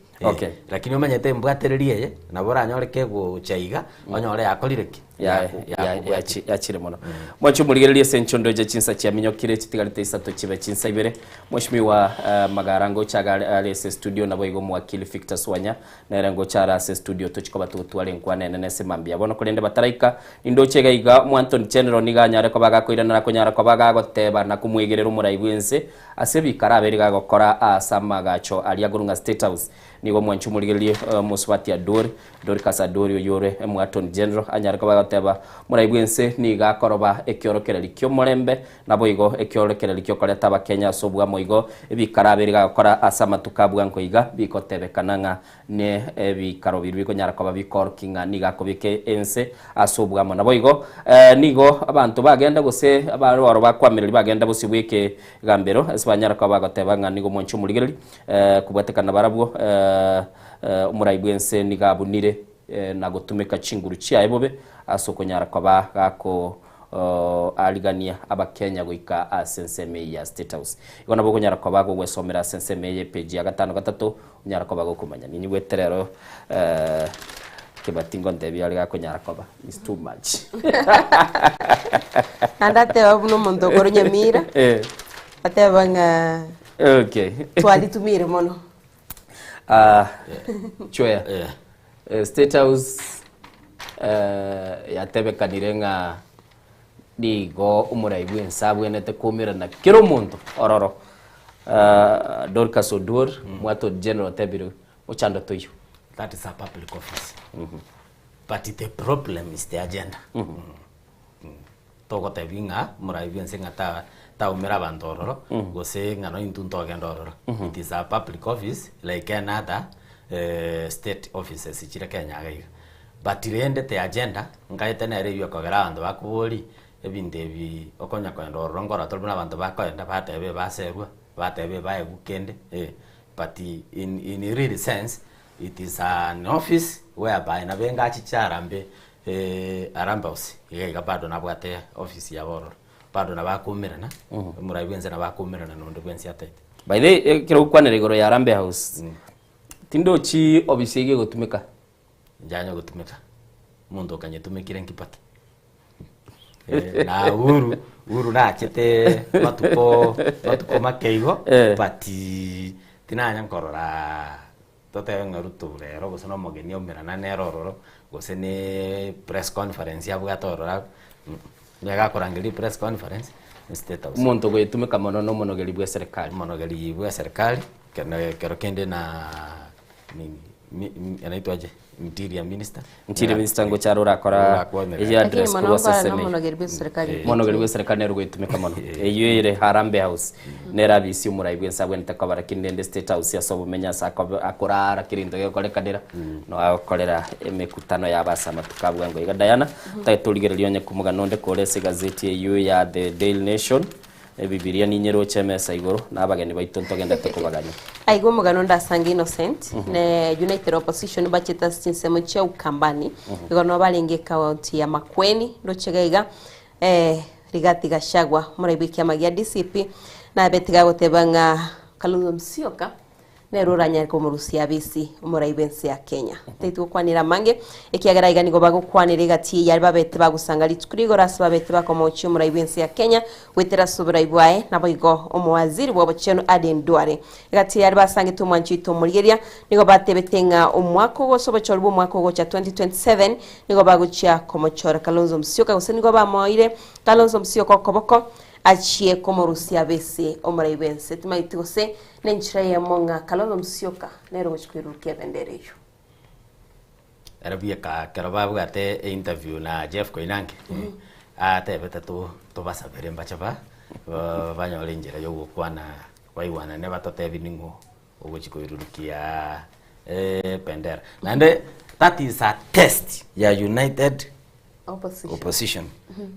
lakini umanyete mbwatereri yeye na bora nyoreke go chaiga onyore yakolireki ya chire mono mwacho muligererie senchondo je chinsa cha minyokire chitigarite isato chibe chinsa ibere mheshimiwa magarango chaga RS studio na boigo mwakili Victor Swanya na rango cha RS studio tochikoba tutwale nkwane nene semambia bono kolende bataraika indo chega iga Anthony General niganyare ko bagakoirana kunyara ko bagagoteba na kumwegerera umuraibwense asebikara aberiga gokora asamagacho aliagurunga State House nigo mwancho muligererie muswati adori kasadori oyore Anthony General anyare ko teba muraibwense ni gakoroba ekiorokereri kyo morembe nabo igo ekiorokereri kyo koleta bakenya sobwa moigo ebikara gakora asama tukabwa nkoiga bikotebekananga ne ebikaro birwiko nyara ko babikorkinga ni gakobike ense asobwa mo nabo igo nigo abantu bagenda gose abaro bakwamereri bagenda busibweke gambero esibanyara ko bagotebanga nigo moncho muligereri kubwatekana barabwo muraibwense ni gabunire na gutumika chinguru chia ebobe asoko nyara kwa gako aligania abakenya goika asenseme ya State House igona bwo nyara kwa bago gwesomera asenseme ye page ya 5 nyara kwa bago kumanya nini weterero kibatingo ndebi ali gako nyara kwa is too much andate wabuno mondo goronya mira atebanga okay twalitumire mono chwe State House yatebekanirenga digo umuraibwense abwenete kumirana kiro muntu ororo Dorcas Odur mwato General Tebiru uchando toyo that is a public office but the problem is the agenda togo tebinga muraibwense ngata umira bandororo gose ngano intunto gendororo it is a public office like another state offices chire Kenya gaiga but rende the agenda ngaite na review kogera abandu bakubori ebinde bi okonya kwendo rongora tolbuna abandu bakoenda batebe baserwa batebe baegukende but in real sense it is an office whereby na benga chicharambe arambausi igaiga bado nabwate office ya bororo bado nabakumirana muraibwenze nabakumirana nondo bwense atete by the kiro kwanere goro ya Arambe House tindo chi obisege gutumika janyo gutumika mundu kanyetumikire nkipaki na uru na chete matuko makeigo pati tinanya nkorora tote ngarutu rero gusano mogeni omerana nerororo gusene press conference ya bwatorora nyaga korangeli press conference State House mundu gwitumika mono no monogeli bwa serikali kero kende na nini anaitwaje interior minister ngo charo rakora ya address ko seseme mono gerbe serikali ero gwitumika mono eyo ire Harambe House nera bisi umuraibwe nsabwe nitakabara kinende State House yasobo menya akorara kirindo gekorekanira no akorera emekutano yabasama tukabwa ngo iga Diana taiturigererio nya kumuganonde korese gazeti eyo ya The Daily Nation Bibilia ni nyero chemesa igoro nabageni baitonto genda tekubaganya aigo mugano ndasanga Innocent ne United Opposition bacheta sinsemo cha ukambani igono balenge county ya Makueni ndo chegaiga Rigathi Gachagua muraibikia amagia DCP na betiga gotebanga Kalonzo Musyoka neruranya ko murusia bisi umuraibense ya Kenya taitu kwanira mange ikiagaraiga nigo bagukwanira gati yari babete bagusanga litukurigo ras babete bakomochi umuraibense ya Kenya wetera subraibwae naboigo umuwaziri w'abacheno Aden Duale gati yari basange tumwanchito murigeria nigo batebetenga umwako go sobochorbo umwako go cha 2027 nigo baguchia komochora Kalonzo Musyoka gusenigo bamoire Kalonzo Musyoka koboko achie komorusia bese omuraibense tumaitose nenchira ya monga Kalonzo Musyoka nero gochikwirukia bendereyo arabia ka karababu ate interview na Jeff Koinange ate betatu to basabere mbachaba banyole njira yo gukwana waiwana ne batotebi ningo ogochikwirukia bendera nande that is a test ya United Opposition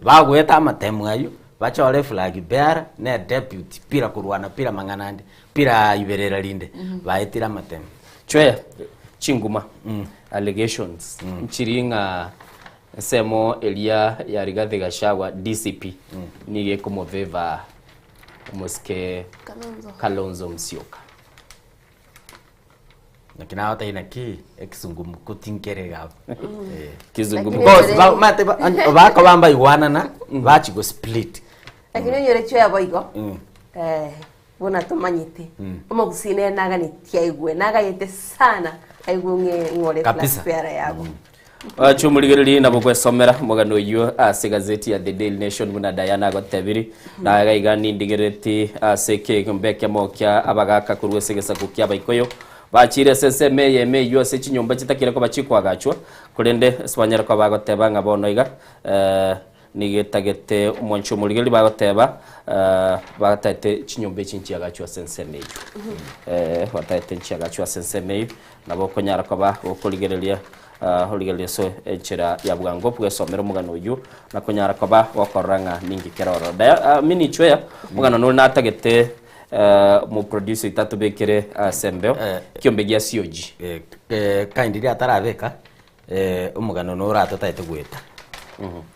bagweta amatemu ayo bachole flag bearer ne deputy pira kurwana pira manganande pira iberera linde baitira matem chwe chinguma allegations chiringa semo Elia ya Rigathi Gachagua DCP nige kumoveva muske Kalonzo Musyoka lakini hata inaki ekizungumu kutinkere gabo kizungumu boss mate baka bamba iwana na bachi go split lakini nyore chwe aboigo bona tumanyite umugusine naga ni tiaigwe naga yete sana aigwe ngore classfare yabo chumuligereri nabo kwesomera mugano yo ase gazeti ya The Daily Nation muna Diana gotebiri na gaigani ndigereti aseke mbeke mokya abagaka kurwesegesa kukya baikoyo bachire seseme yeme yose chinyomba chitakire ko bachikwagachwa kurende swanyera ko bagoteba ngabono iga nigetagete umoncho muligeli bagoteba bagatete chinyombe chinchiagachwa senseme batatete chinchiagachwa senseme nabo konyara ko ba okoligerelia holigelia so enchera ya bwango bwesomero mugano uyu na konyara ko ba wakoranga ningi keroro mini chweya mugano no natagete mu producer itatu bekere sembeo kiombe gya sioji kaindiri atarabeka umugano no rato taite gweta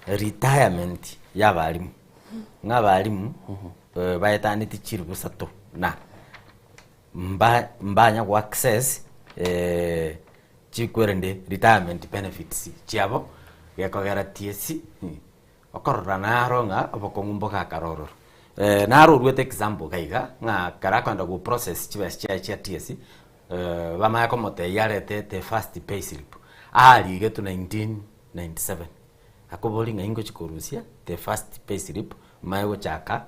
retirement y'abarimu nk'abarimu bayetaniti kiri gusato na mbanya ku access chikwerende retirement benefits chiabo yakogera TSC okorora naronga abokongumbo ka karoro naro rwete example kaiga nga karakonda go process chibes cha TSC bamaya komote yarete the first pay slip ali getu 1997 akoboli nga ingo chikorusia the first pay slip mayo chaka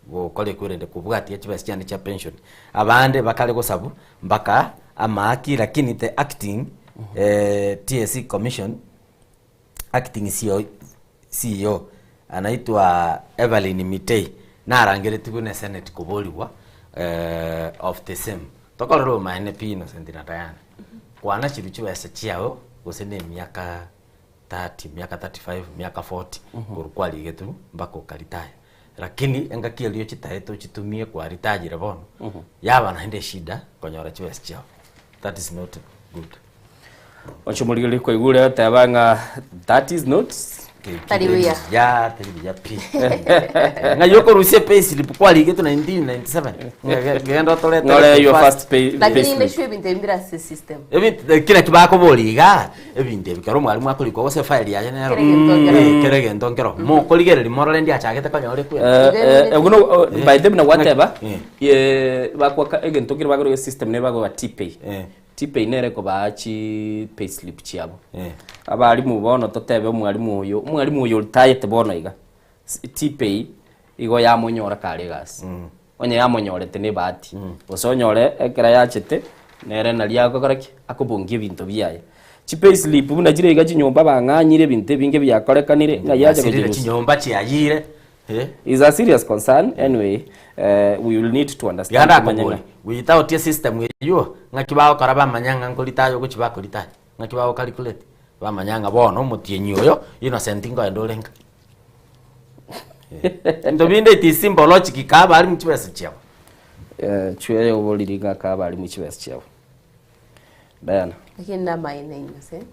go kole kurende kubwati chibes cha pension abande bakale go sabu mbaka amaki lakini the acting TSC commission acting CEO anaitwa Evelyn Mitei na arangereti kuna senate kuboliwa of the same tokorero maene pino sentina Diana kwana chiru chiwese chiao gusene miaka 30 miaka 35 miaka 40 kurukwali getu mbako kalitaya lakini engakielio chitaeto chitumie kwa ritajire bono yaba na hinde shida konyora chiwese chiao that is not good ochumuligeli ko igure tabanga that is not Taribuya. Ya, taribuya pi. Nga yoko rusie pay slip kwa ligeto 1997. Ngendo toleta. Ngole your first pay. Lakini ile shwe bintembira system. Kila kibako boliga. Ebinde bikaro mwalimu akoliko wose file ya nero. Kerege ndongero. Mo koligere limorale ndi achagete kanyore ku. Uno by them na whatever. Ye bakwa egentokire bagoro system ne bagwa TPay. TPay nere ko baachi payslip chiabo abalimu bono totebe umwalimu uyo tayete bono iga TPay igo ya munyora kare gas onye ya munyorete ne bati osonyore ekera yachete nere na liako koraki akubungie bintu biaye chipe slip buna jire iga chinyomba banganyire bintu binge byakorekanire ngayaje Asirire chinyomba chiayire. Is a serious concern. Anyway, we will need to understand. Without your system, you ngakibao karaba manyanga ngolitayo kuchibako litayo. Ngakibao calculate. Ba manyanga bono mutienyoyo innocent ngo endolenga. Ndo binde it is symbological kaba ali mchibese chiao. Chwe oboliriga kaba ali mchibese chiao. Diana. Lakini na maina innocent.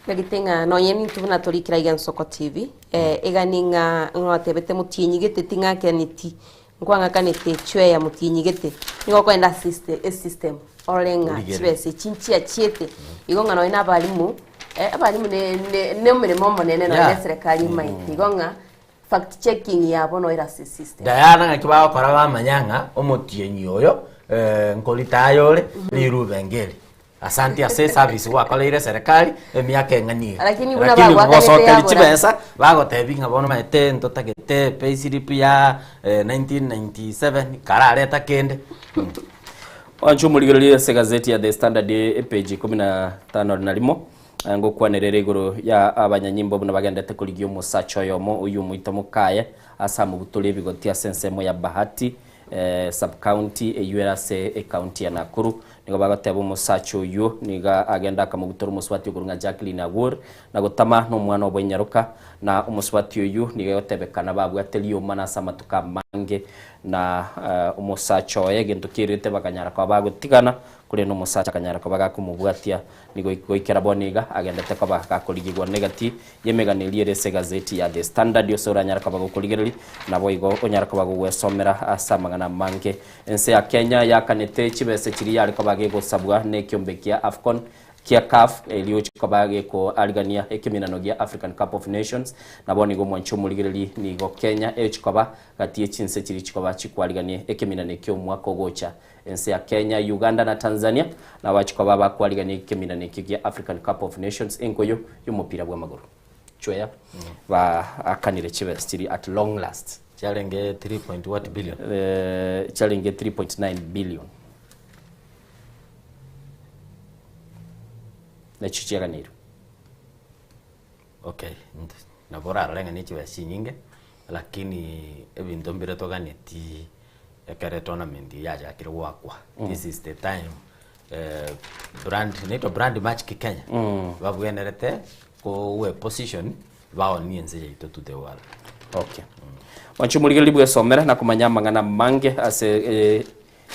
Ngagitenga no yeni tubuna tolikira igan Soko TV. Eganinga ngotebete mutinyigete tinga keniti. Ngwanga kanete chwe ya mutinyigete. Ngo kwenda system. Olenga chwese chinchi ya chiete. Igonga no ina balimu. Abalimu ne murimo monene no serikali mai. Igonga fact checking ya bono ira system. Diana ngakibao karaba manyanga omutienyoyo ngolitayo le lirubengeli. Asante ase service wakoleire serikali emiaka eng'ani. Lakini buna bagwa chibesa bagotebinga bono maete ntotagete payslip ya 1997 karareta kende. Wanchu muligereria se gazeti ya The Standard page 15 na limo ngo kwanerere iguru ya abanyanyimbo buna bagendete kuligio musacho yomo uyu muito mukaye asa mu butule bigotia sensemo ya Bahati sub county URC county ya Nakuru nigo bagateba umusacho uyu niga agenda akamugutora umuswati ugurunga Jacqueline Awur na gutama no mwana obwenyaruka na umuswati uyu niga yotebekana babwateliyo mana samatuka mange na umusacho yegento kirite bakanyara kwa bagutigana kuri no musacha kanyara kwa bagakumubwatia nigo ikora boniga agendete kwa bakakoligirwa negati yemeganirie rese gazeti ya The Standard yosora nyara kwa bagukoligiriri nabo igo onyara kwa bagwesomera asamangana mange ense ya Kenya yakanete chibese kiri yari kwa bagego sabwa ne kyombekia Afcon kia CAF elio chikobage ko aligania ekiminano gia African Cup of Nations naboni go mwancho muligirili ni go Kenya chikoba gatie chinse chiri chikoba chikwaligania ekiminano kyo mwaka gocha ense ya Kenya Uganda na Tanzania na wachikoba bakwaligania ekiminano gia African Cup of Nations enkoyo yumupira bwa maguru chweya ba akanire chibes chiri at long last challenge 3.1 billion challenge 3.9 billion na chichiaga niru. Okay, na bora alenga nichi wasi nyinge, lakini ebintu mbere toganeti ekare tournament yaja akiri wakwa. This is the time brand match ki Kenya. Babuenerete ko we position bao nienze yito to the world. Okay. Wanchumurigeli bwe somera na kumanya mangana mange ase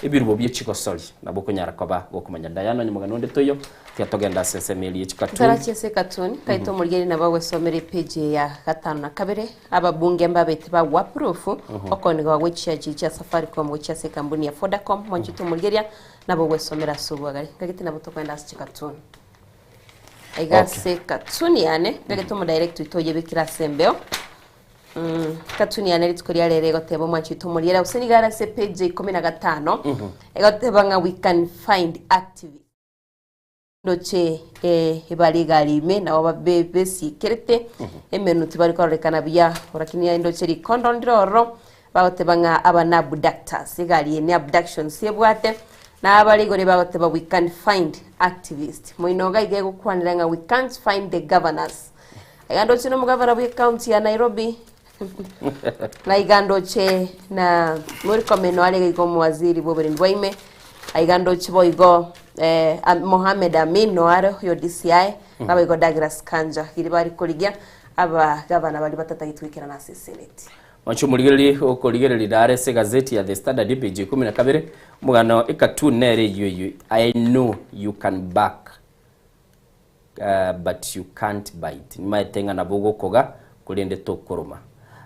ibirubo by'echiko soli nabo kunyara kwa kumanya Diana nyimuganonde toyo tyatogenda sesemeli echikatuni tarachese katuni kaito murigeli nabo somere page ya 5 na kabere ababunge mbabete ba waproof okoni gwa gwicha jicha Safaricom gwicha se kampuni ya Vodacom mwanjito murigelia nabo somera subagari ngagiti nabo tokwenda echikatuni egase katuni yane ngagito mu direct itoye bikira sembeo katuni ya nerito kuri yarere gotebo mwanchito muri yera usenigara se page 15 egoteba nga we can find activity doche ibaligali me na wabebe sikerete emenuti bari korekana bya urakini ya ndoche rikondo ndoro bagoteba nga abana abductors igali ni abduction sebwate na abaligore bagoteba we can find activist moinoga ige gukwanira nga we can't find the governors egando chino mugavana bwa county ya Nairobi na igandoche na muri komeno ale go mwaziri bobere ndwaime aigandoche boigo Mohamed Amin noare yo DCI nabo igo Douglas Kanja iri bari koligia aba gavana bali batatagitwikira na Senate wancho muligeli okoligereli dare se gazeti ya The Standard page 12 mugano ikatunere yoyo I know you can back but you can't bite nimaitenga na bogo koga kulende tokoroma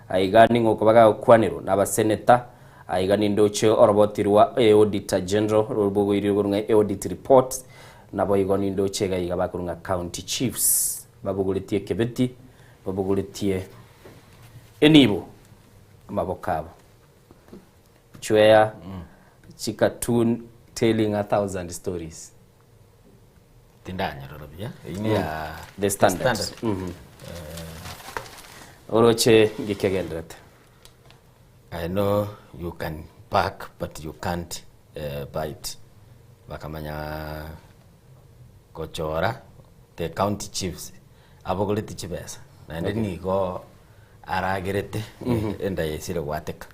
aigani ngoko baga kwaniro naba senator aigani ndoche orobotirwa auditor general rubugo irugurunga audit report nabo igoni ndoche ga iga bakurunga county chiefs babugulitie kebeti babugulitie enibo mabokabo chweya chikatun telling 1000 stories tindanya robia ini ya The Standard. Oroche gikegendrete. I know you can back but you can't bite. bakamanya kochora the county chiefs abogoleti chibesa na ndi nigo aragerete enda yesire gwateka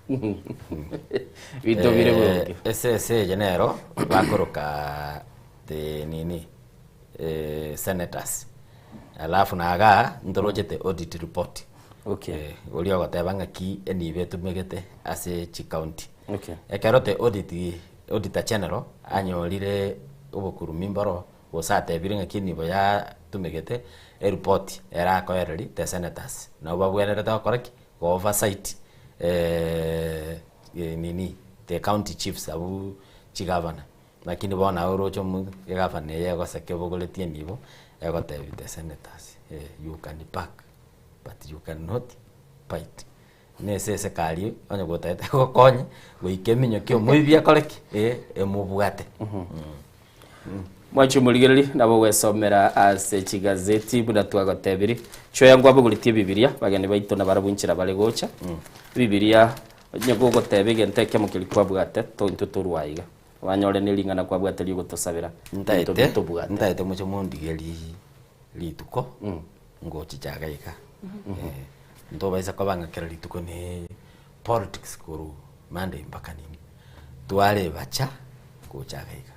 bitobire boke ese genero bakoroka the nini senators alafu naga ndorojete audit report. Okay. Ulio gotebanga ki enibe tumegete ase chi county. Okay. Ekerote auditor general anyorire obokuru mimbaro osate biringa kinibo ya tumegete report era koereri the senators. Na obabwenere ta koreki go oversight nini the county chiefs abu chi governor. Lakini bona orocho mu governor yego sake bogoletie nibo egote the senators. You can back but you cannot fight. Nese kali onye gotete gokonye goikeminyo kyo mwibia koleki emubwate. Mwachu muligereri nabo gwesomera ase chigazeti buna twagotebiri choya ngwabo gulitie bibilia bagende baito na barabunchira bale gocha bibilia onye gogotebe nteke mukili kwabwate to ntuturwaiga wanyore nilingana kwabwate liyo gotosabira ntaite mucho mundigeri lituko ngochi chagaika ndo baisa kwabanga kera lituko ne politics kuru mande mpaka nini twale bacha kuchagaika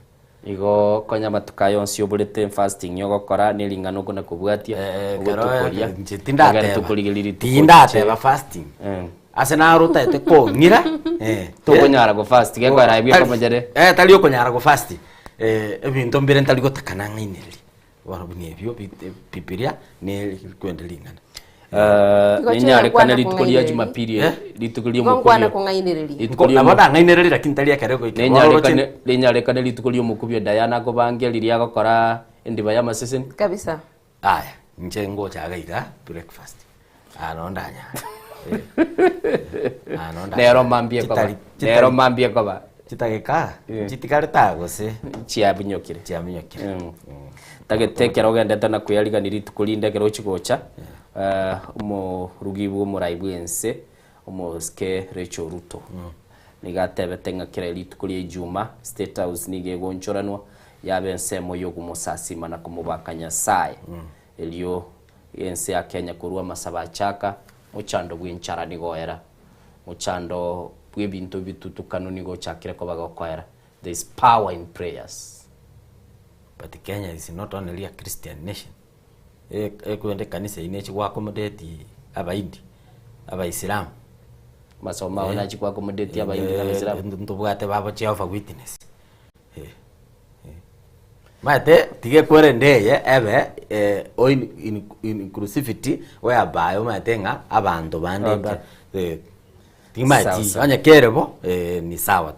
igo konya matukayo nsio bulete fasting yogo kora nilingano kuna kubwatia ugotokoria tindate ba fasting asena ruta ete ko ngira to konyara go fast ge kwa raibia kama jere tali okonyara go fast ebinto mbere ntali gotakana ngaineri warabuni ebyo pipiria ne kwendelingana ninyare kana litukolia Jumapili litukolia mukubyo abada ngaineri lakini tali akarego ninyare kana litukolia mukubyo Diana go bange liria gokora ndiba ya masesen kabisa aya nje ngo chagaiga breakfast anondanya nero mambie koba chitageka chitikareta gose chiabinyokire tagetekera ogendete na kuyariganira itukulinde kero chigocha umurugibu muraibwense umuske Rachel Ruto nigatebete ngakira itukulie Ijuma State House nige gonchoranwa yabensemo yo kumusasima na kumubakanya sae elio yense ya Kenya kurua masaba chaka muchando bwinchara nigoera muchando bwebintu bitutukano nigo chakire ko bagakoera. There is power in prayers. But Kenya is not only a Christian nation. Kwende kanisa inechi kwa accommodate abaindi abaislam masoma ona chi kwa accommodate abaindi abaislam ntubwate babo Jehovah Witness mate tige kwere ndeye ebe inclusivity whereby umatenga abantu bande timati anya kerebo ni sawa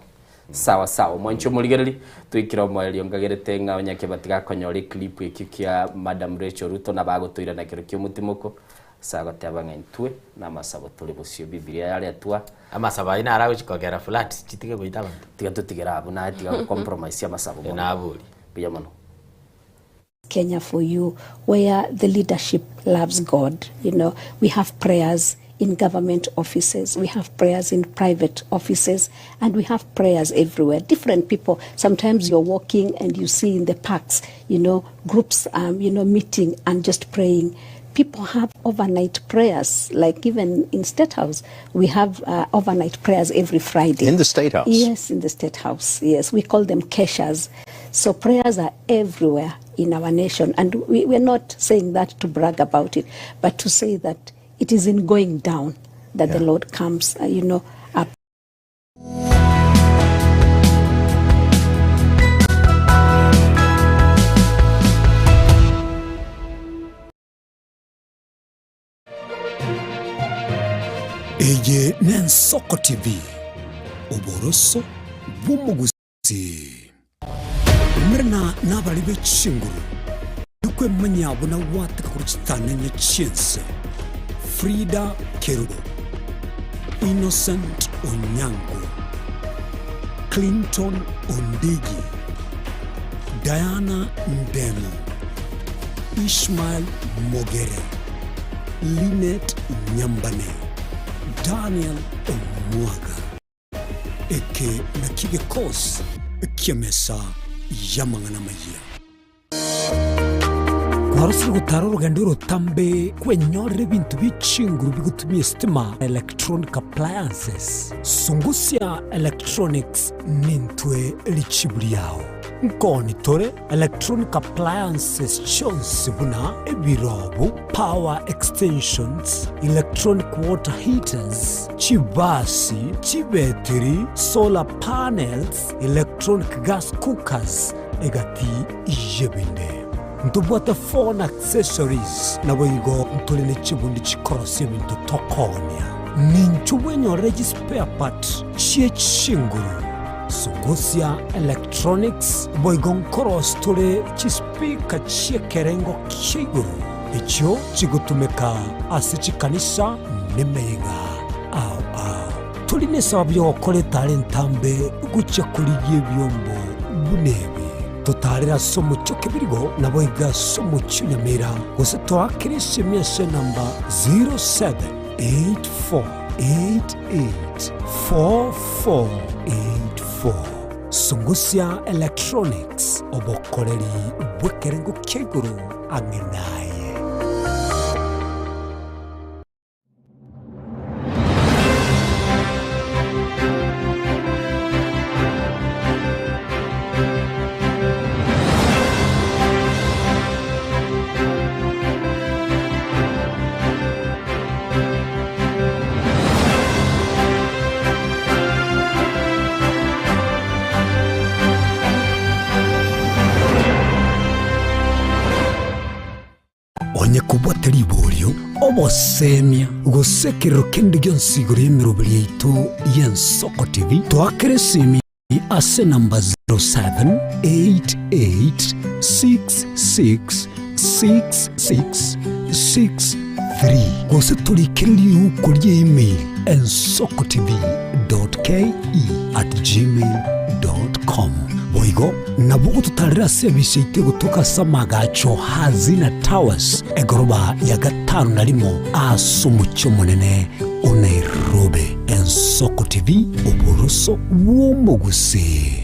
sawa mwancho muligereri twikira mwelio ngagerete nga onyake batiga konyori clip ikikia Madam Rachel Ruto na bagotoira na kero kyumutimoko sagate abangentwe na masabo tuli busio Biblia yale atwa amasaba ina arago chikogera flat chitige goita bantu tiga tutigera abu na tiga compromise ya masabo na abuli biyamano. Kenya for you, where the leadership loves God. You know, we have prayers in government offices, we have prayers in private offices, and we have prayers everywhere. Different people. Sometimes you're walking and you see in the parks, you know, groups, meeting and just praying. People have overnight prayers, like even in State House, we have overnight prayers every Friday. In the State House? Yes, in the State House, yes. We call them keshas. So prayers are everywhere in our nation. And we're not saying that to brag about it, but to say that it is in going down that the Lord comes, up. Eye Nensoko TV, uboroso bw'umuguzi. Mrena n'abali b'ekishinguru yukwe manyabo na wataka kurutana nyacyense. Frida Kerubo, Innocent Onyango, Clinton Ondigi, Diana Ndemu, Ishmael Mogere, Linet Nyambane, Daniel Omwaga, Eke na Kigekos, Kiamesa yamangana magia kwarusira gutara urugendo rutambe kwenyorera ibintu bicinguru bigutumye stima electronic appliances Sungusia Electronics nintwe lichiburi yao nkoni tore electronic appliances chonsi buna ebirobu power extensions electronic water heaters chibasi chibetiri solar panels electronic gas cookers egati ijebinde ntubwata phone accessories naboigo ntulene chibundi chikorosi bintu tokonia ninchubwenyo spare part chiechinguru Sungusia Electronics boigon koros tole chispika chiekerengo kiguru icho chigutumeka asichikanisha nemega tuline sababu yo kole talentambe gucha kuliye byombo bunebe totarira somo chokebirigo naboiga somo chunyamera gose twakirishye myese namba 0784884484 Sungusia Electronics obokoreri bwekerengo keguru angenaye kubwateri iboryo obosemia gusekero kendi gyonsiguro yemirobiri yaitu y'Ensoko TV twakeresimi ase namba 0788666663 gose tulikiriri ukurye email ensokotv.ke@gmail.com boigo nabugo tutarira service ite gutuka samagacho hazina towers egoroba ya gatanu narimo asumucyo munene o Nairobi Ensoko TV uburuso w'umuguse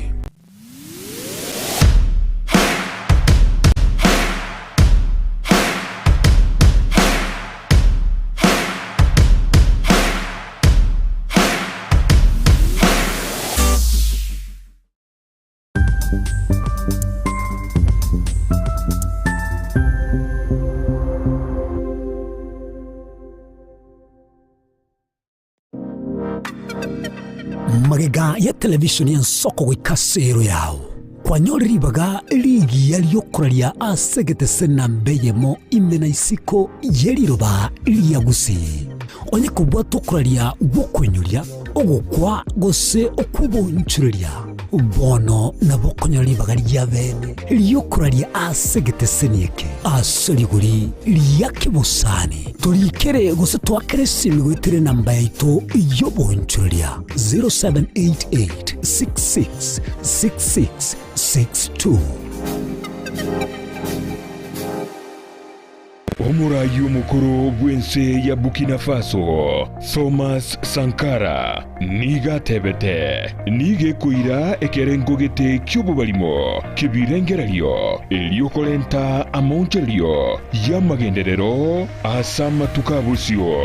magega ya televisioni y'Ensoko gwikasero yawo kwanyoriribaga ligi yaliyokoraria asegete senambeyemo imena isiko yeliroba liyagusi onye kubwa tokoraria gukwenyuria ogukwa gose okubonchureria bono nabokonyoribaga lyabene liyokoraria asegete senieke asoliguri liyakibusani tulikere gose twakeresimi gwitire namba yaitu yobonchureria 0788666662 Omurayi omukuru gwense ya Burkina Faso Thomas Sankara niga tebete nige kuira ekerengo gete kyobo balimo kibirengeralyo eliokolenta amoncheryo yamagenderero asama tukabusyo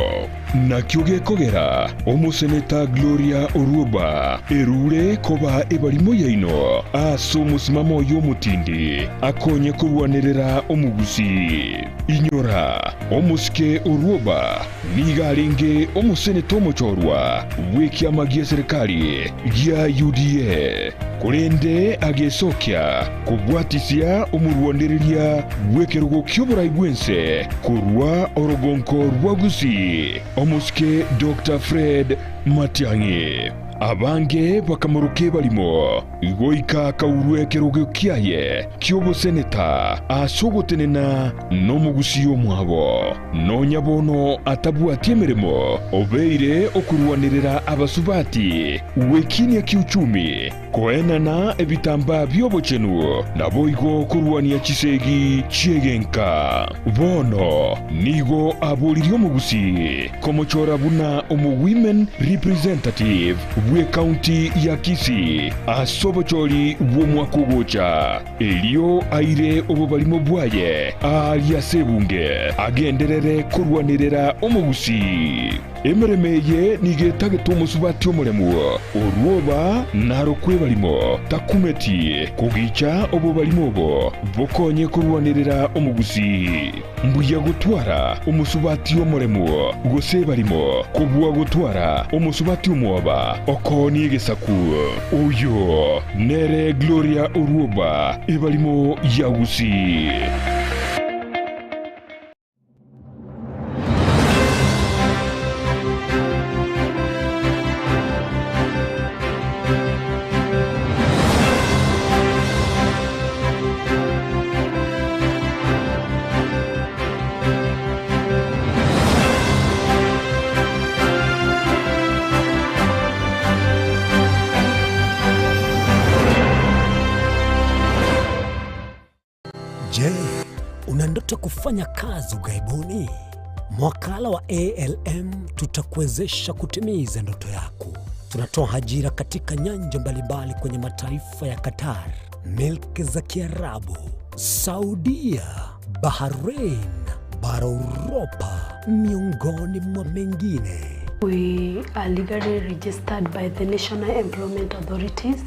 nakyoge kogera omuseneta Gloria Oruoba erure koba ebalimo yaino asomusimamo yomutindi akonye kurwanerera omugusi inyora omusike Oruoba nigalinge omuseneta omuchorwa wekyamagia serikali gya UDA kulende agesokya kubwatisya omurwandereria wekerugo kyoborai gwense kurwa orogonko rwagusi omusike Dr. Fred Matiang'i abange bakamuruke balimo igoika kaurwe kerugo kyaye kyobo seneta asogotenena nomugusi omwabo nonyabono atabwati emirimo obeire okurwanirira abasubati wekinia kiuchumi koenana ebitamba byobochenu naboigo kurwania chisegi chiegenka bono nigo aboliri omugusi komochora buna omu women representative gwe kaunti ya Kisii asobochori w'omwakugocha elio aire obubalimo bwaye alia sebunge agenderere kurwanirira omugusi emeremeye nigetaga tomusubati omulemu orwoba naro kwebalimo takumeti kugicha obubalimo bo bokonye kurwanirira omugusi mbuya gutwara omusubati omulemu gose balimo kubwa gutwara omusubati omwoba okoni gesaku oyo nere Gloria Orwoba ebalimo yagusi. Je, una ndoto kufanya kazi ughaibuni? Mwakala wa ALM tutakuwezesha kutimiza ndoto yako. Tunatoa ajira katika nyanja mbalimbali kwenye mataifa ya Qatar, Milki za Kiarabu, Saudia, Bahrain, bara Europa, miongoni mwa mengine. We are legally registered by the National Employment Authorities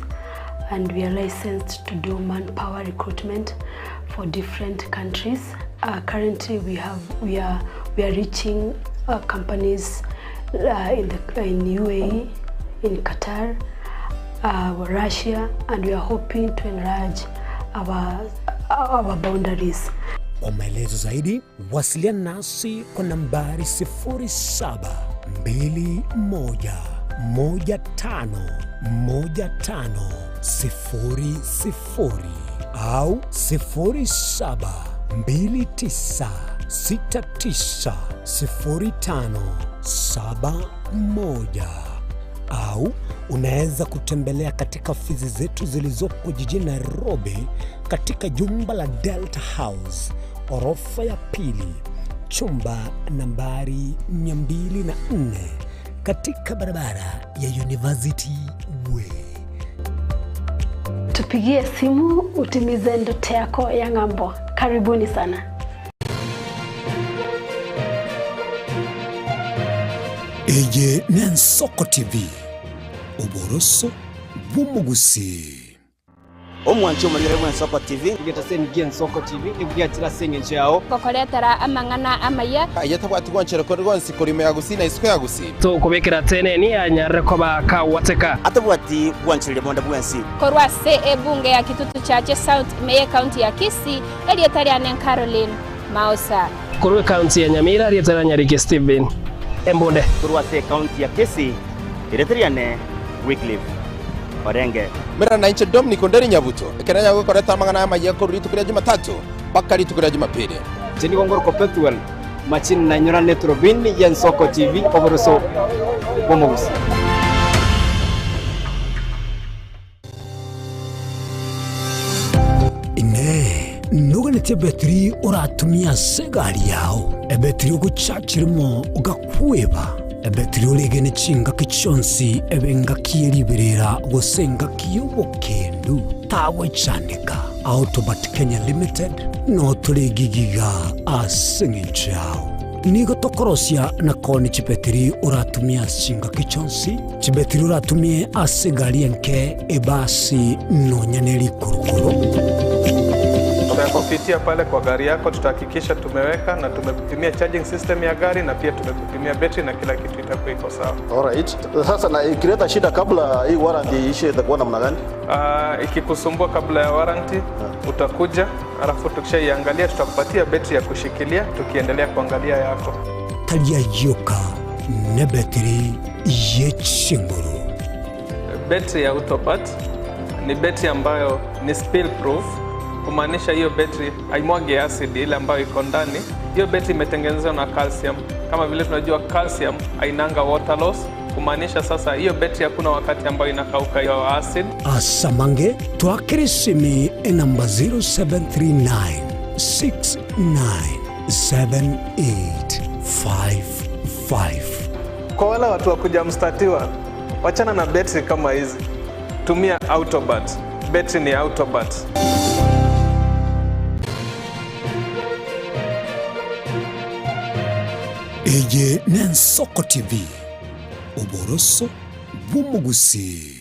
and we are licensed to do manpower recruitment for different countries. Currently, we are reaching companies in UAE, in Qatar, Russia, and we are hoping to enlarge our boundaries. Kwa maelezo zaidi, wasiliana nasi kwa nambari 0721511500 au 0729690571 au unaweza kutembelea katika ofisi zetu zilizopo jijini Nairobi katika jumba la Delta House, orofa ya pili, chumba nambari 204 katika barabara ya University Way. Tupigie simu utimize ndoto yako ya ng'ambo. Karibuni sana. Eye Nensoko TV, uboroso bw'umugusi. Omwancho muri Nensoko TV Getaseni Nensoko TV ibwatira senge chao kokoretera amang'ana amaya ayatabwati gwanchero ko rwonsi kurime yagusi na isiko yagusi to kubekera tene ni anyare ko bakawateka atabwati gwanchero monda bwensi korwa se ebunge ya kitutu chache South Meye County ya Kisii elietaria nen Caroline Mausa korwe county ya Nyamira elietaria Nyarike Steven Embonde korwa se county ya Kisii elietaria ne Wycliffe Orenge mera na inche Dominic Onderi Nyabuto ekeranya gukoreta amang'ana y'amagiye ko ruri tukira Jumatatu bakari tukira Jumapili jeni gongor ko petuel machin na nyora netrobin Nensoko TV oboroso bomogusi. Ine nuganete betri uratumia segari yao ebetri uguchachirimo ugakweba ebetri ulegene chinga kichonsi ebenga kieriberera gosenga kiyobokendo tawe chanika Autobat Kenya Limited no tulegigiga asingichao nigo tokorosia na koni chibetri uratumia chinga kichonsi chibetri uratumie asigari enke ebasi no nyaneli kurukuro. Tunapopitia pale kwa gari yako tutahakikisha tumeweka na tumekupimia charging system ya gari na pia tumekupimia battery na kila kitu itakuwa iko sawa. Alright. Sasa na ikileta shida kabla hii warranty ishe itakuwa namna gani? Ikikusumbua kabla ya warranty utakuja, alafu tukishaiangalia tutakupatia battery ya kushikilia tukiendelea kuangalia yako. Talia yoka ne battery yechinguru. Battery ya Autopat ni battery ambayo ni spill proof, kumaanisha hiyo battery haimwagi acid ile ambayo iko ndani. Hiyo battery imetengenezwa na calcium. Kama vile tunajua calcium hainanga water loss, kumaanisha sasa hiyo battery hakuna wakati ambayo inakauka hiyo acid. Asamange twakirisimi namba 0739697855. Kwa wale watu wa kuja mstatiwa, Wachana na betri kama hizi. Tumia Autobat. Betri ni Autobat. Eye Nensoko TV. Uboroso bw'umugusi.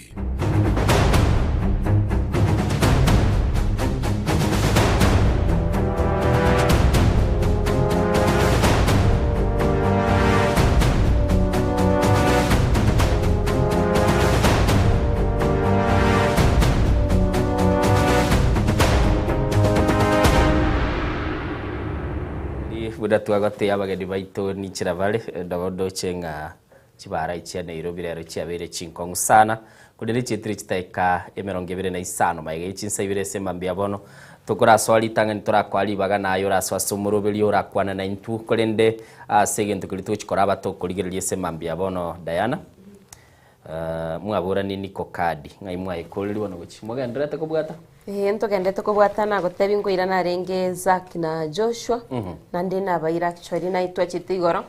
Buda tuagote abageni baitu ni chiravale ndogondo chenga chibara ichia Nairobi rero chiabere chinkong sana kudiri chitri chitaika 25 maige chinsa ibere sema mbiabono tukora swali tangani turakwali baga nayo raswa sumurubili urakwana na intu kolende segento kulito chikora bato kuligirie sema mbiabono Diana mwabura nini ko kadi ngai mwa ikoliri wono guchi mwaga ndirete kubwata Ento gendete kubwatana gotebi ngoira na renge Zack na Joshua na ndina baira actually na itwa chitigoro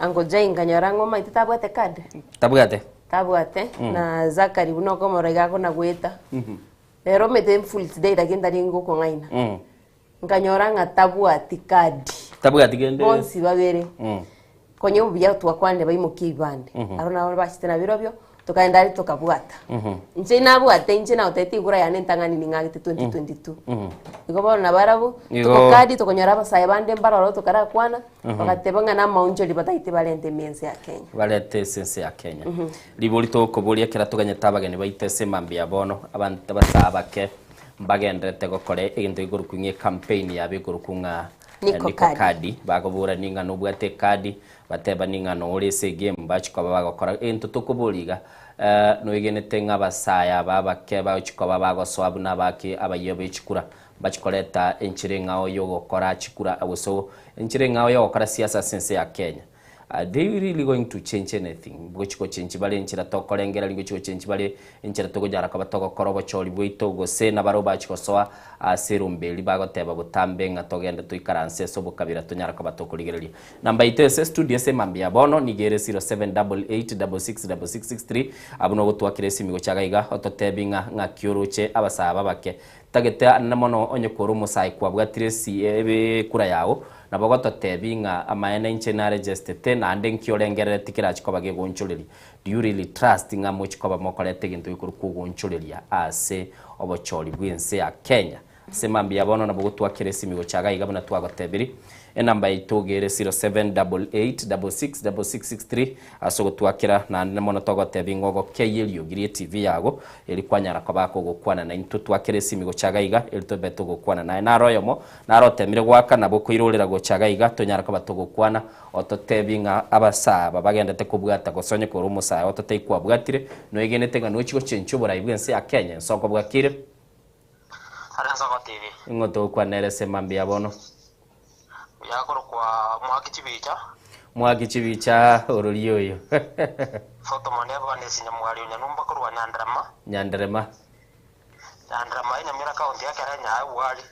ango jainganyora ngoma ititabwate card tabwate na Zack ari buno ko morega ko na gweta rero mete full today dagenda ringo ko ngaina nganyora ngatabwati card tabwati gende bonsi babere konye ubiya twakwande bayimuki bande arona bashitena birobyo tukaenda ari tukabwata nje nabwate nje na uteti gura ya nentangani ningagite 2022 igobona na barabu tukokadi tukonyora abasaye bande mbararo tukara kwana bakatebanga na maunjo libataite balente mense ya Kenya balete sense ya Kenya libolito kobolia kera tuganye tabagene baite semambia bono abantu basabake mbagendete gokore igintu iguru kunye campaign ya biguru kunga niko kadi bagobura ninga no bwate kadi bateba ninga no urese game bachiko bagokora into tukuburiga no igenete ngabasaya babake bachiko bagoswabu nabaki abayobe chikura bachikoleta enchirenga oyo gokora chikura abuso enchirenga oyo gokora siasa sense ya Kenya. They really going to change anything? Gochiko change bale enchira tokolengera lingochiko change bale enchira togojara kabatoko korobo choli bwito go sena baroba chiko soa serumbeli bagoteba butambe ngatogenda tuikaranse sobo kabira tunyara kabatoko ligereli. Namba itese studio semambia bono nigere 0788666663 abuno gotwa kiresi migo chagaiga ototebinga ngakyuruche abasaba bake tagete namono onyekoro musai kwa bwatiresi ebe kura yawo nabogoto tebinga amaena inchenare jestete na ande nkiolengerere tikira chikoba gegonchuleli. Do you really trust nga mochikoba mokolete gintu ikuru kugonchulelia ase obocholi bwinse ya Kenya semambia bono nabogotwa kiresi migo chagaiga bana twagotebiri enamba itogere 0788666663 asogotwakira na nemono togotebinga go keyelio girie TV yago elikwanyara kabako gokwana na into twakiresi migo chagaiga elitobeto gokwana na naroyomo narotemire gwaka nabo kwirulira go chagaiga tonyara kabato gokwana ototebinga abasaba bagendete kubwata gosonye ko rumusaya ototeikwa bwatire no igenete nga no chiko chencho borai bwense ya Kenya soko bwakire Nensoko TV ngoto kwa nerese mambia bono yakoro kwa mwaki chibicha oroliyoyo foto mane bwanesi nyamwali nyamumba kurwa nyandrama ina mira kaunti ya Kenya wali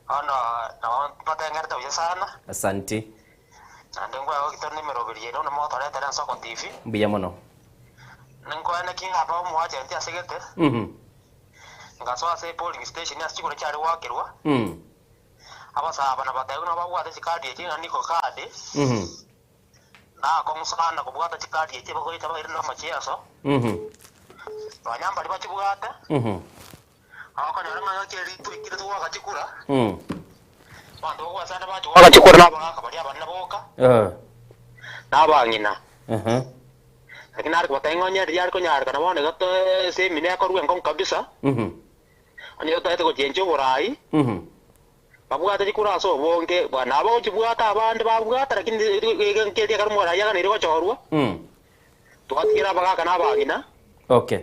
ana na pata ngarta uya sana asante ndengwa yao kitoni merobiri no mo tore tare Nensoko TV mbiya mono nengwa na kinga ba mwaje ntia segete ngaso ase polling station ya chikore chari wakirwa abasaba na batayo na babwate chikadi echi na niko kadi na komusana kubwata chikadi echi bakoita bayira na machiaso banyamba libachibwate akanyora manga keri twikire tuwaka chikura bantu bakwasana bacho waka chikura nabaka bali abana boka nabangina lakini ari kwatengonya riari konyara kana bone gato semine akorwe ngong kabisa ani yotaete ko chenjo borai babwata chikura so bonge bana abo chibwata abandi babwata lakini ngeke karumora yaga niriko chorwa twakira bagaka nabagina okay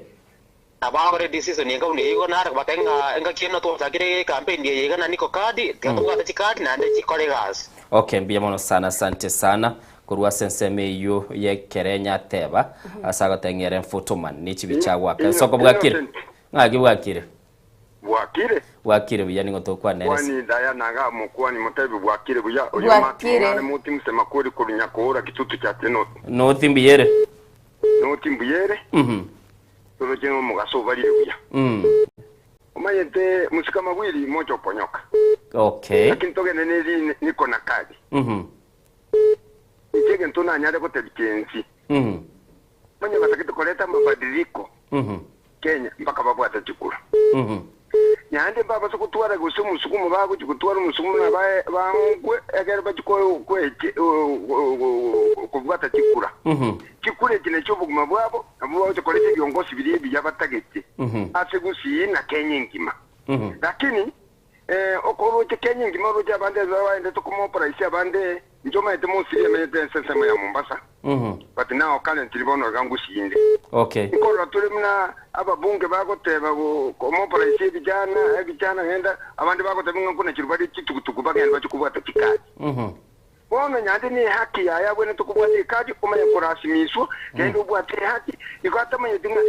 abagore decision yenga unigo nara batenga enga kino to zakire campaign yega na niko kadi twakata chikadi na ande chikore gas okay mbia mono sana asante sana kurwa senseme yo ye kerenya teba asaga tengere fotoman ni chibicha waka soko bwakire ngagi bwakire buya ningo tokwa nerese kwani Diana nga mukwani mutebi bwakire buya oyo matwana muti musema kuri kurunya kora kitutu cha teno no thimbiyere no timbuyere todo cheno mugaso bali buya omayete musika mawili mojo ponyoka okay lakini toge nene niko na kadi Ichege ntona nyale ko tebikenzi mwenye batakito koleta mabadiliko Kenya mpaka babu atachukura nyande baba sokutwara gusumu sukumu bago chukutwara musumu na bae bangwe egere bachiko kweche kubwata chikura chikure kine chobuguma bwabo abo chokolete byongosi biribi yabatagete asegusi na Kenya ngima lakini okoro Kenya ngima roja abande zawaende tokomo price abande njoma etemo siri mete sensema ya Mombasa but now currently bono gangushinde okay ikoro tulimna ababunge bagoteba komo price bijana ngenda abandi bagoteba ngakuna kirubadi kitukutuku bagenda bachukubata kikadi bono nyande ni haki ya bwene tukubwate kadi kuma yakurasimiswa ngendo bwate haki ikata mayedinga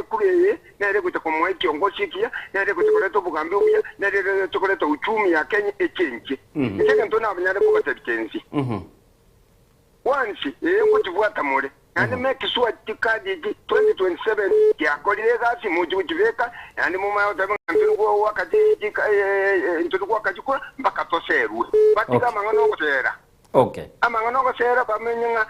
kureye nere kutokomwe kiongozi kia nere kutokoleto bugambe uya nere kutokoleto uchumi ya Kenya echenje ndike ntona abanyare kubata bikenzi once kutibwata mure and make sure tikadi 2027 ya kolire gasi mujibeka and muma yotabangirwa wakati ntulikuwa kachukua mpaka toserwe batika mangano kutera okay amangano kutera bamenyanga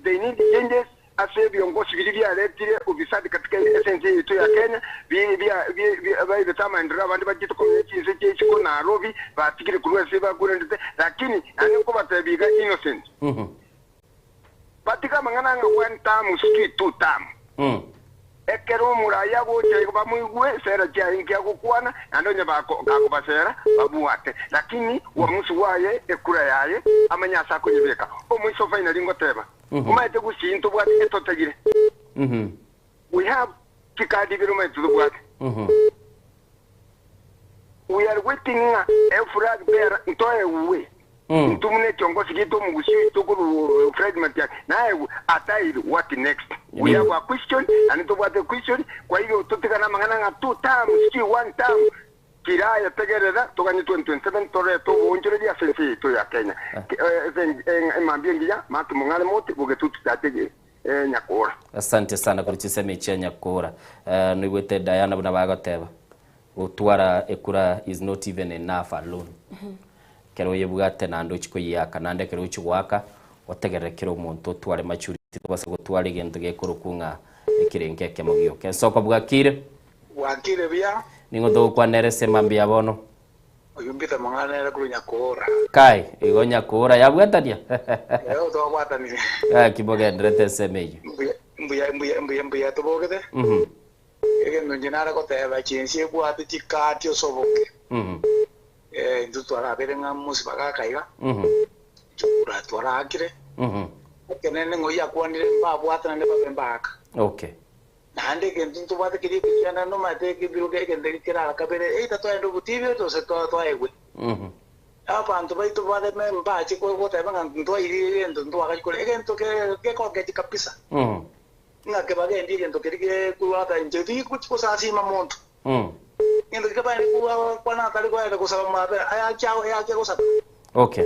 they need changes ase byongosi biri byaletire ubisadi katika essence yetu ya Kenya bya tama ndira abandi bagito community nse chiko na Nairobi batikire kurwese bakurendete lakini aniko batabiga innocent batika mangana nga one time street two time ekero muraya boche bamuywe sera kya inkia kukwana andonye bako basera babuate lakini wamusi waye ekura yaye amanya sako yibeka omwiso final ngoteba umaite gusinto bwate etotagire we have tikadi biruma tubwate we are waiting a flag there ntoe we ntumune chongosi gitu mugushi tukuru Fred Matiak nae atai what next we have a question and to what a question kwa hivyo tutikana mangana nga 2 times ki 1 time kiraya tegerera tokani 2027 tore to onjere ya sense to ya Kenya mambyengia matu mungale moti bugetutu tatege nyakora asante sana kuri kiseme cha nyakora nigwete Diana buna bagoteba utwara ekura is not even enough alone kero yebugate nando chiko yaka nande kero chigwaka otegerere kero umuntu tware maturity tubase gutwara igento gekurukunga ekirenge kemogyo kensoko bwakire wakire bya ningo do kwanere semambi yabono oyumbita mangana kuri nyakora kai igo nyakora yabwatania yo to kwatani kiboga ndrete semeyo mbuya to bogede ege njinara ko teba chinsi kwati chikati osoboke ndutu araberenga musi bakakaiga chukura twaragire kenene ngoya kwanire babwatana ne babembaka okay nande kentu bate kiri kiyana no mate kibiruke kende kira kabere eta to endo butibe to se to egwe apa antu baito bade memba chiko ko teba ngantu iri endo ndo akakole egento ke ko ke kapisa ngake bagende endo kiri kuwata njevi kuchiko sasi mamonto ngendo kaba ni kuwa kwana kali kwa ndo kusaba mabe aya chao ya ke kusaba okay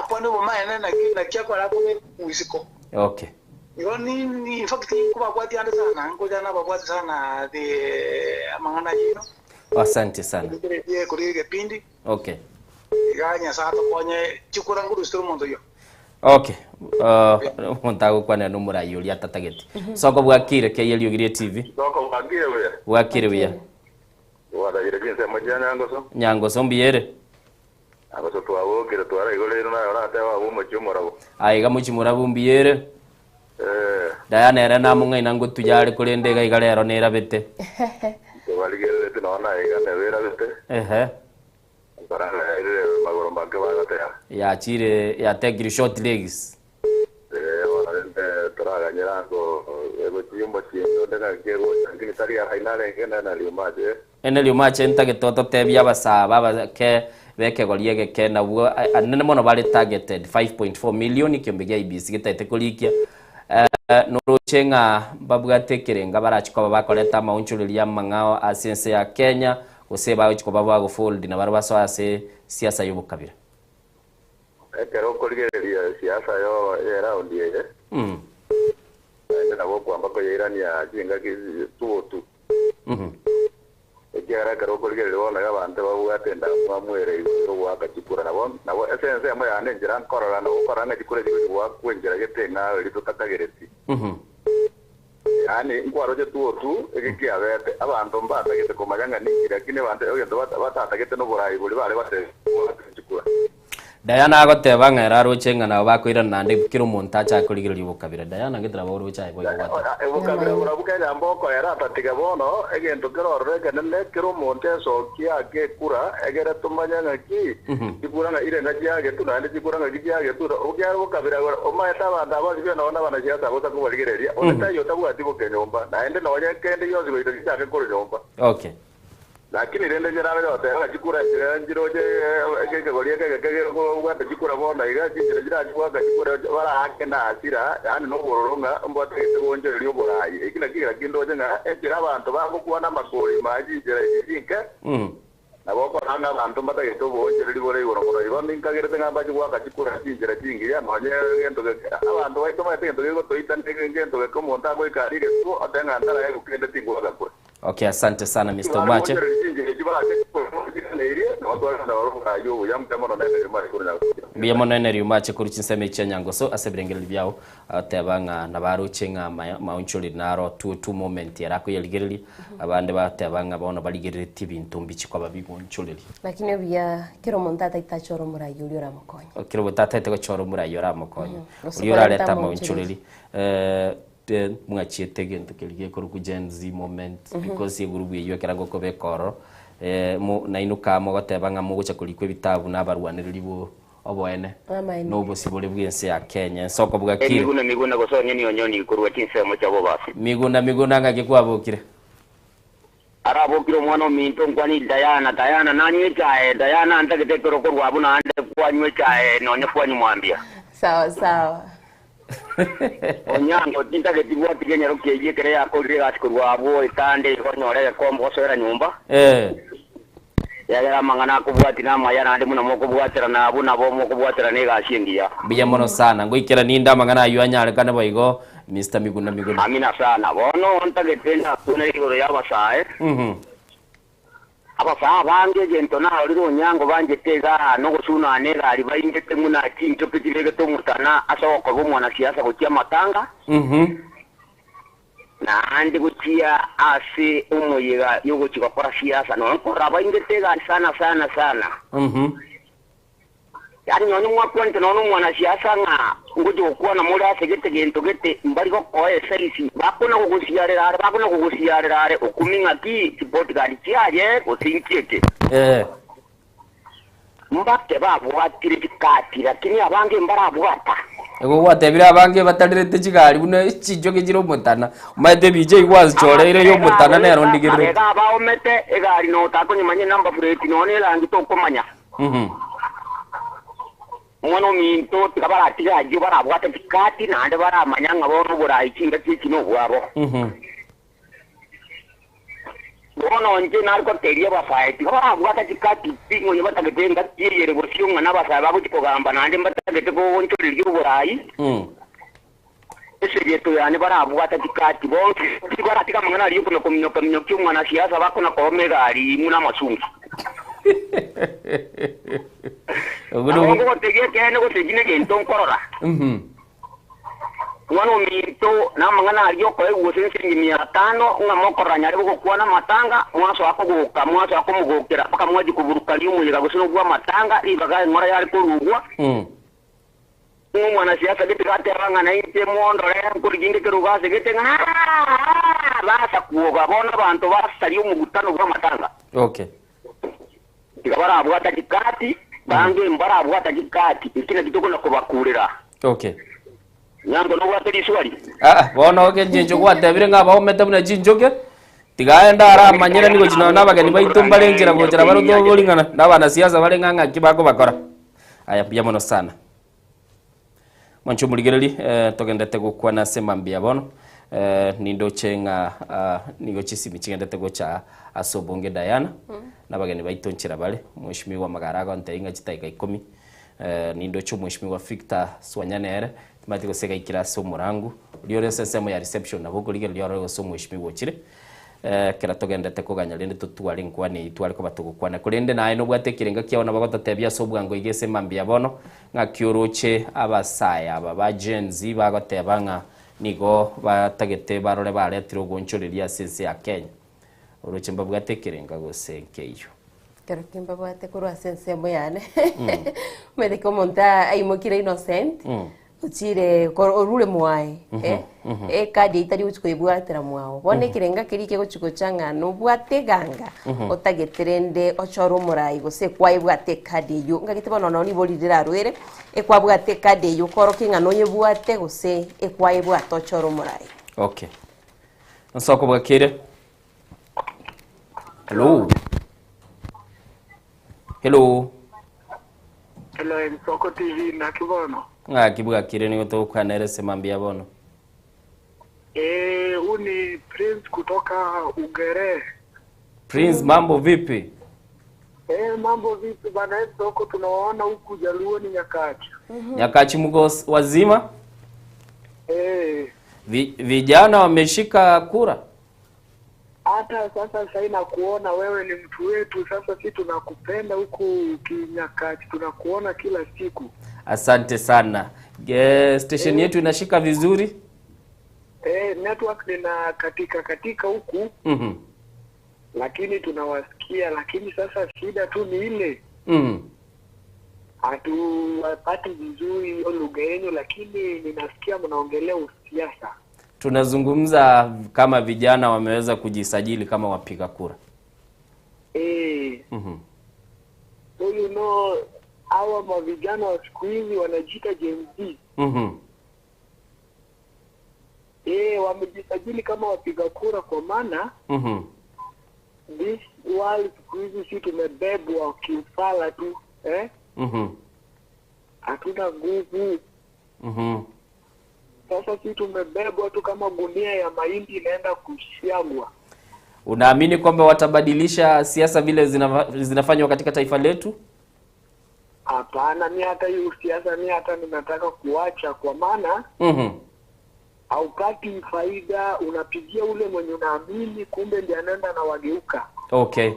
kwa ndo maana na kia kwa la kuisiko okay Yoni in fact kuba kwati ande sana ngoja na bakwati sana de amangana yino asante sana ye kuri kipindi okay ganya sato konye chukura nguru instrument yo okay montago kwana no murayuri atatageti soko bwakire ke yeli ogire TV soko bwakire we bwakire we wada yire kinse majana nyangoso mbiyere abaso twabogere twara igolero na yora tawa umo chumurago aiga muchimurabu mbiyere Diana era namunga inango tujare kurende ga igalero nera bete waligere tinaona igane vera bete para ile magoro mbake bagate ya chire ya take short legs wala tara ganyerango ebo chimbo chino ndega kego ngini taria hainale ngena na liumaje ene liumaje ntage toto tebya basaba bake beke goliege kena wo anene mono bali targeted 5.4 million kiombegia ibisi gitete kulikia Nuruchenga babwate kirenga barachiko bakoreta maunchuliria mangao asiense ya Kenya useba uchiko babwa go fold na barbaso ase siasa yubukabira ekero korigereria siasa yo round ye na kwamba ko irania jinga kitu ekera kero korigereria wona abantu babwatenda mwamwere yo akachikura nabo essence amwe ane njira nkorora no korana chikura chikwa kwenjera getenga lito katagereti yani nkwaroje tu ekikia bete abantu mbata gete komaganga nikira kine bante ogendo batata gete no burayi buri bare bate chikura Diana agoteba ng'era roche ng'ana bakwira nande kiro montacha akorigirira bukabira Diana ngitira boro cha ibo gwata bukabira burabuka jambo ko era tatiga bono egento kero rege nene kiro monte so kia ke kura egera tumanya ngaki ikura na ire najya ge tunande ikura ngaki ge tu ogya bukabira o maeta banda ba byo naona bana cia ta gota kubarigereria oneta yo tabu ati bukenyomba naende no ye kende yo zibo ita ke koro nyomba okay lakini rende jara yote akachikura njiroje kegoria gwata chikura bona iga jira chikwaga chikura bara hake na asira yani no boronga mbote wonje lyo borayi kila kindoje nga ekira abantu bakuwa na makori maji jira jinke nabo ko hanga abantu mbata to bonje lyo borayi bororo iba ninkagere tenga baji gwaka chikura jira jingi ya noje ngento abantu baito mate ngento to itante ngento ko monta ko ikarire tu atenga ndara ya kukende tingwa kwa. Okay, asante sana Mr. Mache. Biya monene riumache kuri chinseme chenyango so asebirengeli byao atebanga nabaru chenga maunchuli naro tu moment yarako yaligereli abande batebanga bona baligereli tibintu mbichi kwa babibonchuleli lakini biya kiro montata itachoro murayi uri ramukonyo kiro montata itachoro murayi ramukonyo uri raleta maunchuleli mwachiete gento kelige koru ku Gen Z moment because iguru bwiyo kerango ko bekoro na inuka mo gotebanga mu gucha kulikwe bitabu n'abarwaniriri bo oboene no bosibole bwense ya Kenya soko bugakire miguna gosonye niyo nyoni kurwa tinsemo cyabo basi miguna ngagikwabukire arabukire mwana minto ngwani Diana nanywe chae Diana antagete koroko rwabuna ande kwanywe chae nonye kwanyu mwambia sawa onyango tintage tibwa tigenya rokiye kere yako rega kurwabo itande konyore kombo sera nyumba ya mangana kubwati na mayana ande muno mokubwatira na abuna bo mokubwatira ne gashingiya biya mono sana ngwikira ninda mangana ayanyale kana boigo Mr. Miguna amina sana bono ontage tena kunayiro yabasae abasa bange gento na riro nyango banje tega no gusuna ne gari bayingete muna kinto kitirege to mutana asoko go mwana siasa ko tia matanga na andi gutia ase umuyiga yugo chikakora siasa no ko rabayingete gari sana yani nyo mwakwente no mwana siasa nga ngujo kuwa na mura segete gento gete mbari ko selisi bakona kugusiyarira okuminga ki support gari tiaje otinkete mbate babwatire kikati lakini abange mbarabwata ego watebira abange batadirete kigari buno chijo kigiro mutana maide bije igwazi choreire yo mutana nero ndigirire ega baomete egari no takonyimanye number plate no ne langi to komanya mwana minto tikabara tigaje barabwata kikati nande baramanyanga bono burayi kinga kino gwabo bono nje nariko teria bafaiti barabwata kikati pingo nyabata getenga yere bosyunga nabasa babukigamba nande mbatagete ko wonchori ry'uburayi ese byeto yani barabwata kikati bonke tikora tikamangana ariyo kuno komnyoka mwana siasa bakona komega ari muna masungu Ogudu ngo tege kene go tegine gento nkorora wano minto na mangana ariyo ko egusense ngimi 5 ngamokoranya ari gukwana matanga mwaso akoguka mwaso akomugukira paka mwaji kuburuka limuyiga gusino gwa matanga ibaga ngora yari kurugwa mwana siasa bitigate abangana inte mondo re kuriginde kerugase gitenga basa kuoga bona bantu basari umugutano gwa matanga okay tikabara abwata kikati bange mbara abwata kikati ikina kitoko na kubakurira okay nyango no bwateri swali bono oke jinjo kwatebire ngaba omete buna jinjoke tigaenda ara manyira niko chino nabagani baitumba lenjira gojera baro dolingana nabana siasa balenganga kibako bakora aya pia mono sana mancho muligereli togendete gukwana semambia bono nindo chenga nigo chisimi chigendete gocha asobonge Diana nabagani baitonchira bale mweshimiwa magaraga nteinga chitaika 10 nindo cho mheshimiwa Victor Swanyanere timati gosega ikirasi umurangu liore sesemo ya reception na bugo ligero liore goso mheshimiwa chire kera togendete kuganya rinde tutware nkwani itware ko batugukwana kurinde naye no bwate kirenga kiabona bagotatebya sobwa ngo igese mambia bono ngakiuruche abasaya aba ba Gen Z bagotebanga nigo batagete barore baretiro gonchoreria sese ya Kenya uruche mbabwate kirenga gosenkeyo kero kimba bwate kurwa sense moyane mede ko monta ai mokire innocent uchire orure mwai kadi itari uchikoibwatera mwao bone kirenga kirike gochikochanga no bwate ganga otageterende ochoro murai gose kwai bwate kadi yo ngagite bono no ni bolidira rwere ekwa bwate kadi yo koro kinga no yebwate gose ekwai bwate ochoro murai. Okay, nsoko bwakire. Hello. Hello. Hello, Nsoko TV na kibono. Kibuga kire ni to kwanere semambia bono. Uni Prince kutoka Ugere. Prince, mambo vipi? Mambo vipi bana, Nsoko tunaona huku Jaluo ni Nyakachi. Nyakachi mko wazima? Vijana wameshika kura? Hata sasa saina kuona wewe ni mtu wetu, sasa sisi tunakupenda huku Kinyakachi, tunakuona kila siku. Asante sana. Station yetu inashika vizuri? Network nina katika huku. Lakini tunawasikia, lakini sasa shida tu ni ile. Hatupati vizuri lugha yenu, lakini ninasikia mnaongelea usiasa. Tunazungumza kama vijana wameweza kujisajili kama wapiga kura. So you know, hawa mavijana wa siku hizi wanajiita Gen Z. Wamejisajili kama wapiga kura kwa maana this world siku hizi si tumebebwa kiufala tu. Hatuna nguvu. Sasa si tumebebwa tu kama gunia ya mahindi inaenda kusiagwa. Unaamini kwamba watabadilisha siasa vile zinafanywa katika taifa letu? Hapana, mimi hata hiyo siasa mimi hata ninataka kuacha kwa maana haupati faida, unapigia ule mwenye unaamini kumbe ndiye anaenda na wageuka. Okay.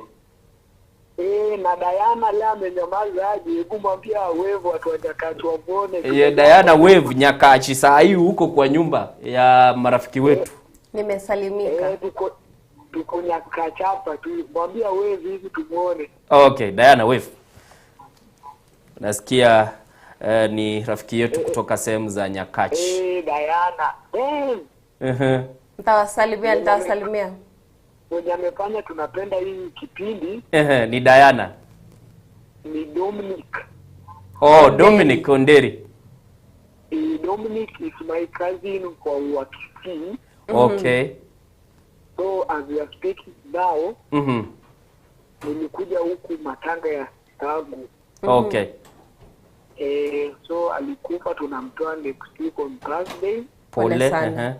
Na Diana leo amenyamaza aje, hebu mwambia Wevu watu wa Nyakachi waone. Diana Wevu Nyakachi saa hii huko kwa nyumba ya marafiki wetu. Nimesalimika. Tuko Nyakachi hapa tu, mwambia Wevu hivi tumuone. Okay, Diana Wevu. Nasikia ni rafiki yetu kutoka sehemu za Nyakachi. Diana. Nitawasalimia. Mwenye amefanya tunapenda hii kipindi. Ni Diana. Ni Dominic. Dominic Onderi. Dominic is my cousin kwa Wakisi. Okay. So as we are speaking now, nilikuja huku matanga ya Tagu. Okay. So alikufa, tunamtoa next week on Thursday. Pole.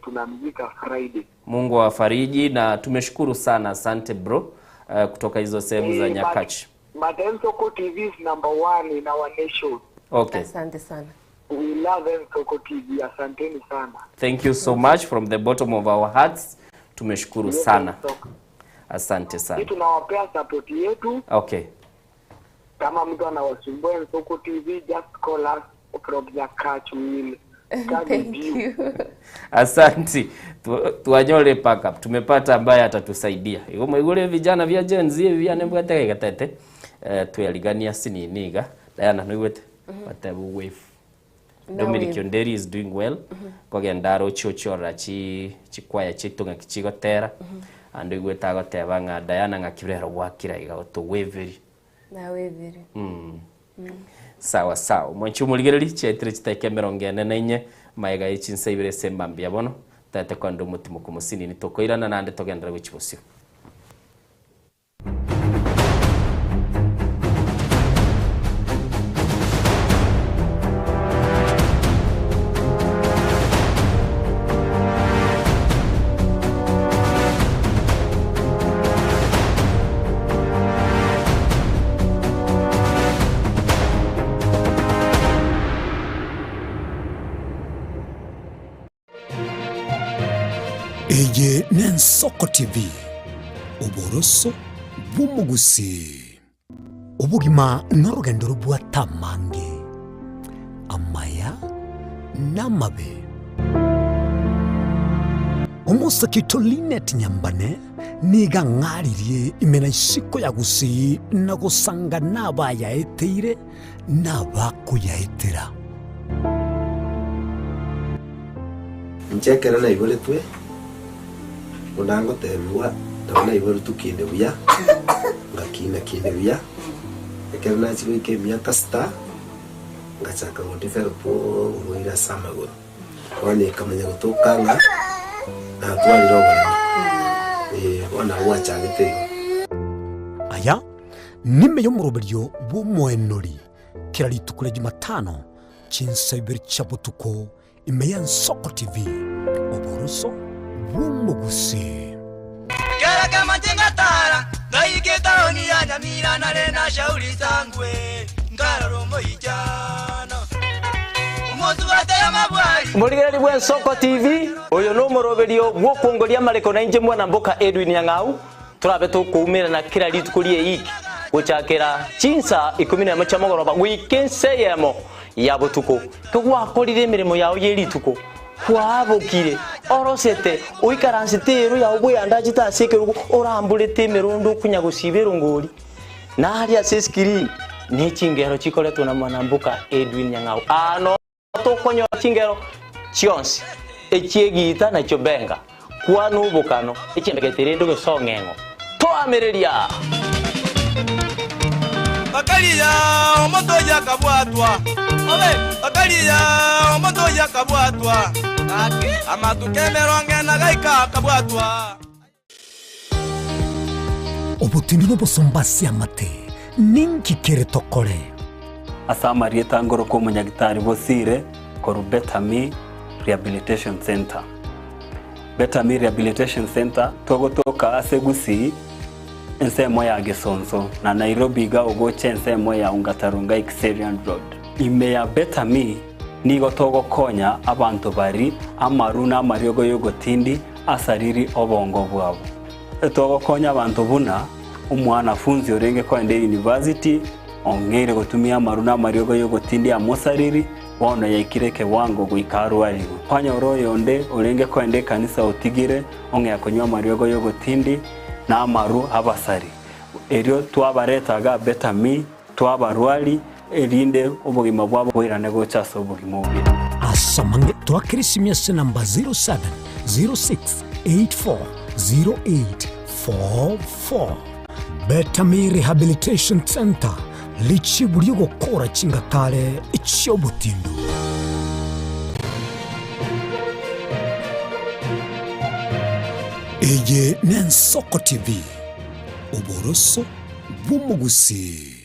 Tunamzika Friday. Mungu awafariji na tumeshukuru sana, asante bro, kutoka hizo sehemu za Nyakachi. Nsoko TV is number 1 in our nation. Okay. Asante sana. We love Nsoko TV, asanteni sana. Thank you so much from the bottom of our hearts. Tumeshukuru sana. Asante sana. Sisi tunawapea support yetu. Okay. Kama mtu anawasumbua Nsoko TV, just call us from Nyakachi. Thank you. Asante. Tuanyole paka. Tumepata ambaye atatusaidia. Igole vijana vya Gen Z vya nembwateke gatete. Tuyaligania sininiga. Diana niwete. Watabu wave. Dominic Onderi is doing well. Kogendaro chochora chikwaya chitunga kichigotera. Ando igweta gotebanga Diana ngakirero gwakira igato waveri. Na waveri. Sawa sawa. Mwanchu muligereri chetire chiteke 44 maiga ichinse ibere sembambia bono tate kwando mutima kumusini nitokoirana nande togendera gwichibusio. Eye Nensoko TV uboroso bw'umugusi ubugima n'urugendo rw'atamange amaya n'amabe umusakito Linet Nyambane niga ng'aririe imena isiko ya gusi na gusanga n'abayaeteire n'abakuyaetera nchekera na ibole twe unango tebiwa ndabona ibole tukinde buya ngakina kinde buya ekera na chigo ikemia kasta ngachaka ngondifera po uruira samagoro wani kamenya gutokanga na twali roba wana wacha gitego aya nime yo muroberyo bw'umwenori kirari tukure Jumatano chinsabiri chabutuko imeya Nsoko TV uboroso bw'umugusi Karaga matingatara naiketa oni ya nyamira na rena shauri zangwe ngararombo ijana Murigari bwa Nsoko TV oyo no muroberio bwo kongoria mareko na inje mwana mboka Edwin Nyang'au turabe tukumira na kira litukurie iki guchakira chinsa 10 chamogoroba wikenseyemo ya butuko kugwakorire mirimo yawo yerituko kwabokire orosete uikaransitero ya ubwe andaji tasekerugo orambulete merondo kunyagusibero ngori nari aseskiri nechingero chikoleto na mwana mboka Edwin Nyang'au ano tokonyo chingero chionsi echiegita na chobenga kwa nubukano echendegeterendo gesongengo toamereria Bakalia omoto yakabwatwa obe bakalia omoto yakabwatwa amatukemeronge na gaika kabwatwa obutindi no bosombasi amate ninki kere tokore Asamarie tangoro ko munyagitari bosire koru Betami Rehabilitation Center. Betami Rehabilitation Center togotoka asegusi ensemo ya Gesonzo na Nairobi ga ogoche ensemo ya Ungatarunga Xerian Road. Ime ya Betami nigo togo konya abantu bari amaruna amaryogo yogotindi asariri obongo bwabo. Togo konya abantu buna umwana funzi orenge ko ende university ongere gutumia maruna maryogo yogotindi amosariri wona yakireke wango guikarwari kwanya oroyo onde urenge ko ende kanisa utigire onge yakonywa maryogo yogotindi na amaru abasari eryo twabaretaga Betami twabarwari erinde ubugima bwabo bwirane gochaso ubugimo bwe asamange twakirisimya namba 0706840844 Betami Rehabilitation Center lichi buriyo gukora kingatare icyo butindu Eye Nensoko TV uboroso bw'umugusi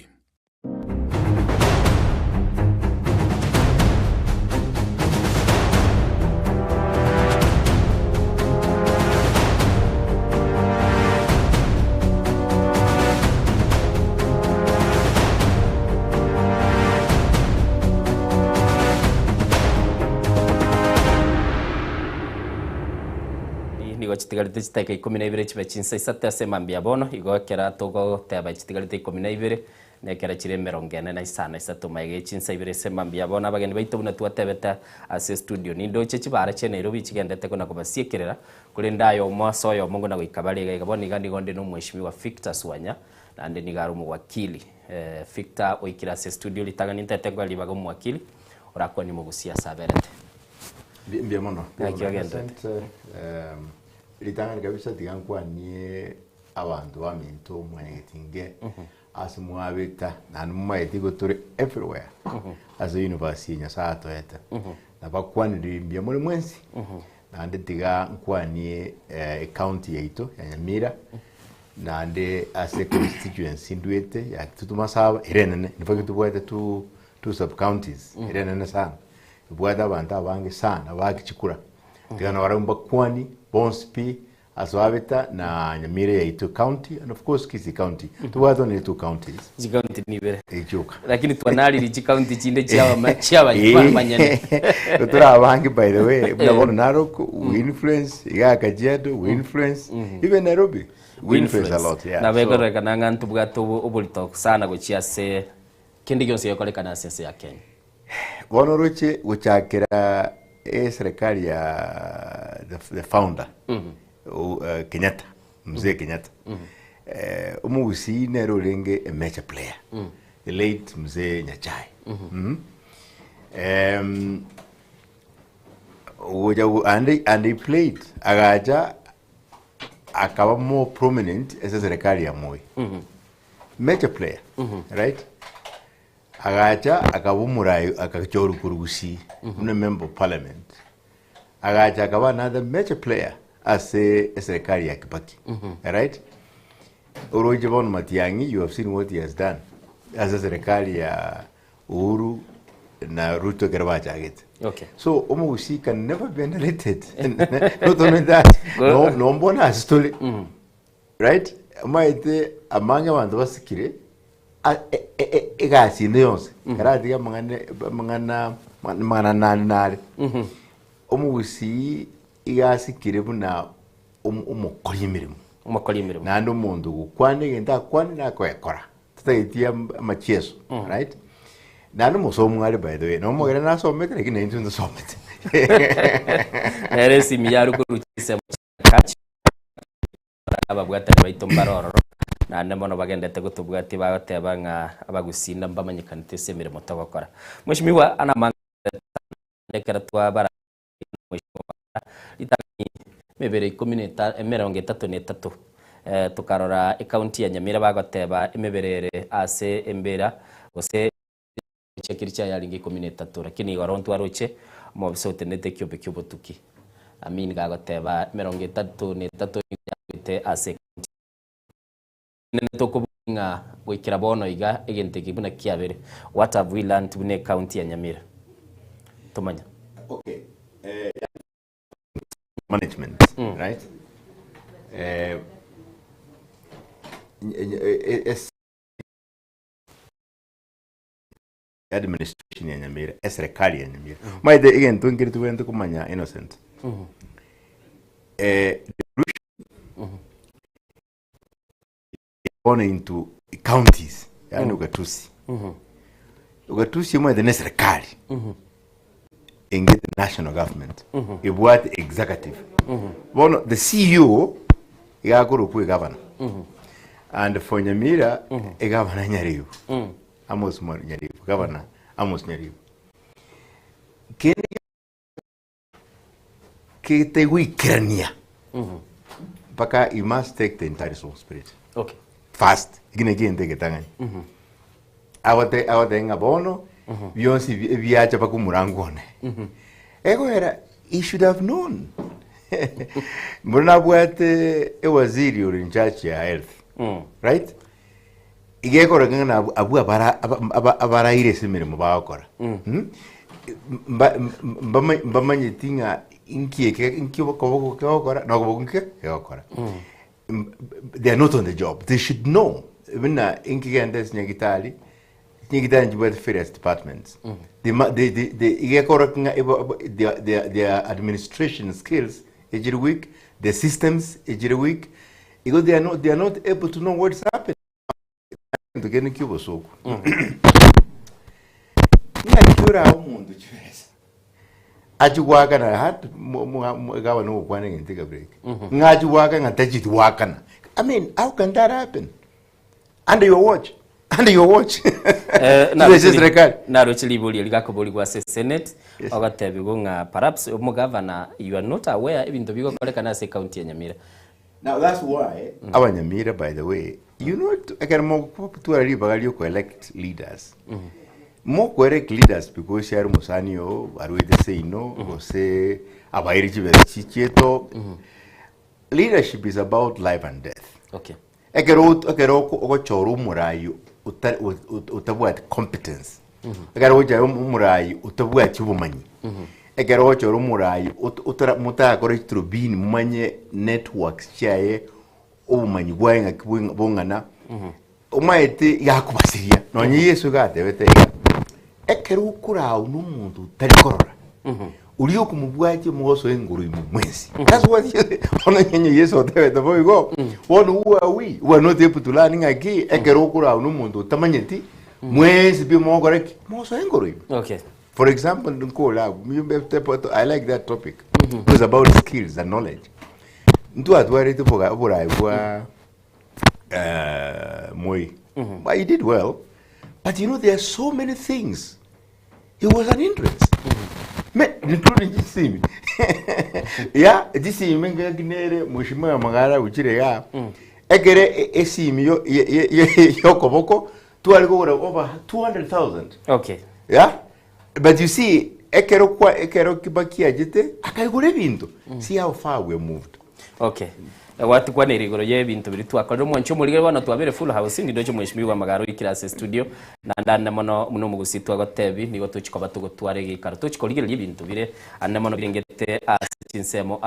chitigarite chiteka 12 chibe chinsa isate asemambia bono igokera togo teba chitigarite 12 nekera chire 45 isatu maige chinsa ibere semambia bono abageni baito buna twatebeta ase studio nindo chechi bara che Nairobi chigendete kona kubasiekerera kuri ndayo mwaso yo mungu na gwikabari gaboni gandi gonde no mweshimiwa Victor Swanya nande nigaru mu wakili Victor oikira ase studio litaga nintete ngo alibaga mu wakili urakwa ni mugusia saberete bien mono litanga kabisa tigankwanye abantu baminto mwetinge asimwabita nanummaiti gotore everywhere as a university nya sato eta na bakwani mbia muri mwensi nande tiga nkwanye county yaito ya Nyamira nande as a constituency ndwete ya tutumasaba irenene nifake tubwete two sub counties irenene sana bwada abantu abange sana bakichikura tigana waramba kwani Bonspi Aswabita na Nyamira ya Itu County and of course Kisii County. Tuwato ni 2 counties. Ji county ni bere. Ichuka. Lakini tuanali ni ji county chinde chiaba manyane. Tutura abangi by the way. Mnabona Narok, we influence. Iga Kajiado, we influence. Even Nairobi. We influence a lot, yeah. Na wego reka nangantu bwato obulito sana gochia se kindi gyonse yokolekana siasa ya Kenya. Wanoroche guchakira serikali ya the founder. Kenyatta, Mzee Kenyatta. Umugusi nero renge a major player. The late Mzee Nyachai. And he played agaja akaba more prominent as a serikali ya Moi. Major player, right? Agaja akaba murayo akachoru kurugusi, una member of parliament. Agaja akaba another major player as a serikali ya Kibaki, right? Orojibon Matiang'i, you have seen what he has done as a serikali ya Uhuru na Ruto Gerwajaget. Okay. So Omugusi can never be elected. Not only that, no mbona story, right? Maite amanga wantu basikire egasi ndeyonse karati ya mangana nari. Omugusi igasikire buna umukora imirimo nandi umuntu gukwane genda kwane nakwekora tutayitia amachieso, right? Nandi musomo ari by the way no mugere nasomete lakini ntinzo somete eresi miyaru kurukise kachi ababwatari baito mbaroro nande mono bagendete gutubwati bagoteba nga abagusinda mbamanyikanite semirimo togokora mwishimiwa anamanga lekera twabara itani mebere 13 tukarora ikaunti ya Nyamira bagoteba emeberere ase embera gose chekiricha yalingi 13 lakini warontu aroche mo bisote nete kyobe tuki amin gagoteba 33 yite ase neto kubinga gwikira bono iga egente kibuna kiabere. What have we learned bune county ya Nyamira tumanya? Okay. Management, right? Administration ya Nyamira, serikali ya Nyamira. Maide again tungiri tuwende kumanya innocent. Gone into counties, yani ugatusi. Ugatusi maide ne serikali. And get the national government. What executive? Well, the CEO is a governor. And for Nyamira, a governor Nyariu. Amos Nyariu. Governor Amos Nyariu. Kete Wikrania. Baka, you must take the entire responsibility. Okay. Fast. Again, take it. Awate ngabono. Beyonce viaja pa kumurangone. Ego era, he should have known. Mbona bwate waziri in charge ya health. Right? Igeko ragana abu abara ire semirimo bakora. Mbamanye tinga inki bakora no bakora. They are not on the job. They should know. Bina inki gandes nyagitali. With various departments. Their administration skills every week, their systems every week, because they are not able to know what's happening. To get in Cuba so. Ajuwaga na hat gawa no kwane and take a break. Ngajuwaga and touch it wakana. I mean, how can that happen? Under your watch. Under your watch. Na rochili boli ligakoboli kwa Senate ogatebigonga perhaps umugavana you are not aware even though bigo na se county ya Nyamira. Now that's why our Nyamira, by the way, you know, I can more to a river elect leaders. More correct leaders because share musanio arwede say no or say abairiji chicheto. Leadership is about life and death. Okay. Ekero choru murayo utabuat competence. Ekero uja umurai utabuat chubumanyi. ekero choro murai muta kore trubini mumanye networks chaye ubumanyi bwayenga kibungana umaite yakubasiria nonye Yesu gatebete ekero ukura umuntu tari korora uri okumubwaje mugoso enguru imumwezi that's what onanye Yesu otebete boigo wonu we are not able to learn aki ekero ukura umuntu tamanyeti mwezi bi mogoreki mugoso enguru. Okay. For example, I like that topic. It was about skills and knowledge. Ntu atwari tu bora Moi. But he did well. But you know, there are so many things. It was an interest. Including Jisimi. Yeah, Jisimi menga ginere mushima magara uchire ya. Egere esimi yo koboko tu algo over 200,000. Okay. Yeah? But you see, ekero kibakia jite akaigure bintu. See how far we moved. Okay. Watu kwa nirigoro ye bintu biri twakorera mwancho muri bana twabere full house ngido cyo mwishimiwa magaro ikirase studio na ndana mono muno mugusitwa gotebi nigo tuchikoba tugotware gikaro tuchikorigera ibintu bire anna mono birengete asinsemo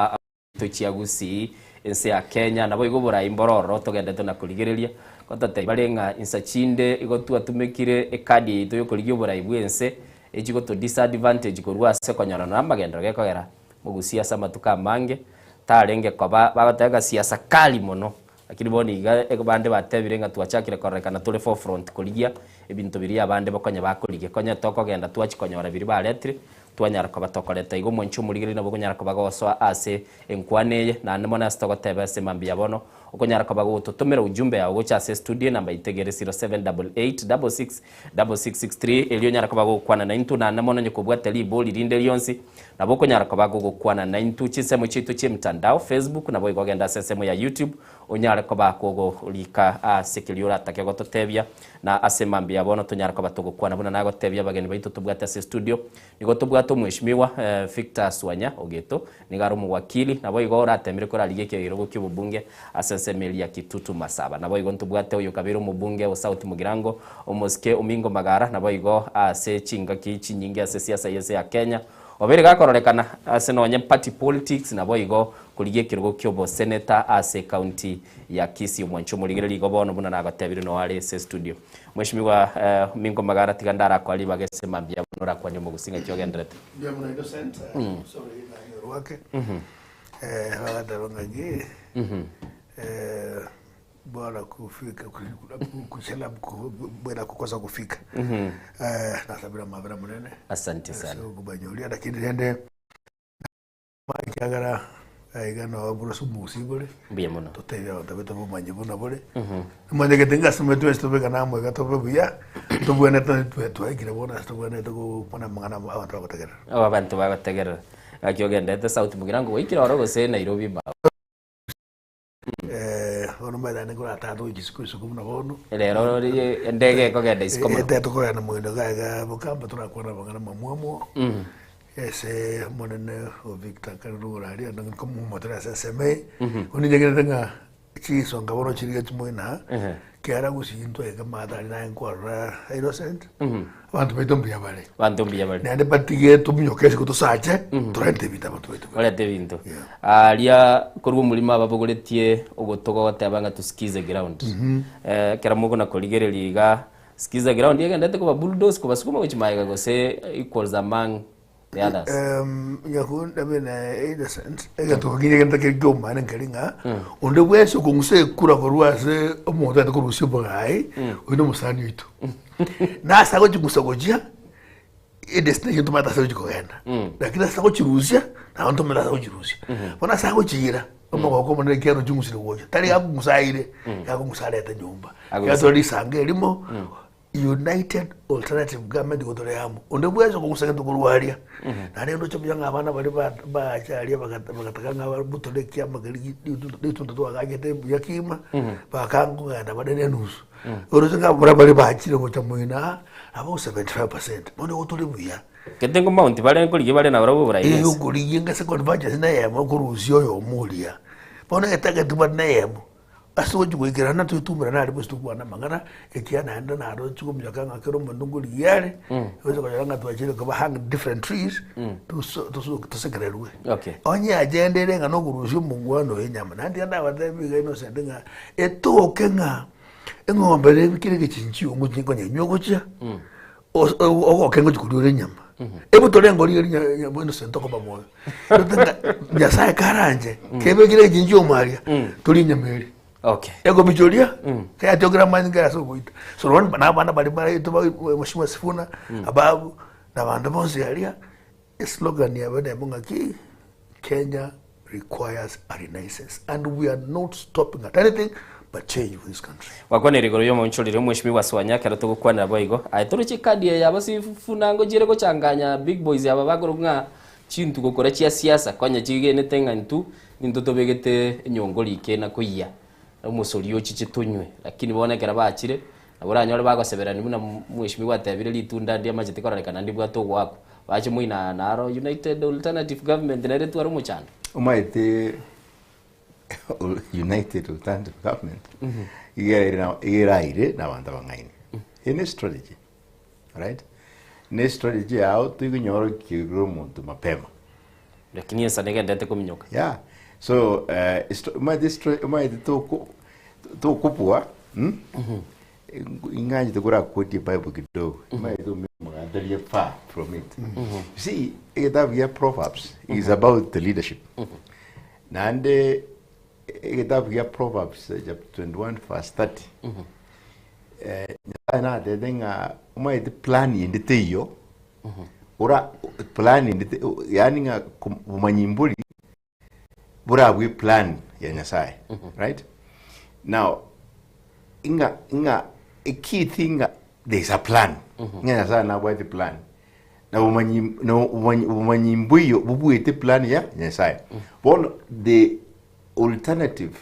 tuchiagusi ense ya Kenya nabo igobora imbororo togende tona kurigereria kotate barenga insachinde igotwa tumekire ekadi to yokorigyo borai bwense ejigo to disadvantage korwa se konyara na magendo gekogera mugusia sama tukamange tarenge koba bagatega siasa kali mono lakini boni bande batebirenga tuachakire korekana tule forefront kurigia ebintu biri abande bakonya bakurigia konya tokogenda tuachikonyora biri baletri twanyara ko batokoreta igo mwancho murigiri nabo konyara ko bagoswa ase enkwaneye na nemo na stokotebe se mambia bono ukonyara ko bagututumira ujumbe yawo cha ase studio namba itegere 0788666663 elio nyara ko bagukwana na intu na nemo nanye kubwata liboli rinde lyonsi nabo konyara ko bagukwana na intu chisemo chitu chimtandao Facebook nabo igogenda sesemo ya YouTube onyara ko bakogo ulika asekiliora atakego totebia na ase mambia bono tonyara ko batugukwana buna nago tebia bageni baitu tubwata ase studio nigo tubwata mwishimiwa Victor Swanya ogeto nigaro mu wakili nabo igora atemire ko raligeke irogo kibubunge asensemeli ya Kitutu Masaba nabo igo ntubwate uyo kabiro mu bunge o South Mugirango omoske Omingo Magara nabo igo ase chinga kichi nyingi ase siasa yese ya Kenya obere gakororekana ase nonye party politics nabo igo kuligeke irogo kyobo senator ase county ya Kisii mwancho muligere ligo bono buna nagatebire no wale ase studio mwishimiwa Omingo Magara tigandara kwa liba gese mambia bonora kwa nyomo gusinga kyogendrete ndio mna innocent sorry na wake hadarongaje bora kufika kuchela bora kukosa kufika na sabira mavera munene asante sana kubanyolia lakini nende makagara aigana wabura sumusibole biye mono totevya tabeta bomanye bona bole manje ketenga sumetu estobeka namwe gatobe buya tobwana twetu aikira bona tobwana to pona mangana abantu bategera abantu bategera akiogenda te South Mugirango wikira orogo se Nairobi ba ono meda ne kura tato ikisiku kumna bono lero ndege ko genda isikoma teto ko na mwendo ga bokamba turakora bangana mamwamo ese monene o Victor Karugura ali andanga komu motora seseme oni jegere nga chiso ngabono chiriga chimoina kera gusinto ega madari na enkora innocent abantu betombiya bale nande batige tumyokese kutosache turente bita batu betu olete bintu alia kurwo mulima ababogoretie ogotogo gotabanga tusikize ground kera mugo na koligere liga skiza ground yega ndate ko bulldoze ko basukuma kuchimaika gose equals among the others yakun dabena innocent ega to kigire ngenda ke goma nangalinga onde bweso kunguse kura korwase omuntu atakurusyo bogai uno musani witu na sago chikusagoja destination tumata sago chikogenda lakini sago chirusya na onto mela sago chirusya bona sago chira omo ko mone kero chungusire woja tali abu musaire yako musaleta nyumba yato lisange limo United Alternative Government gotoreamo onde bwezo kungusanga kurwaria na rero cyo byanga abana bari ba chalia bagatakanga butolekia magali ditundu agagete yakima bakangu ngana badene nusu orozinga bari bachire ngo chamuina abo 75% mone gotole buya ketengo mount bale ko ligibale na barabo burayi ukuri yinga se convergence na yemo kurusyo yo mulia bona etaka tubana yemo aso jugikira na tutumira na ribo tukwana mangana ekiana enda na ro chukum yakanga kero mandunguli yale wezo kwa yanga twachire kwa hang different trees to sekererwe okay onye agenda renga no gurushu mungwano yenyama nandi anda wadebi ga innocent nga etoke nga engombe le kire kichinchi omuchingo nyenyogocha o kengo chikudure nyama ebu tolengo li nyama innocent ko bamoyo nyasaye karanje kebe kire kichinchi omaria tuli nyameli okay ego bijolia kaya diagram nga so boita so ron bana bali bali to mheshimiwa Sifuna ababu na bantu bonse yalia slogan ya bana munga ki Kenya requires a renaissance and we are not stopping at anything but change for this country. Wakone rigoro yo monchulire mheshimiwa Swanya kera to gukwana boigo aituruchi kadi ya Basifuna ngo jire gochanganya big boys aba bagorunga chintu gukora chia siasa kwanya chigene tenga ntu nindoto begete nyongoli ikena kuiya umusolio chichitunywe lakini bonekera bachire aburanyore bagoseberani muna mheshimiwa atabire litunda ndia majete korekana ndi bwato gwako bache muina naro United Alternative Government nere twaro muchana umaite United Alternative Government iraire na banda bangaini ine strategy right ne strategy yao tuinyoro kiro muntu mapema lakini esa negende kuminyoka yeah so umaite to kupua ingaji tukura koti Bible kidogo umaite mwandalia far from it you see it Proverbs is about the leadership nande it Proverbs chapter 21 verse 30 na dedenga umaite plan inditeyo ora plan indite yani nga umanyimbuli bura we plan ya Nyasaye right now a key thing there's a plan Nyasaye na the plan na umanyimbuyo bubuite plan ya Nyasaye bon the alternative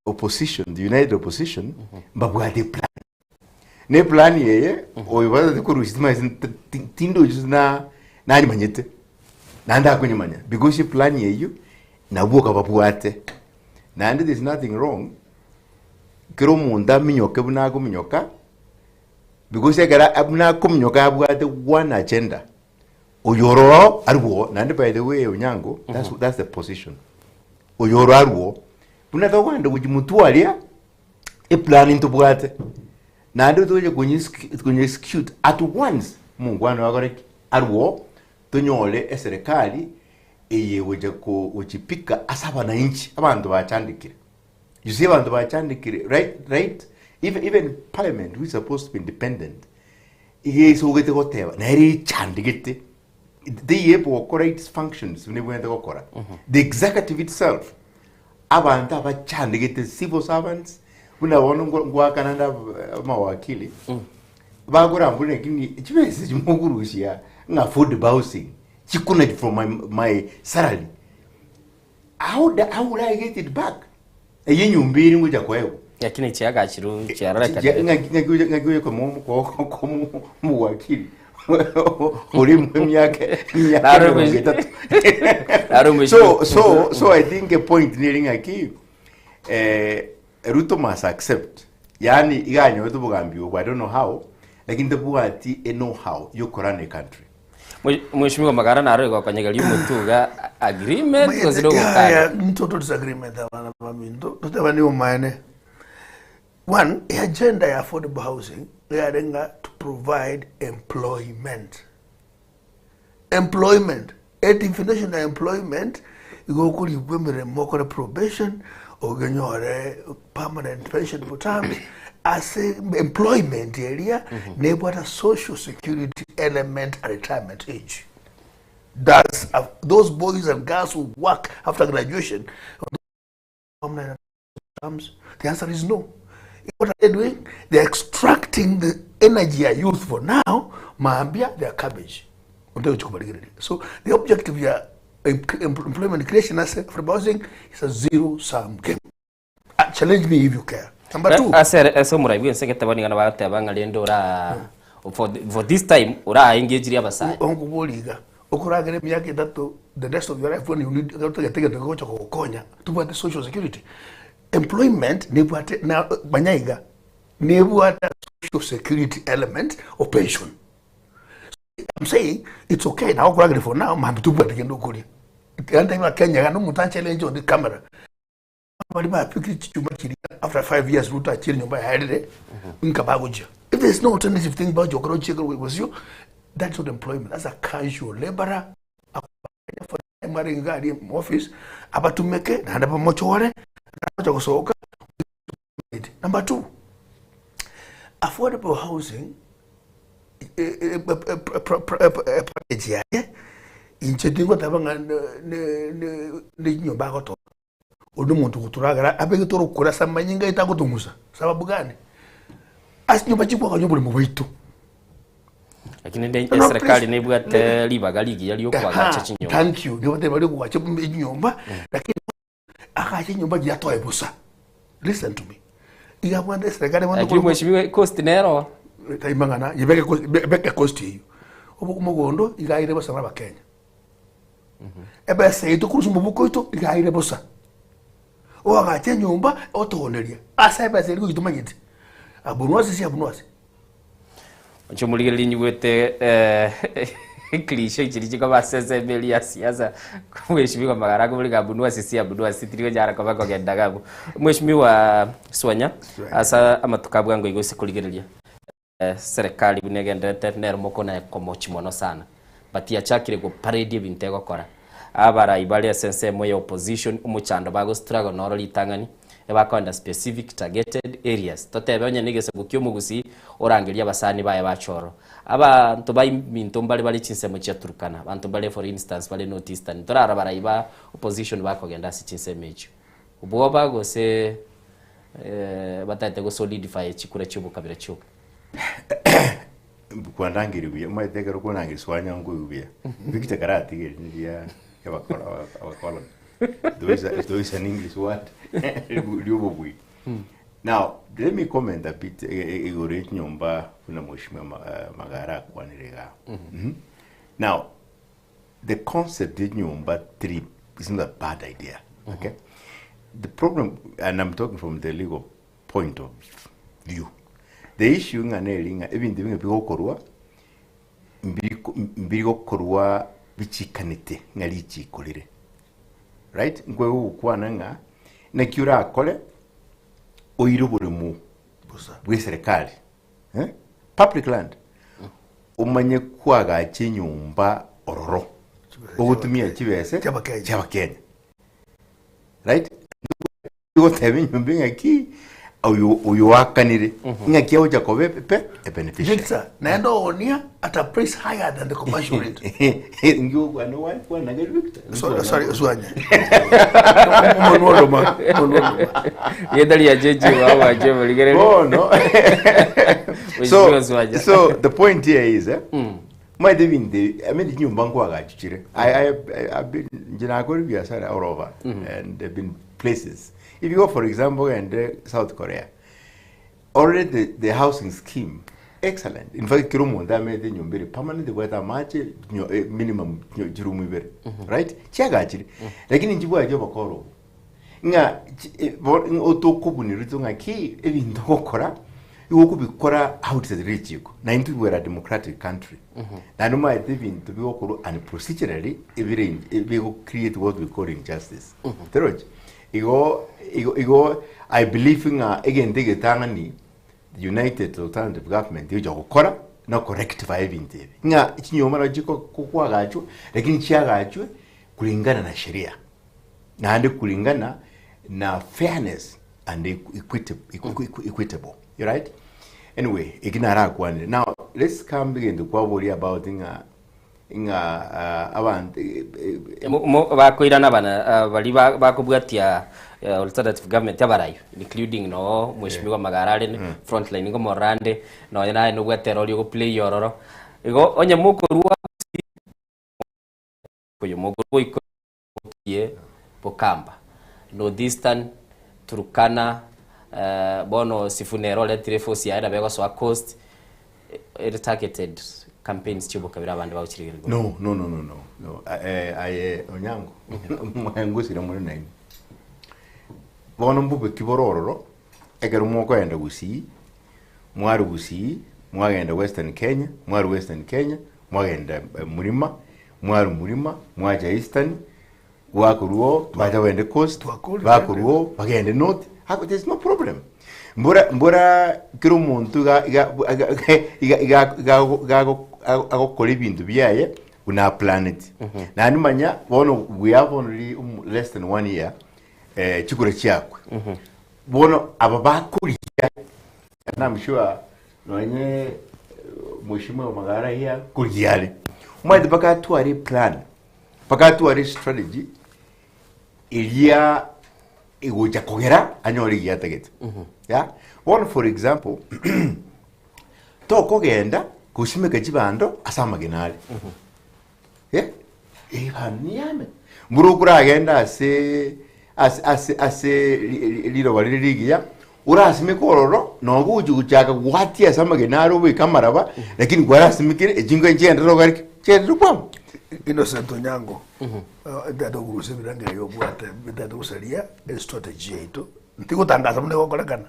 opposition the united opposition babuate plan ne plan yeye oibaza dikurushima tindo jina nani manyete nanda kunyimanya because plan yeyo nabuka babuate nandi there's nothing wrong kero munda minyoke bunago minyoka because egara abuna kumnyoka abuate one agenda oyoro arwo nandi by the way onyango that's the position oyoro arwo buna tawanda kujimutwalia e plan into buate nandi toje kunye execute at once mungwana wakore arwo tunyole serikali eye wajipika asaba na inchi abantu bachandikire you see abantu bachandikire right even parliament we supposed to be independent iye so gete goteba na eri chandikite they able to correct its functions when they went to gokora the executive itself abantu abachandikite civil servants unabona ngwakananda mawakili bagora mbune kini chibese chimugurushia nga food housing chikuna from my salary how would I get it back eyinyumbiri nguja kwewe yakini chiaga chiru chiaraka ngagiye ko mu wakili uri myake so I think a point nearing aki Ruto must accept yani iganyo wetu bugambiwo I don't know how lakini tebuati know how you run a country mheshimiwa Magara na arego kanyegaliyo mutuga agreement kuziro gukara mtoto disagreement abana bamindo tutabani umane one agenda ya affordable housing yarenga to provide employment a definition of employment igo kuri gwemere mokore probation ogenyore permanent pension for terms as employment area neighbor a social security element at retirement age. Does those boys and girls who work after graduation terms? The answer is no. What are they doing? They're extracting the energy of youth for now. Maambia their cabbage. So the objective here, employment creation as affordable housing is a zero-sum game. Challenge me if you care. Number two. Asa muraibu nsengete bani ngana bate abangali ndora for this time ura engage ri abasai. Onkubuliga. Okuragere myaka 3 the rest of your life when you need to get the gocha kokonya to the social security. employment nebwate na banyaiga nebwate social security element of pension. I'm saying it's okay now for now mambitu bwate kendo kuri anda ima Kenya no mutan challenge on the camera bali ba piki chuma kiri after 5 years ruta chiri nyumba ya hede nkabagoja. If there's no alternative thing about your growth checker with you, that's not employment. That's a casual laborer for maringari office abatumeke na ndaba mochore na kusoka. Number 2, affordable housing package yake inchetingo tabanga ne nyumba goto udu muntu kuturagara abege toro kura samanyinga itakutungusa sababu gani nyumba chikwa kwa nyumba mu bitu lakini ndio serikali nebwate libagaligi yaliyo kwa gacha chinyumba. Thank you ndio bali kwa nyumba lakini akaje nyumba yatoe busa. Listen to me. Iya bwande serikali mwanzo kwa mheshimiwa cost nero taimangana yebeke cost hiyo obo kumugondo igaire busa na Kenya. Ebe seito kurusu mubuko ito igaire busa o agache nyumba otoneria asa ebe seito kutumanyiti abunwasi si abunwasi nchumuligeli nyugwete cliche chiri kwa basese belia siasa mheshimiwa Magarago muri abunwasi si abunwasi tiriwe jara kwa bako gendagabu mheshimiwa Swanya asa amatukabwa ngo igose kuligerelia serikali bunegendete nero moko na komochi mono sana batia chakire go parade bintego kora abara ibali sense moya opposition umuchando bago struggle no litangani ebakonda specific targeted areas totebe onye nigese gukyo mugusi orangelia basani baye bachoro abantu bayi minto bali chinsemo cha Turkana abantu bali for instance bali northeastern torara baraiba opposition bakogenda si chinsemecho ubo bago se batate go solidify chikura chibuka bira chuka kwandangiri bya mwaiteka rukonangiri swanya ngubya bikita karati ngiya yabakora abakora those an English word now let me comment a bit igore nyumba kuna mheshimiwa Magara kwanirega. Now the concept of nyumba trip is not a bad idea. Okay, the problem, and I'm talking from the legal point of view, the issue nganelinga even the biko korwa mbiko korwa bichikanite ngalichi kolire, right? Ngwe ukwananga na kiura akole oirubure mu bwe serikali public land umanye kwaga chinyumba ororo ogutumia chibese chaba Kenya, right? Yote nyumba ngaki uyu wakanire ngaki oja kobe pe beneficial naendo onia at a price higher than the commercial rate. Ngiyo bwana wana Victor sorry Swanya yedali ya jeje wa ajevo ligere no so the point here is my devin I mean nyumba ngwa gachire I've been jinagori biasara all over and they've been places. If you go, for example, in South Korea, already the housing scheme, excellent. In fact, Kirumu, that made the very permanent, whether much minimum Jirumu, right? Chagachi. Like in Jibu, I give a call. Nga, Otokubuni, Ritunga key, even Tokora, you could be Kora out to the rich. 90 were a democratic country. Nanuma, I think to be Okoro and procedurally, if we create what we call injustice. I believe in again the United Alternative Government you gukora no correctify ibintu nga ikinyomara giko kukwagacho lakini cyagacho kulingana na sheria na ande kulingana na fairness and equitable. You right? Anyway, ignara kwani. Now let's come begin to worry about abantu bakwirana bana bali bakubwatia alternative government yabarayo including no mheshimiwa Magara frontline ngo morande no yana no gwatero lyo play yororo igo onye mukorwa kuyo mukorwa ikoye Bokamba northeastern Turkana bono sifunero le trefosi ya bego so coast it targeted campaigns chibuka bira abandi bawukirigirwa. No. Onyango mwangu sira muri nine bono mbube kibororo egero mwoko enda gusi mwari gusi mwagenda Western Kenya mwari Western Kenya mwagenda Murima mwari Murima mwaja Eastern wakuruo baja wende Coast wakuruo bagende North hako there's no problem mbura kiro muntu ga agokora ibintu byaye una planet na nimanya bono we have only less than 1 year chikure cyakwe bono aba bakuriya na mshua nonye mushimo wa magara hiya kuriyale mwadi baka tuari plan baka tuari strategy ilia igoja kogera anyori yatagete ya one for example to kogenda kushimeka kibando asama genali niyame murukura agenda ase liro bari ligiya urasime kororo noguju guchaka gwati asama genaro we kamaraba lakini gwarasimikire ejingo ngenda rogari chendu kwam Innocent Onyango dado gurusebiranga yo bwate dado usalia strategy yetu ntiko tangaza mune gokolekana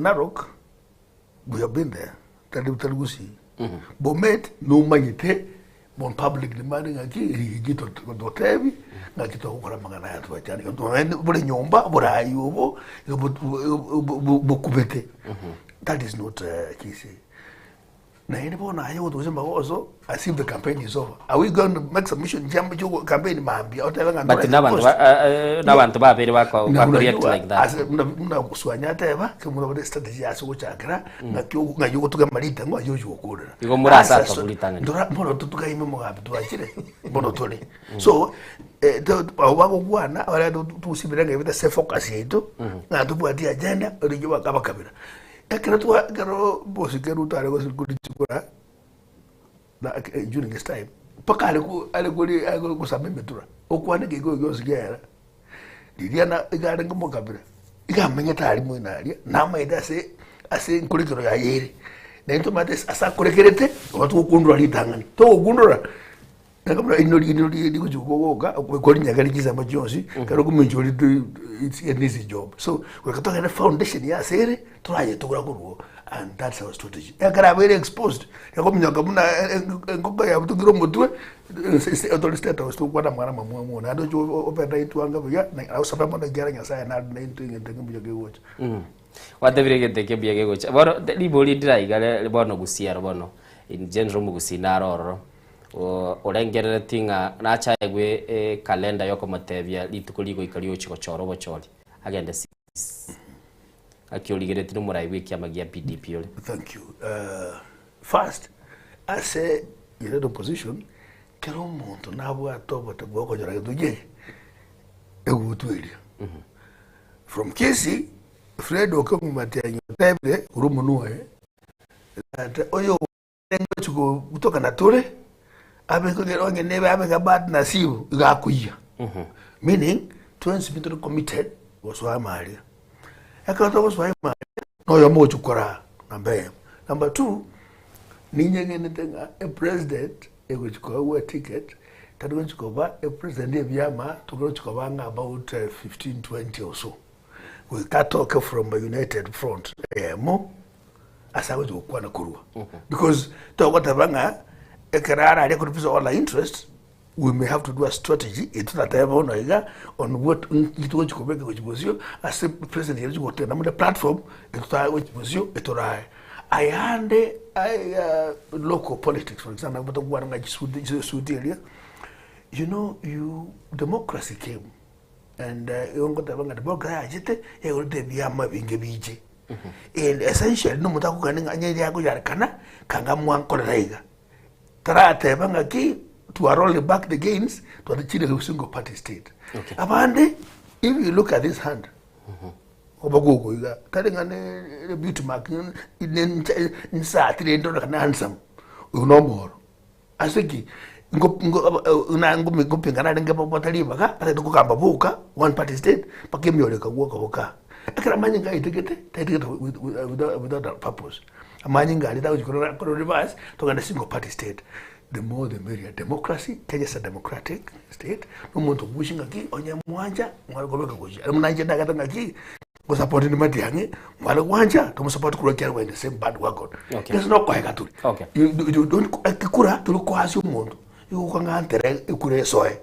Narok, we have been there. Taligusi. Bomet, no magite, bon public demanding a key, gito dotevi, nakito kora magana ya tuachani. Bore nyomba, bora ayubo, bukubete. That is not kisi. Na yene na ayo to zema also as if the campaign is over. Are we going to make submission jambo jo campaign mambi out telanga but na bantu babiri bako react like that. As muna kuswanya teba kemuna bode strategy aso kuchakira na yugo tukamalita ngo ayo yokora. Igo murasa tulitanga. Ndora mbono tutuka ime mo gabi tuachire. Mbono tole. So wako bwana wala tusibiranga ibita se focus yetu na tubwati agenda rijo bakaba kabira. Ekera tuwa kero bosi kero tare go kulichukura na during this time paka ale ko sabe metura okwane ke go sigera diria na igare ngomo kabira igamenya tari mu inaria na maida ase nkulikiro ya yeri na into mate asa kurekerete watu kundura litangani to kundura nakabra inori dikujugoga ko nyagari kiza majonsi kero kumenjori it's an easy job so we got a foundation ya sere turaje tukura kuruo and that's our strategy yakara very exposed yakomnyaga muna ngoga ya butugiro mutwe authority state was to kwada mwana mamu na ndo jo openda itu anga bya na usapa mona gera nyasa na into ngende mbyo gewocha wadebire gete bya gewocha bono liboli diraiga bono gusiara bono in general mugusina roro orengerere tinga na chaegwe kalenda yoko matebya litukuligo ikaliyo chiko choro bochori agende akioligere tinu murai wiki amagia PDP yole. Thank you. First, I say in the opposition kero muntu nabwa tobo tebo ko jara duje egutwiri from Kisi Fred okomumatia nyotebe urumunue ate oyo ngo kutoka na tore abe ko gero ngenebe abe gabat nasibu gakuya meaning twins been committed was wa mali akato was wa mali no yo mo chukora number 2 ninye ngentenga a president ego ticket tadwe chikoba a president ebyama tugro chikoba nga about 15-20 or so we can talk from a united front mo asawe ukwa na kurua because to watabanga ekarara ya kupisa all our interest we may have to do a strategy on what little chikobeka kuchibozio as a president yetu wote na mode platform etuta kuchibozio etorai ayande local politics for example but one like Sudi area you know democracy came and yongo tabanga democracy ajite yegote byama binge bije and essentially no mutaku kaninga nyeri yako yarkana kanga mwankolaiga tarate banga ki to roll back the gains to the Chile single party state. Okay. Abande, if you look at this hand, obagogo iga taringa ne beauty mark in sa ndo kana handsome no more asiki ngo pingana nge popotali baka ate ko kamba buka one party state pakemyole ka woka akira manyinga itekete without a purpose amanyinga ali dawo ko reverse to kana single party state the more the merrier. Democracy, Kenya is a democratic state. No muntu wishinga ki onye mwanja mwala gobeka kuji. Mnanje ndagata ngaki go support ni matiange mwala kwanja to support kura kya in the same bad wagon. Okay. There's no kwaya tuli. Okay. You don't kura tuli kwasi umuntu. You kwanga antere ikure soe.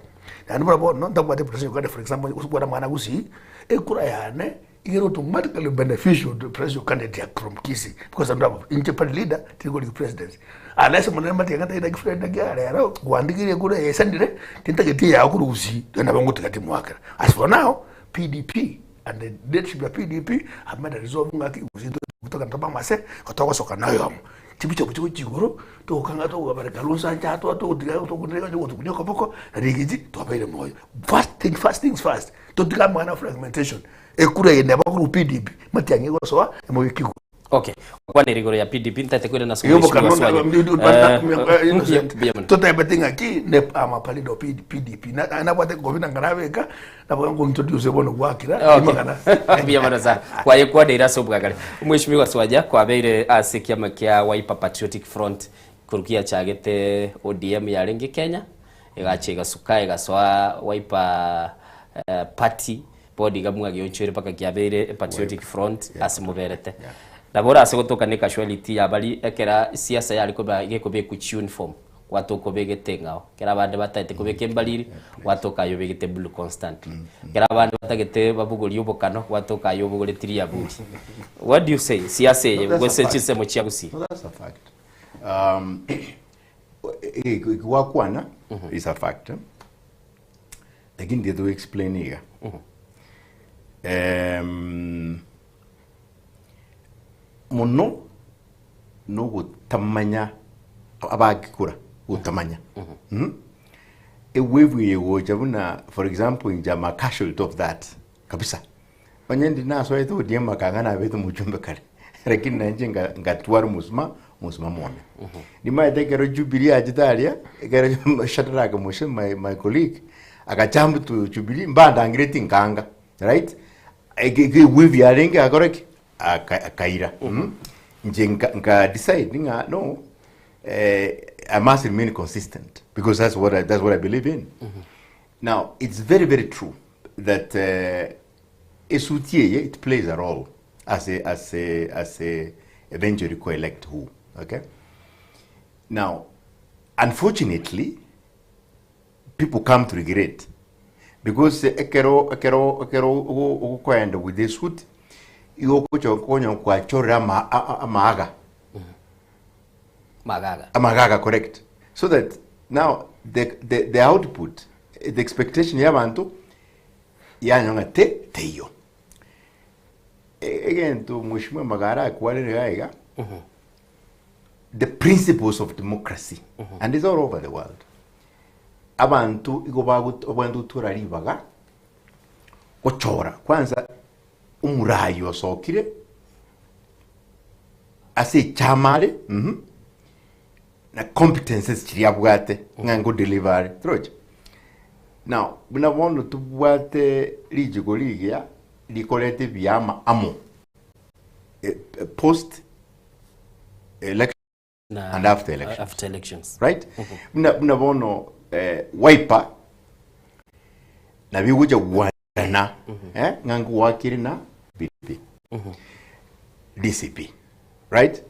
And bravo no ndabwa the president for example usubora mwana gusi ekura yane is automatically beneficial to the presidential candidate from Kisi because I'm not independent leader to go to the presidency. Unless someone might get a friend again, one degree good a Sunday, Tinta ya Kurusi, then I won't get him worker. As for now, PDP and the leadership of PDP have made a resolving like it was into Tobamase or Tawasokanayo. Chipicho Chiguro, to Kangato, Barcalusa, Chato, to Nyokopoko, and Rigiji to obey the more. First things first, to become one of fragmentation. Ekure never group PDP, Matiango so, and Moikiku. Okay. Kwa nirigoro ya PDP nitatekwenda na suluhisho kwa swali. Tota betinga aki ne amapalido PDP na anapata govina ngaraveka na bwangu introduce bono gwakira imagana. Bia maraza. Kwa yekwa deira sobwagale. Mheshimiwa Swaja kwa beire asikia makia Wiper Patriotic Front kurukia chagete ODM ya rengi Kenya. Igachiga sukai gaswa Wiper party body gamwa gyonchere paka kiabere Patriotic Front asimuberete. Dabora asegotoka ne casualty ya bali ekera siasa yali ko be ku uniform watu ko begete ngao kera bande batete ko beke mbaliri watu ka yobegete blue constantly kera bande batagete babugoli yobokano watu ka yobogole tiri abuli. What do you say siasa ye gwese chisemo chiagusi? That's a fact. Wakwana is a fact. Lakini ndio to explain here. Muno no gutamanya abagikura gutamanya ewevu yewo jabuna for example in jama casualty of that kabisa banyendi naso eto diema kangana beto muchumbe kare lakini nanje ngatwara musma mone ni mai tekero Jubilee ajitalia ekero shadraka mushe my colleague akachambu tu Jubilee mbanda angireti nkanga right ewevu yarenge agoreki akaira nje nka decide nga no I must remain consistent because that's what I believe in. Now it's very true that it plays a role as a eventually co-elect who, okay? Now unfortunately people come to regret because ekero kwenda with this suit you konyo kwa chora maaga. Magaga, correct. So that now the output, the expectation yabantu yanyonga teyo. Again to Mheshimiwa Magara kwalere gaiga. The principles of democracy and it's all over the world. Abantu igobagut abantu turaribaga kochora kwanza umurayi wasokire ase chamare na competences chiriabwate ngango delivery troje. Now bunabono tubwate lijigo ligia likolete byama amo post election and after elections, right? Bunabono Wiper na biwuja wana ngango wakiri na PDP DCP, right?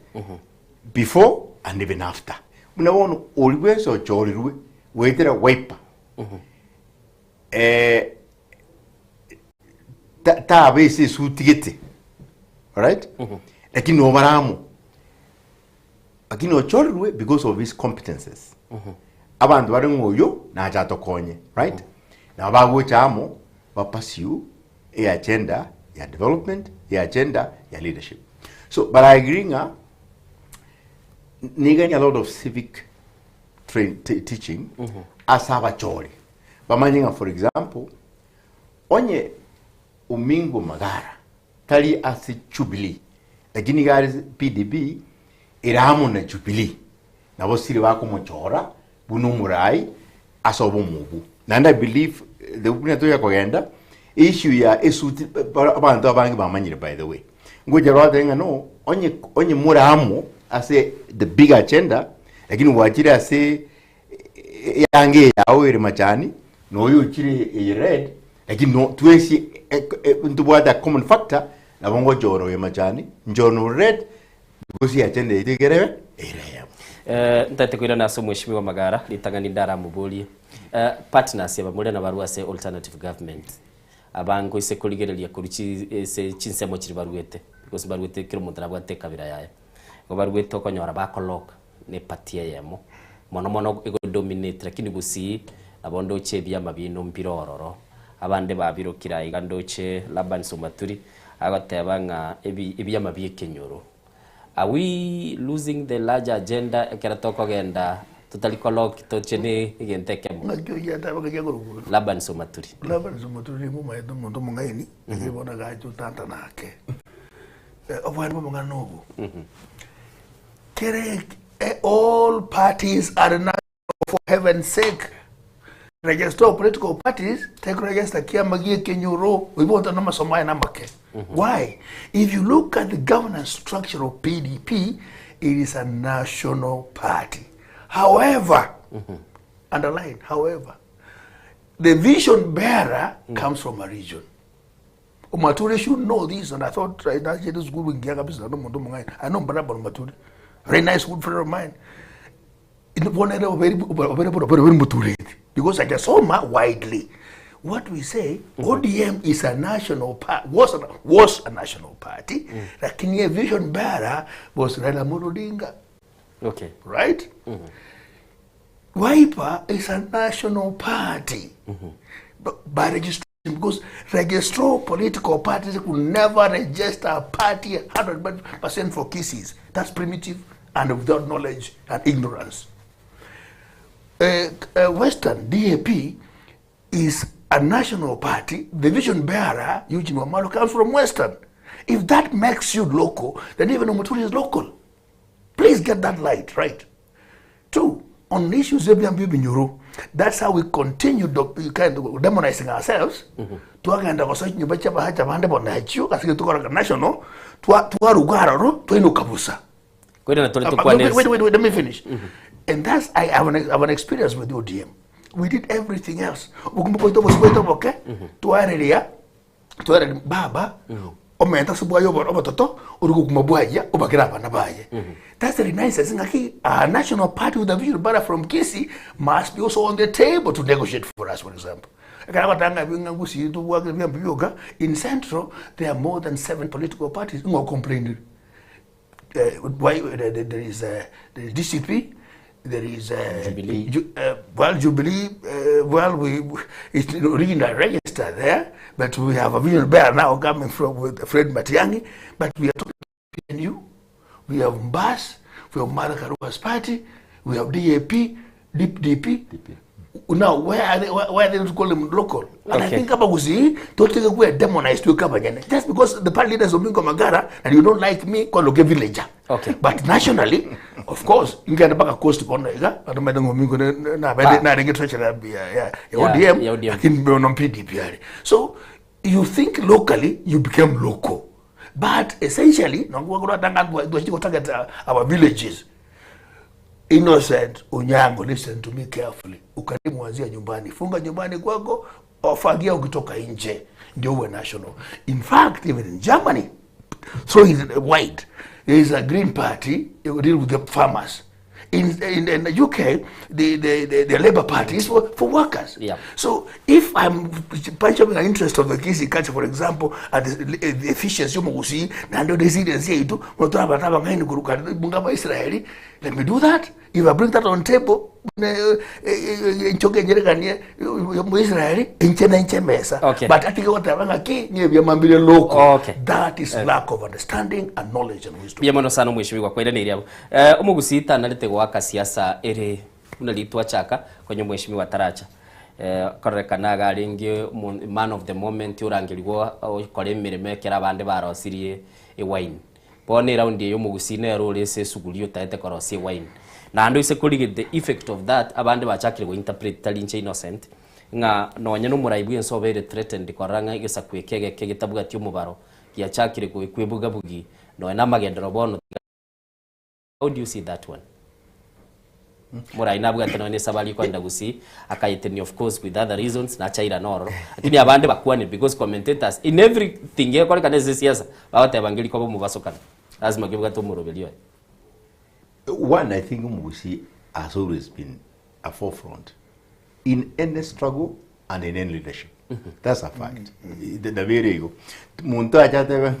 Before and even after. Bunabono always or chorirwe wetera Wiper ta bese sutigete, right? Lakini obaramu lakini ochorirwe because of his competences. Abantu bari ngoyo na chatokonye, right? Na bago chamo ba pursue a agenda ya development, a agenda ya leadership. So but I agree nga a lot of civic teaching as abachori. Bamanyinga for example onye Umingo Magara tali asi Jubilee lakini gari PDP iramu na Jubilee na bosiri wako mochora bunumurai asobo mubu. And I believe the Ubunatoya Kogenda issue ya esuti abantu abangi bamanyire by the way. Ngoja rwada nga no onye muramu ase the big agenda lakini wajira ase yange yawe iri machani no yo chiri red lakini no tuensi ntubwada common factor na bongo joro ye machani njono red gusi atende itigerewe ntate kwira naso mheshimiwa Magara litangani ndara mubulie partners ya bamule na barua se alternative government abango ise kuligerelia kuruchi se chinsemo chiri baruete because baruete kiro muntu nabwate kabira yaye ngo baruete okonyora bakoloka ne patie yemo mono ego dominate lakini gusi abondo chebya mabino mpirororo abande babirokira igandoche Laban Sumaturi agatebanga ebyama byekenyoro. Are we losing the larger agenda keratoko genda tutalikolok tochene gentekemo Laban Sumaturi mu maedo muntu mungaini ngibona gacho tanta nake obwana munganobu kere all parties are now, for heaven's sake, register political parties, take register Kiamagie Kenyuro, we want a number Somaya Namake. Why? If you look at the governance structure of PDP, it is a national party. However, underline, however, the vision bearer comes from a region. Umaturi should know this, and I thought right now it is good with Giagabis. I know Baraba Umaturi. Very nice, good friend of mine. Because I just saw widely. What we say, ODM is a national party, was a national party. The Kenya vision bearer was Raila Amolo Odinga. Okay. Right? Wiper is a national party. By registration, because registrar political parties could never register a party 100% for kisses. That's primitive and without knowledge and ignorance. Western DAP is a national party. The vision bearer, Eugene Wamalo, comes from Western. If that makes you local, then even Umuturi is local. Please get that right. Two, on issues of Binyuru, that's how we continue kind of demonizing ourselves. Tuagenda kosochi nyubacha bahacha bande bona hachu kasi tukora national tuarugaro tuino kabusa. Wait, let me finish. And that's I have an experience with ODM. We did everything else. Tuare baba omenta subwa yobo obototo urugo kumabwaja obakira bana baye. That's very nice. I think a national party with a vision bearer from Kisii must be also on the table to negotiate for us, for example. In Central, there are more than 7 political parties who are complaining. Why there is DCP, there is Jubilee. Jubilee. It's really not registered there, but we have a vision bearer now coming from with Fred Matiang'i. But we are talking about PNU. We have Mbas, we have Martha Karua's party, we have DAP, DP. Now, why are they not calling them local? And I think about Uzi, don't think we're demonized to Kabanyane. Just because the party leaders of Minko Magara and you don't like me, call local villager. Okay. But nationally, of course, you get back a coast to Konaiga, and Madam Minko ODM, PDP. So you think locally, you become local. But essentially, our villages. Innocent Onyango, listen to me carefully. Ukarimu wanzia nyumbani. Funga nyumbani kwako, ofagia ukitoka nje. Ndio uwe national. In fact, even in Germany, throwing it wide, there is a green party, you deal with the farmers. In the UK, the Labour Party is for workers. Yeah. So if I'm punching the interest of the Kisii culture, for example, and the efficiency of Mugusi, Nando Desidency, Israeli, let me do that. If I bring that on table, okay. But I think what local. That is lack of understanding and knowledge and wisdom. Biamono sana mheshimiwa kwa ile niliabu. Umugusita nalete waka siasa ere unalitwa chaka kwenye mheshimiwa Taracha. Korekanaga aringi man of the moment urangirwa kore mireme kera bande barosirie wine. Bone round yo mugusine role se sugulio taete korosie wine. Na ando ise kuligit the effect of that abande bachakire go interpret talinche innocent nga nonya no muraibu enso very threatened koranga igesa kwekege kegitabuga tyo mubaro ya chakire ko kwebuga bugi no na magendero bono. How do you see that one? Mura inabuga tano ne sabali kwa ndagusi akayeteni of course with other reasons na chaira noro atini abande bakwani because commentators in everything ye kwa kaneze siasa bawate abangeli kwa mubasokana lazima kibuga to murobelio. One, I think Umugusi has always been a forefront in any struggle and in any leadership. That's a fact. The very ego. Munto ajate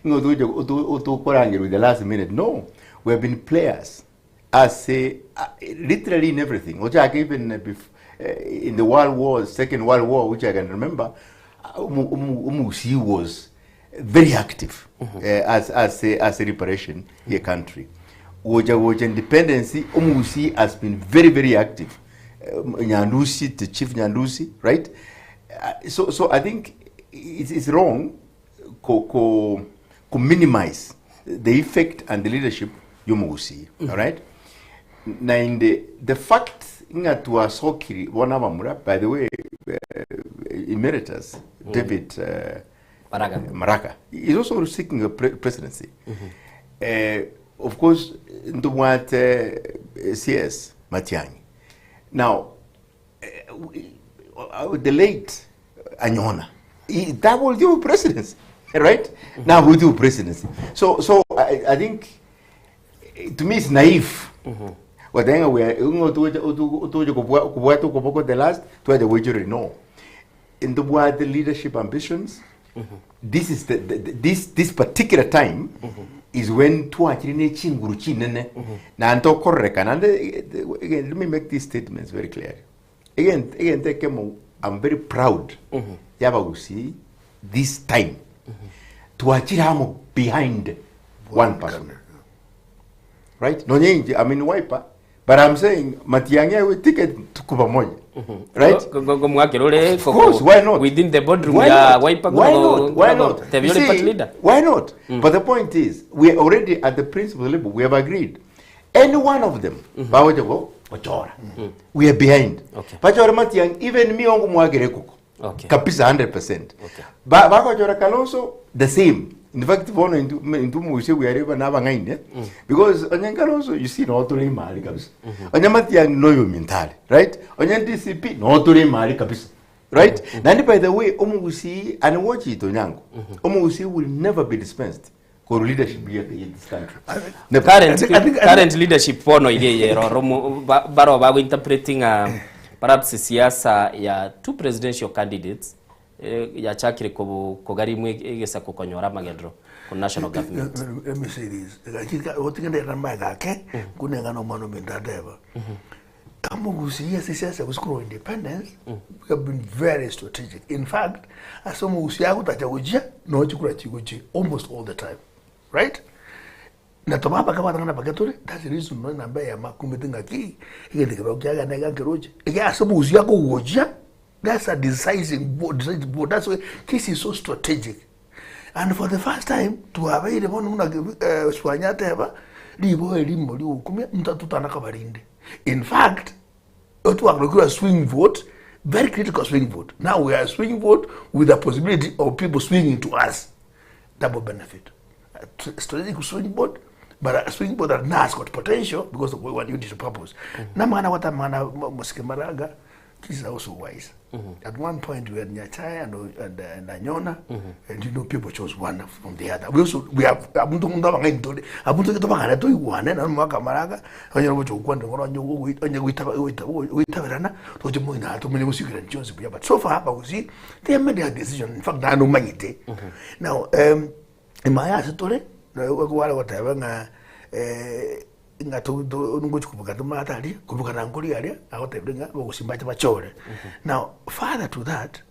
ngotu korangiru with the last minute. No, we have been players as literally in everything. Which I even in the World War, Second World War, which I can remember, Umugusi was very active as a reparation in a country. Woj independency, Umugusi has been very active. Nyandusi, the Chief Nyandusi, right? So I think it's wrong to minimize the effect and the leadership you Umugusi, all right? Now in the fact that we are Sokiri, by the way, emeritus David Maraga is also seeking a presidency. Of course, into what CS Matiang'i. Now, the late Anyona, that will do presidency, right? Now we do presidency. So I think, to me, it's naive. But then we are the last to the wager no. In the word the leadership ambitions, this is this particular time. Is when two actually chinguru nene na anto correct and again let me make these statements very clear. Again I'm very proud Yabagusi this time to actually am behind one person. Right? No nyenje I mean wiper but I'm saying Matiang'i will ticket to Kubamoy. Right? Of course, why not? Within the boardroom, why not? Why not? Why not? But the point is, we are already at the principal level. We have agreed. Any one of them, we are behind. Pachora Matiang'i, even me ongu mwagerekuko. Kapisa 100%. Bakojora Kalonzo, the same. In fact, we are even never ngaine because Kalonzo, you see, no to mali kabisa. Matiang'i no you mentally, right? DCP no to mali kabisa, right? And by the way, Umugusi and watch it Onyango. Umugusi will never be dispensed for leadership in this country. The current leadership pono ile baro bago interpreting perhaps siasa ya two presidential candidates. Ya chakiri kogarimwe egesa kokonyora magedro ko national government. Let me say this. Otingende ramaga ke kunenga no mano mindadeva. Umugusi yes siasa kuskuro independence we have been very strategic. In fact, Umugusi akutachaguja no chikura chiguchi almost all the time. Right? Na tomaba kama tangana paketore that's the reason no namba ya makumetinga ki igende kibokyaga nega keroje. Ega Umugusi akugoja. That's a decisive vote. That's why case is so strategic. And for the first time, to have a swanyateva, in fact, a swing vote, very critical swing vote. Now we are a swing vote with the possibility of people swinging to us. Double benefit. A strategic swing vote, but a swing vote that has got potential because of what you need to purpose. Namana watamana Muskemaraga. This is also wise. At one point we had Nyachai and Anyona, and you know people chose one from the other. We have Abuntu Abuntu one and Makamaraga, and you know what you want to Taverana, to the Moina, to many secret Jones. But so far, I see they made their decision. In fact, I know money. Now, in my answer to it, whatever. Nga to ngochi kubukata matali kubukana ngoli ali akotebrenga bokusimbacha bachore. Now further to that,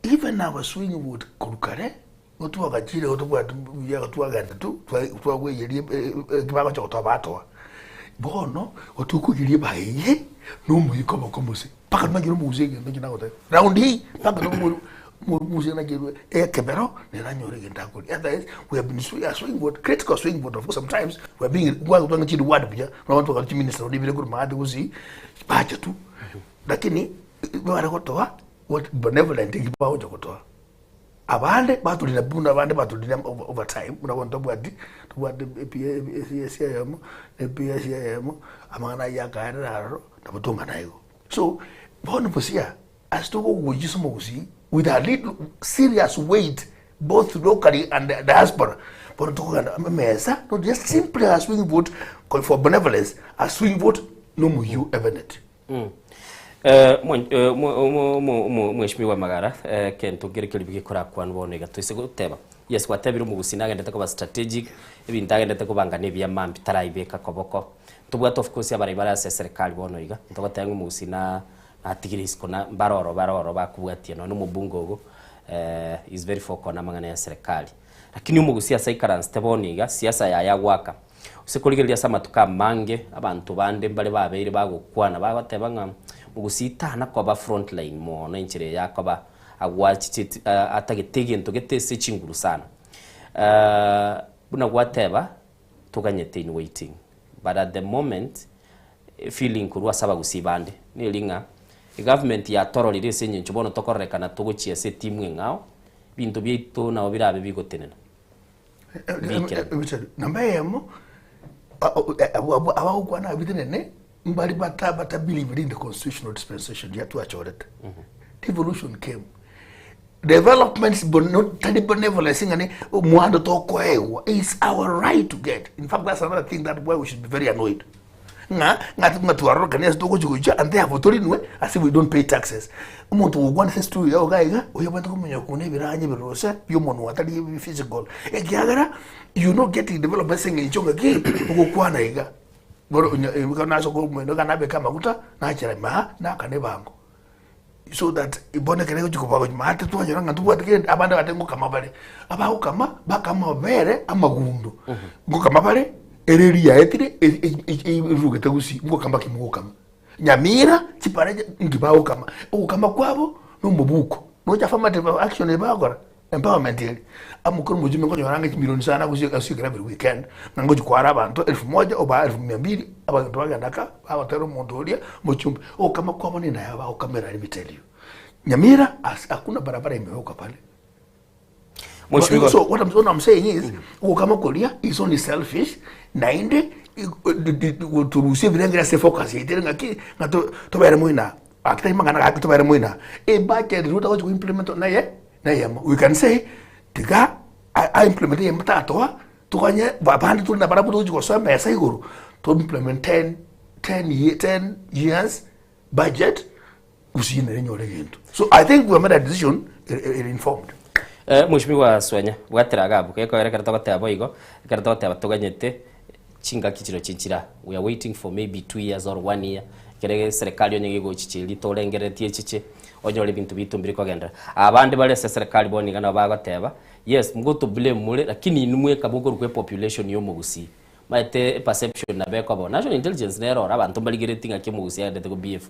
even our swing would kurukare otu agachire otu bwa ya otu aganda tu twagwe yeri kibako choto abatwa bono otu kugirie baye no muyiko bakomose paka magiro muzege ndina gote round hii paka no muzege na giro kebero na nyore gendakuri. Otherwise we have been swing vote, critical swing vote. Of course sometimes we are being going to the word bija na watu wa minister ndio vile kuna hadi uzi bacha tu lakini wale kutoa what benevolent kibao cha kutoa abande batulina bunda abande batulina over time unabona tobwadi PSIM PSIM amana yakararo nabutonga nayo so bona posia astoko kujisoma kusi with a little serious weight both locally and the diaspora bona tokanda mesa not just simply a swing vote call for benevolence a swing vote no mu you evident Mheshimiwa Magara kento gerekeri bigikora kwan bone gatwise guteba yes watebira umugusina agenda ko ba strategic ibintu agenda ko bangane bya mambi tarayibeka koboko tubwato of course abari barase serikali bono iga ntogotanga umugusina atigirisiko na baroro bakubwatie no mubungogo is very focused na mangane ya serikali lakini umugusia saikaranse teboniga siasa ya gwaka usikoligeria sama tukamange abantu bande mbale babeire bagukwana bagatebanga mugusita na kwa ba frontline mo na inchire yakoba agwachi atagitege ntogete chinguru sana buna gwateba tuganyete in waiting but at the moment feeling kurwa saba gusibande nilinga government ya toroli risenye nchobono tokorekana tuguchia se timu ngao bintu byeito na obirabe bigotenena nambemo abawukwana bitenene mbali bata believe in the constitutional dispensation yatu achoreta devolution came developments but not tani benevolence ngani muando tokoewa is our right to get in fact that's another thing that why we should be very annoyed nga tu organize to gojuja and they have authority as if we don't pay taxes umuntu ugwana sense to yo gaiga oyo bantu kumenya kune biranye birose byo muntu atari physical ekyagara you not getting development singe nchonga ki ukukwana iga boro ukanazo ko mwendo kanabe kama kuta na chira ma na kane bango so that ibone kene kuchikupa mate tu anyora tu bwatike abanda batengo kama bale abaho kama bakama bere amagundu ngo kama bale ereria etire irugete gusi ngo kamba kimugo kama nyamira chiparaje ngibaho kama ukama kwabo no mubuko no cha affirmative action ebagora empowerment ile amukuru mujime ngo yoranga milioni sana kusiga every weekend nango jikwara abantu 1000 oba 1200 abantu bagandaka abatero mondolia muchumba kama kwabo ni nayo ba kamera limited nyamira hakuna barabara imeweka pale. So what I'm saying is kama kolia is only selfish nainde to receive the se focus ite ngaki ngato to bere muina akita mangana akita bere muina e budget ruta ko implement na ye we can say tiga I implement ye mtato tukanye babandi tu na barabu tu so mesa iguru to implement 10 years budget usine nyole gintu. So I think we made a decision informed. Mheshimiwa Swenya bwatiraga buke ko yerekera togoteba igo yerekera togoteba tuganyete chinga kichiro chinchira we are waiting for maybe 2 years or 1 year kerege serikali onye go chichiri torengeretie chiche onyore bintu bitumbiri kogenda abandi bale serikali boniga na bagoteba yes mgoto blame mule lakini nimwe kabugo rukwe population yo mugusi maite perception na beko bo national intelligence nero abantu baligiretinga kimugusi ya ndete ko BF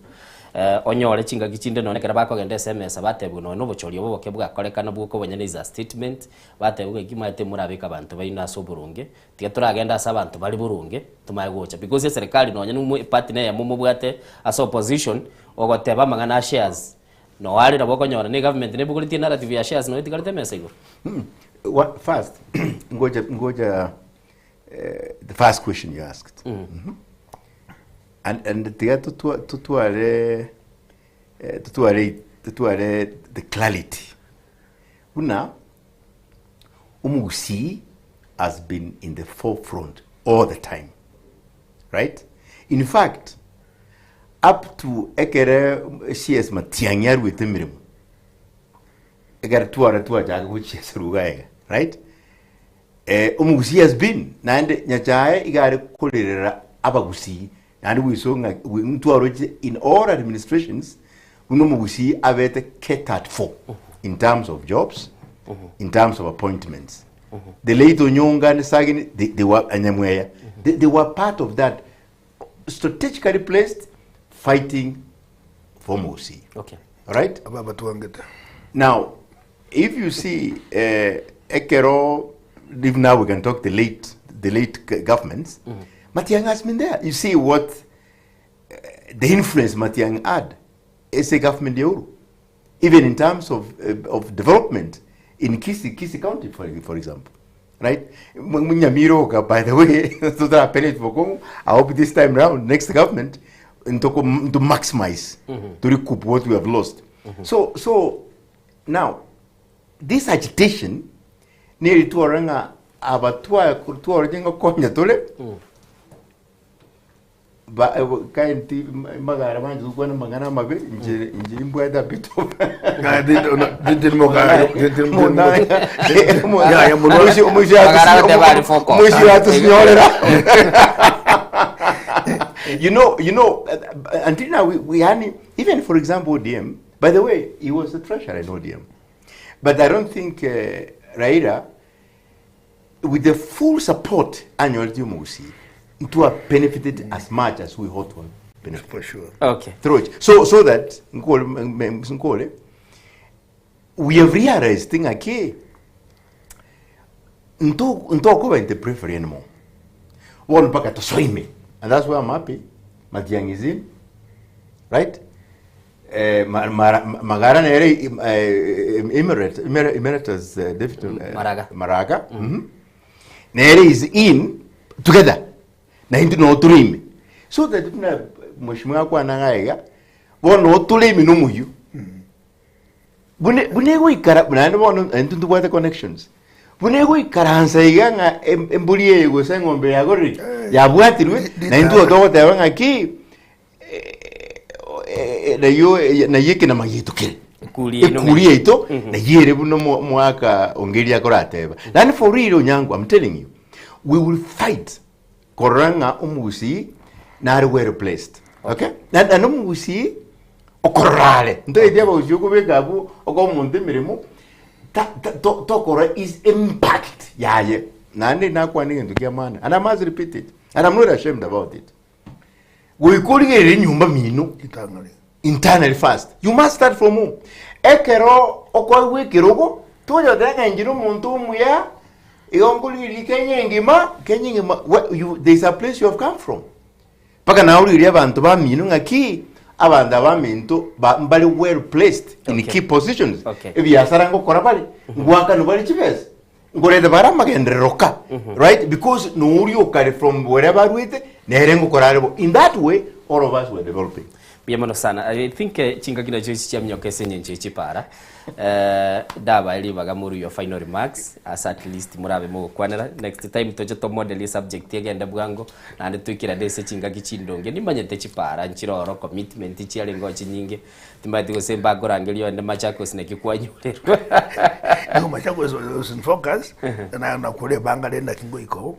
onyore chinga kichinde none kera bakogenda SMS batebwe no bochori obo bokebwa korekana bwuko bonyene is a statement batebwe kimaite murabika abantu bayina so burunge tiga turagenda asa abantu bali burunge tumaye gocha because serikali nonye numwe partner ya mumu bwate as opposition ogoteba mangana shares no wali na bokonyora ni government ne buguliti narrative ya shares no itigarite message first ngoja the first question you asked and the the clarity. Una Umugusi has been in the forefront all the time, right? In fact, up to ekere CS Matianyar with Timirim, ekere tuara jaga which is Rugaega, right? Umugusi has been nande nyachae igare kulirera abagusi. And we saw in all administrations, Umugusi avete catered for in terms of jobs, in terms of appointments. The late Onyonga and Sagin, they were Anyamweya. They were part of that strategically placed fighting for Umugusi. Okay. All right? Now, if you see Ekero, if now we can talk the late governments, Matiang has been there. You see what the influence Matiang had as a government euro. Even in terms of development, in Kisii County, for example, right? Munyamiroka, by the way, so that I penny for Congo. I hope this time round, next government, to maximize, to recoup what we have lost. So now, this agitation, nearly to Oranga, abatua kutuorenga konya tole. Ba kainti magara manju kwana mangana mabe injiri mbwada bito didin moga ya mushi you know until now we had, even for example ODM, by the way, he was the treasurer in ODM, but I don't think Raila, with the full support annual Musi, to have benefited as much as we ought to benefit. For sure. Okay. Through it. So that we have realized thing okay. Ntoko in the periphery anymore. One back to swim, and that's why I'm happy. Matiang is in, right? Magara Emeritus Deputy Maraga. Nere is in together. Na hindi no tulimi. So that mheshimiwa kwa nangaiga wono tulimi no muyu. Bune go ikara bune wono entundu kwa the connections. Bune go ikaransa iganga embulie yego sengombe yagori yabwatirwe na intu otogo tebanga ki na yiki na mayitukire. Kulie ito na yere buno mwaka ongeria korateba. And for real Onyango, I'm telling you, we will fight Koranga umusi na well replaced. Okay? Na umusi okorale. Ndo idea ba ujuko bekabu okomunde mirimo to kora is impact yaye. Nande na kwa ninge ndukia mana. And I must repeat it. And I'm not ashamed about it. We could get in nyumba mino internally first. You must start from home. Ekero okwa kiroko toyo danga njiro muntu muya there's a place you have come from. Paka na uri abantu ba minu ngaki abanda ba minto bali well placed in key positions. If you asara ngo korabali ngwaka no bali chibes. Ngore de bara magendre roka. Right? Because no uri okare from wherever with nerengo korarebo. In that way all of us were developing. Biamono sana. I think chinga kina joisi chia mnyokese nyenche chipara. Daba ili bagamuru your final remarks as at least murabe mo kwanera next time toje to model subject yagenda bwango na ande tukira dese chinga kichindonge nimanyete chipara nchiroro commitment chiale ngochi nyinge timbati gosemba gorangelio ande Machakos nekikuanyulero no Machakos was in focus na kule banga lenda kingo iko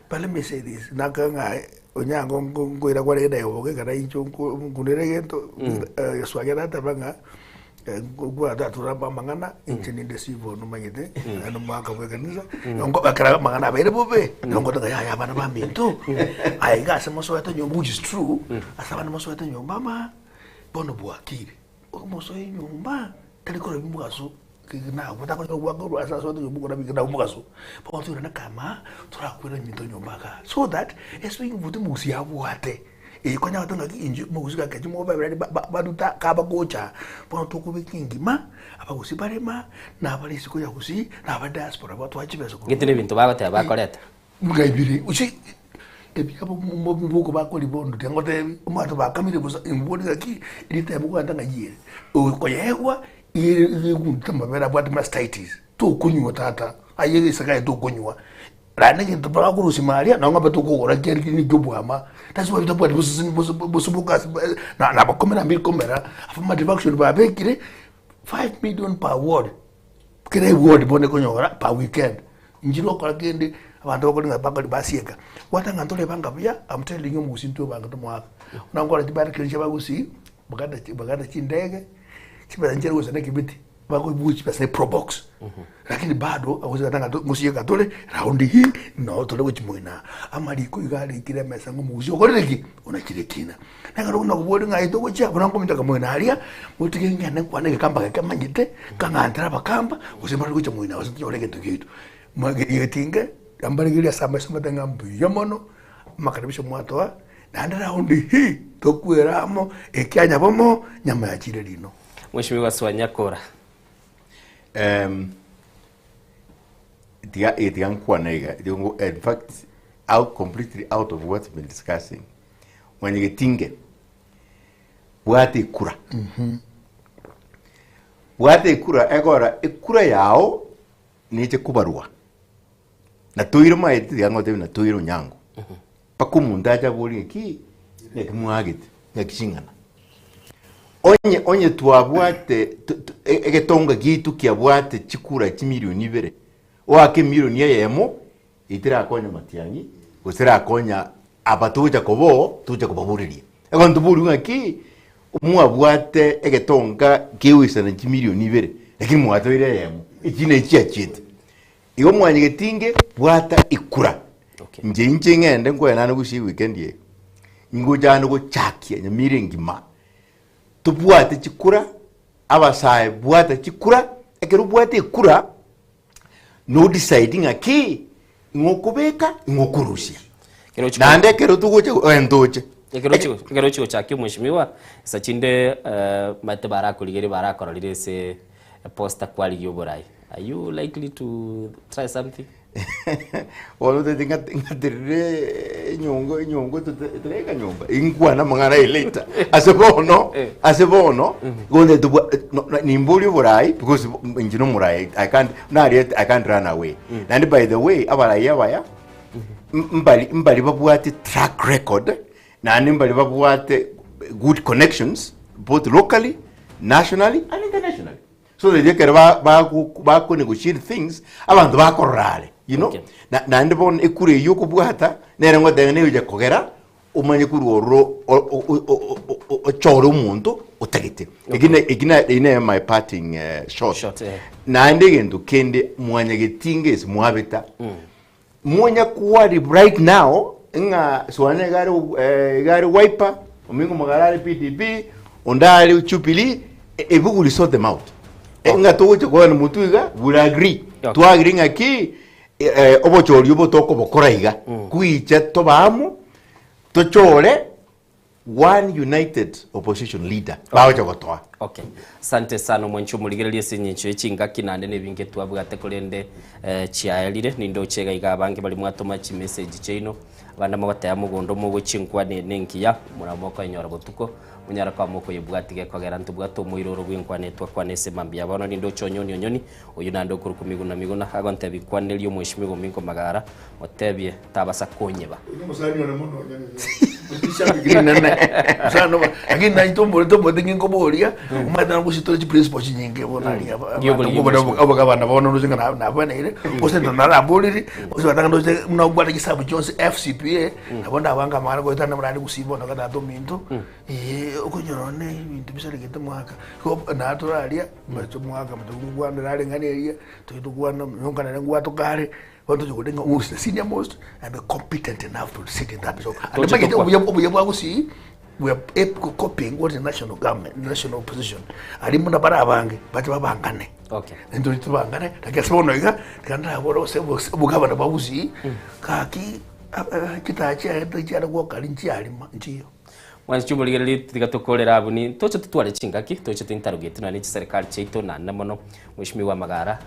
but let me say this nakanga Onyango ngoira kwa leda yoge kana incho kunderegento yaswagera tabanga gua datura mangana inchini desivo no manyete ano maka weganiza ngo bakara mangana bere bobe ngo daga ya bana ba minto ai ga sama so eta nyomba, which is true asaba na so eta nyomba ma bono buakiri mo so nyomba tali ko bimuga so na buta ko gwa asa so nyomba na bigina umuga so pa to na kama turakwira minto nyomba ka so that espingi butu musi ya buate konya watonga ki inji muzika kaji mo ba baduta ka bagocha pono to kubikingi ma abagusibare ma na bali siko ya kusi na ba diaspora ba twachibezo ko ngitine bintu bagote bakoleta mugayibiri uchi ebyabo mbuko bakoli bondo tengote umato bakamire buza imboni ki ilita mbuko atanga yire koyegwa ile kuntamba bera bwa mastitis to kunywa tata ayege saka to kunywa rana ke topaka kurusi maria na ngaba to kokora keri ni gobwama that's why to bwa busubuka na bakomera mbi komera afama deduction ba bekire 5 million per ward kire ward bone konyora per weekend njiro kwa kende abantu bakolinga bakali basieka watanga ntole banga bya I'm telling you musinto banga to mwaka unangora tibari kirisha bagusi bagada chindege chibara njero usana kibiti bako buchi pesa pro box lakini bado aweza tanga musiyeka tole raundi hii no tole kuchimwina amali ko igali kire mesa ngomuzi okoreki unachirekina nakaro na kubodi ngaito kucha bunango mitaka mwina alia mutikenge na kwaneke kamba kamanyite kangantara bakamba usimali kuchimwina usinyoleke tukitu magiriyetinge ambali gili asamba tanga mbiyo mono makaribisho mwatoa na raundi hii tokueramo ekyanya bomo nyama ya chire lino Mheshimiwa Swanyakora. itiga kwa naiga in fact completely out of what we've been discussing when you tinge wati kura wati kura egora ikura yao niche kubarua na tuiro maiti yango te na tuiro nyango pakumunda cha boli ki nekimwagite nekishingana onye tuabwate egetonga gitu kiabwate chikura chimilioni 2 wake milioni yemo itira konya matiangi gusira konya abatuja kobo tuja kubaburiria ego nduburi ngaki umwabwate egetonga kiwisana chimilioni 2 lakini mwatoire yemo ikine chiachite iyo mwanye getinge bwata ikura nje ngende ngwena gushi weekend ye ngujana go chakia nyamire ngima tubwate chikura abasaye bwate chikura ekeru bwate ikura no deciding aki ngokubeka ngokurusia nande kero tugoche endoche kero chiko chaki mheshimiwa sachinde mate barako ligeri barako lile se posta kwali yoborai. Are you likely to try something? Walo te tinga nyongo tutreka nyomba ingwana mangana later asebono gonde tu nimbuli borai because injino murai I can't run away and by the way abarai abaya mbali babuate track record na mbali babuate good connections both locally, nationally and internationally. So they can ba negotiate things abantu bakorale, you know. Na ndibon ekure yoko bwata nere ngo dene uje kogera umanye kuri o choro muntu utagite. Igina ine my parting shot. Na ndegendo kende mwanya getinges mwabeta. Mwanya kuwari right now nga swane gari wiper omingo magarale PDP ondali uchupili ebugu sort them out. Nga toche kwa mutuiga will agree to agree ngaki obochori obotoko bokoraiga kuicha tobamu tochore one united opposition leader baocha gotoa. Okay, asante sana mwencho muligerelie senyincho echinga kinande nebinge twabwate kurende chiaelire nindo chega igabange bali mwatoma chi message cheino banda magotaya mugondo mu buchinkwa nenkiya muramoko enyora botuko munyara kwa moko yebwatige kogera ntubwato muiroro bwinkwanetwa kwanese mambia bono nindo chonyoni onyoni uyu nando kurukumiguna miguna agonte bikwanelio mwishimigo minko magara otebye tabasa konyeba musani ona mono sana again na itombo thingi ngoboria umata ngusitore chi principle nyinge bonaria abagabana bono nuzinga na bana ile osenda na raboliri oswatanga ndoze mnagwata kisabu Jones FCPA nabonda abanga mara ko tana mrani kusibona kada dominto okunyorone ibintu bisaregete mwaka ko naturalia mbacho mwaka mtugwana rali nganeria tuyitugwana nyongana ngwato kare wanto jodenga usi senior most and be competent enough to sit in that position and make it obuyabusi we are copying what the national government national position ali muna bara abange bacha babangane okay ndo tubangane takasona iga kanda boro sebo bugabana babusi kaki kitacha etacha go kalinchi alima nchiyo mwanzi chumuligereri tigatokorera abuni tocho tutware chingaki tocho tintarugete na ni serikali cheito na namono mwishimiwa magara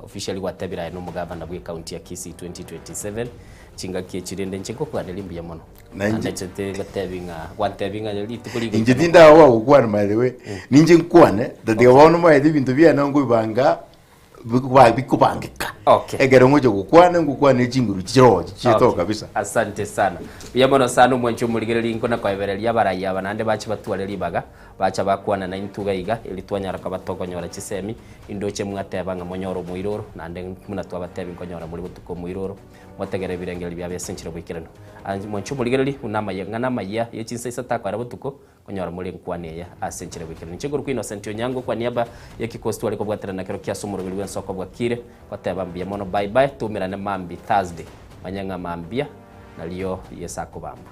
officially watabira no mugabana bwe county ya Kisii 2027 chingaki echirende nchiko kwa nelimbi mono nanje tete gatebinga watebinga litikuri injitinda wa ukwana by the way ninje nkwane dade wono ma ibintu bya nango banga bikubangika okay egero ngojo gukwana chinguru chiro chito kabisa asante sana yamono sana mwancho muligereri nkona kwa ibereria barayi abanande bachi batwaleri baga bacha bakwana na intuga iga elitwanyara kabatogonyora chisemi indoche mwatebanga monyoro muiroro nande muna twabatebi nkonyora muri butuko muiroro mwategere birengeri bya besenchiro bwikirano mwancho muligereri unama yangana maya yechinsa isatakwara butuko konyora muri nkwaneya asenchire bwikirano nchiguru ku Innocent Onyango kwa niaba ya kikosi twali ko bwatera na kero kya sumuro bilwe nsoko bwakire kwatebambia mono bye bye tumirane mambi Thursday manyanga mambia nalio yesako bamba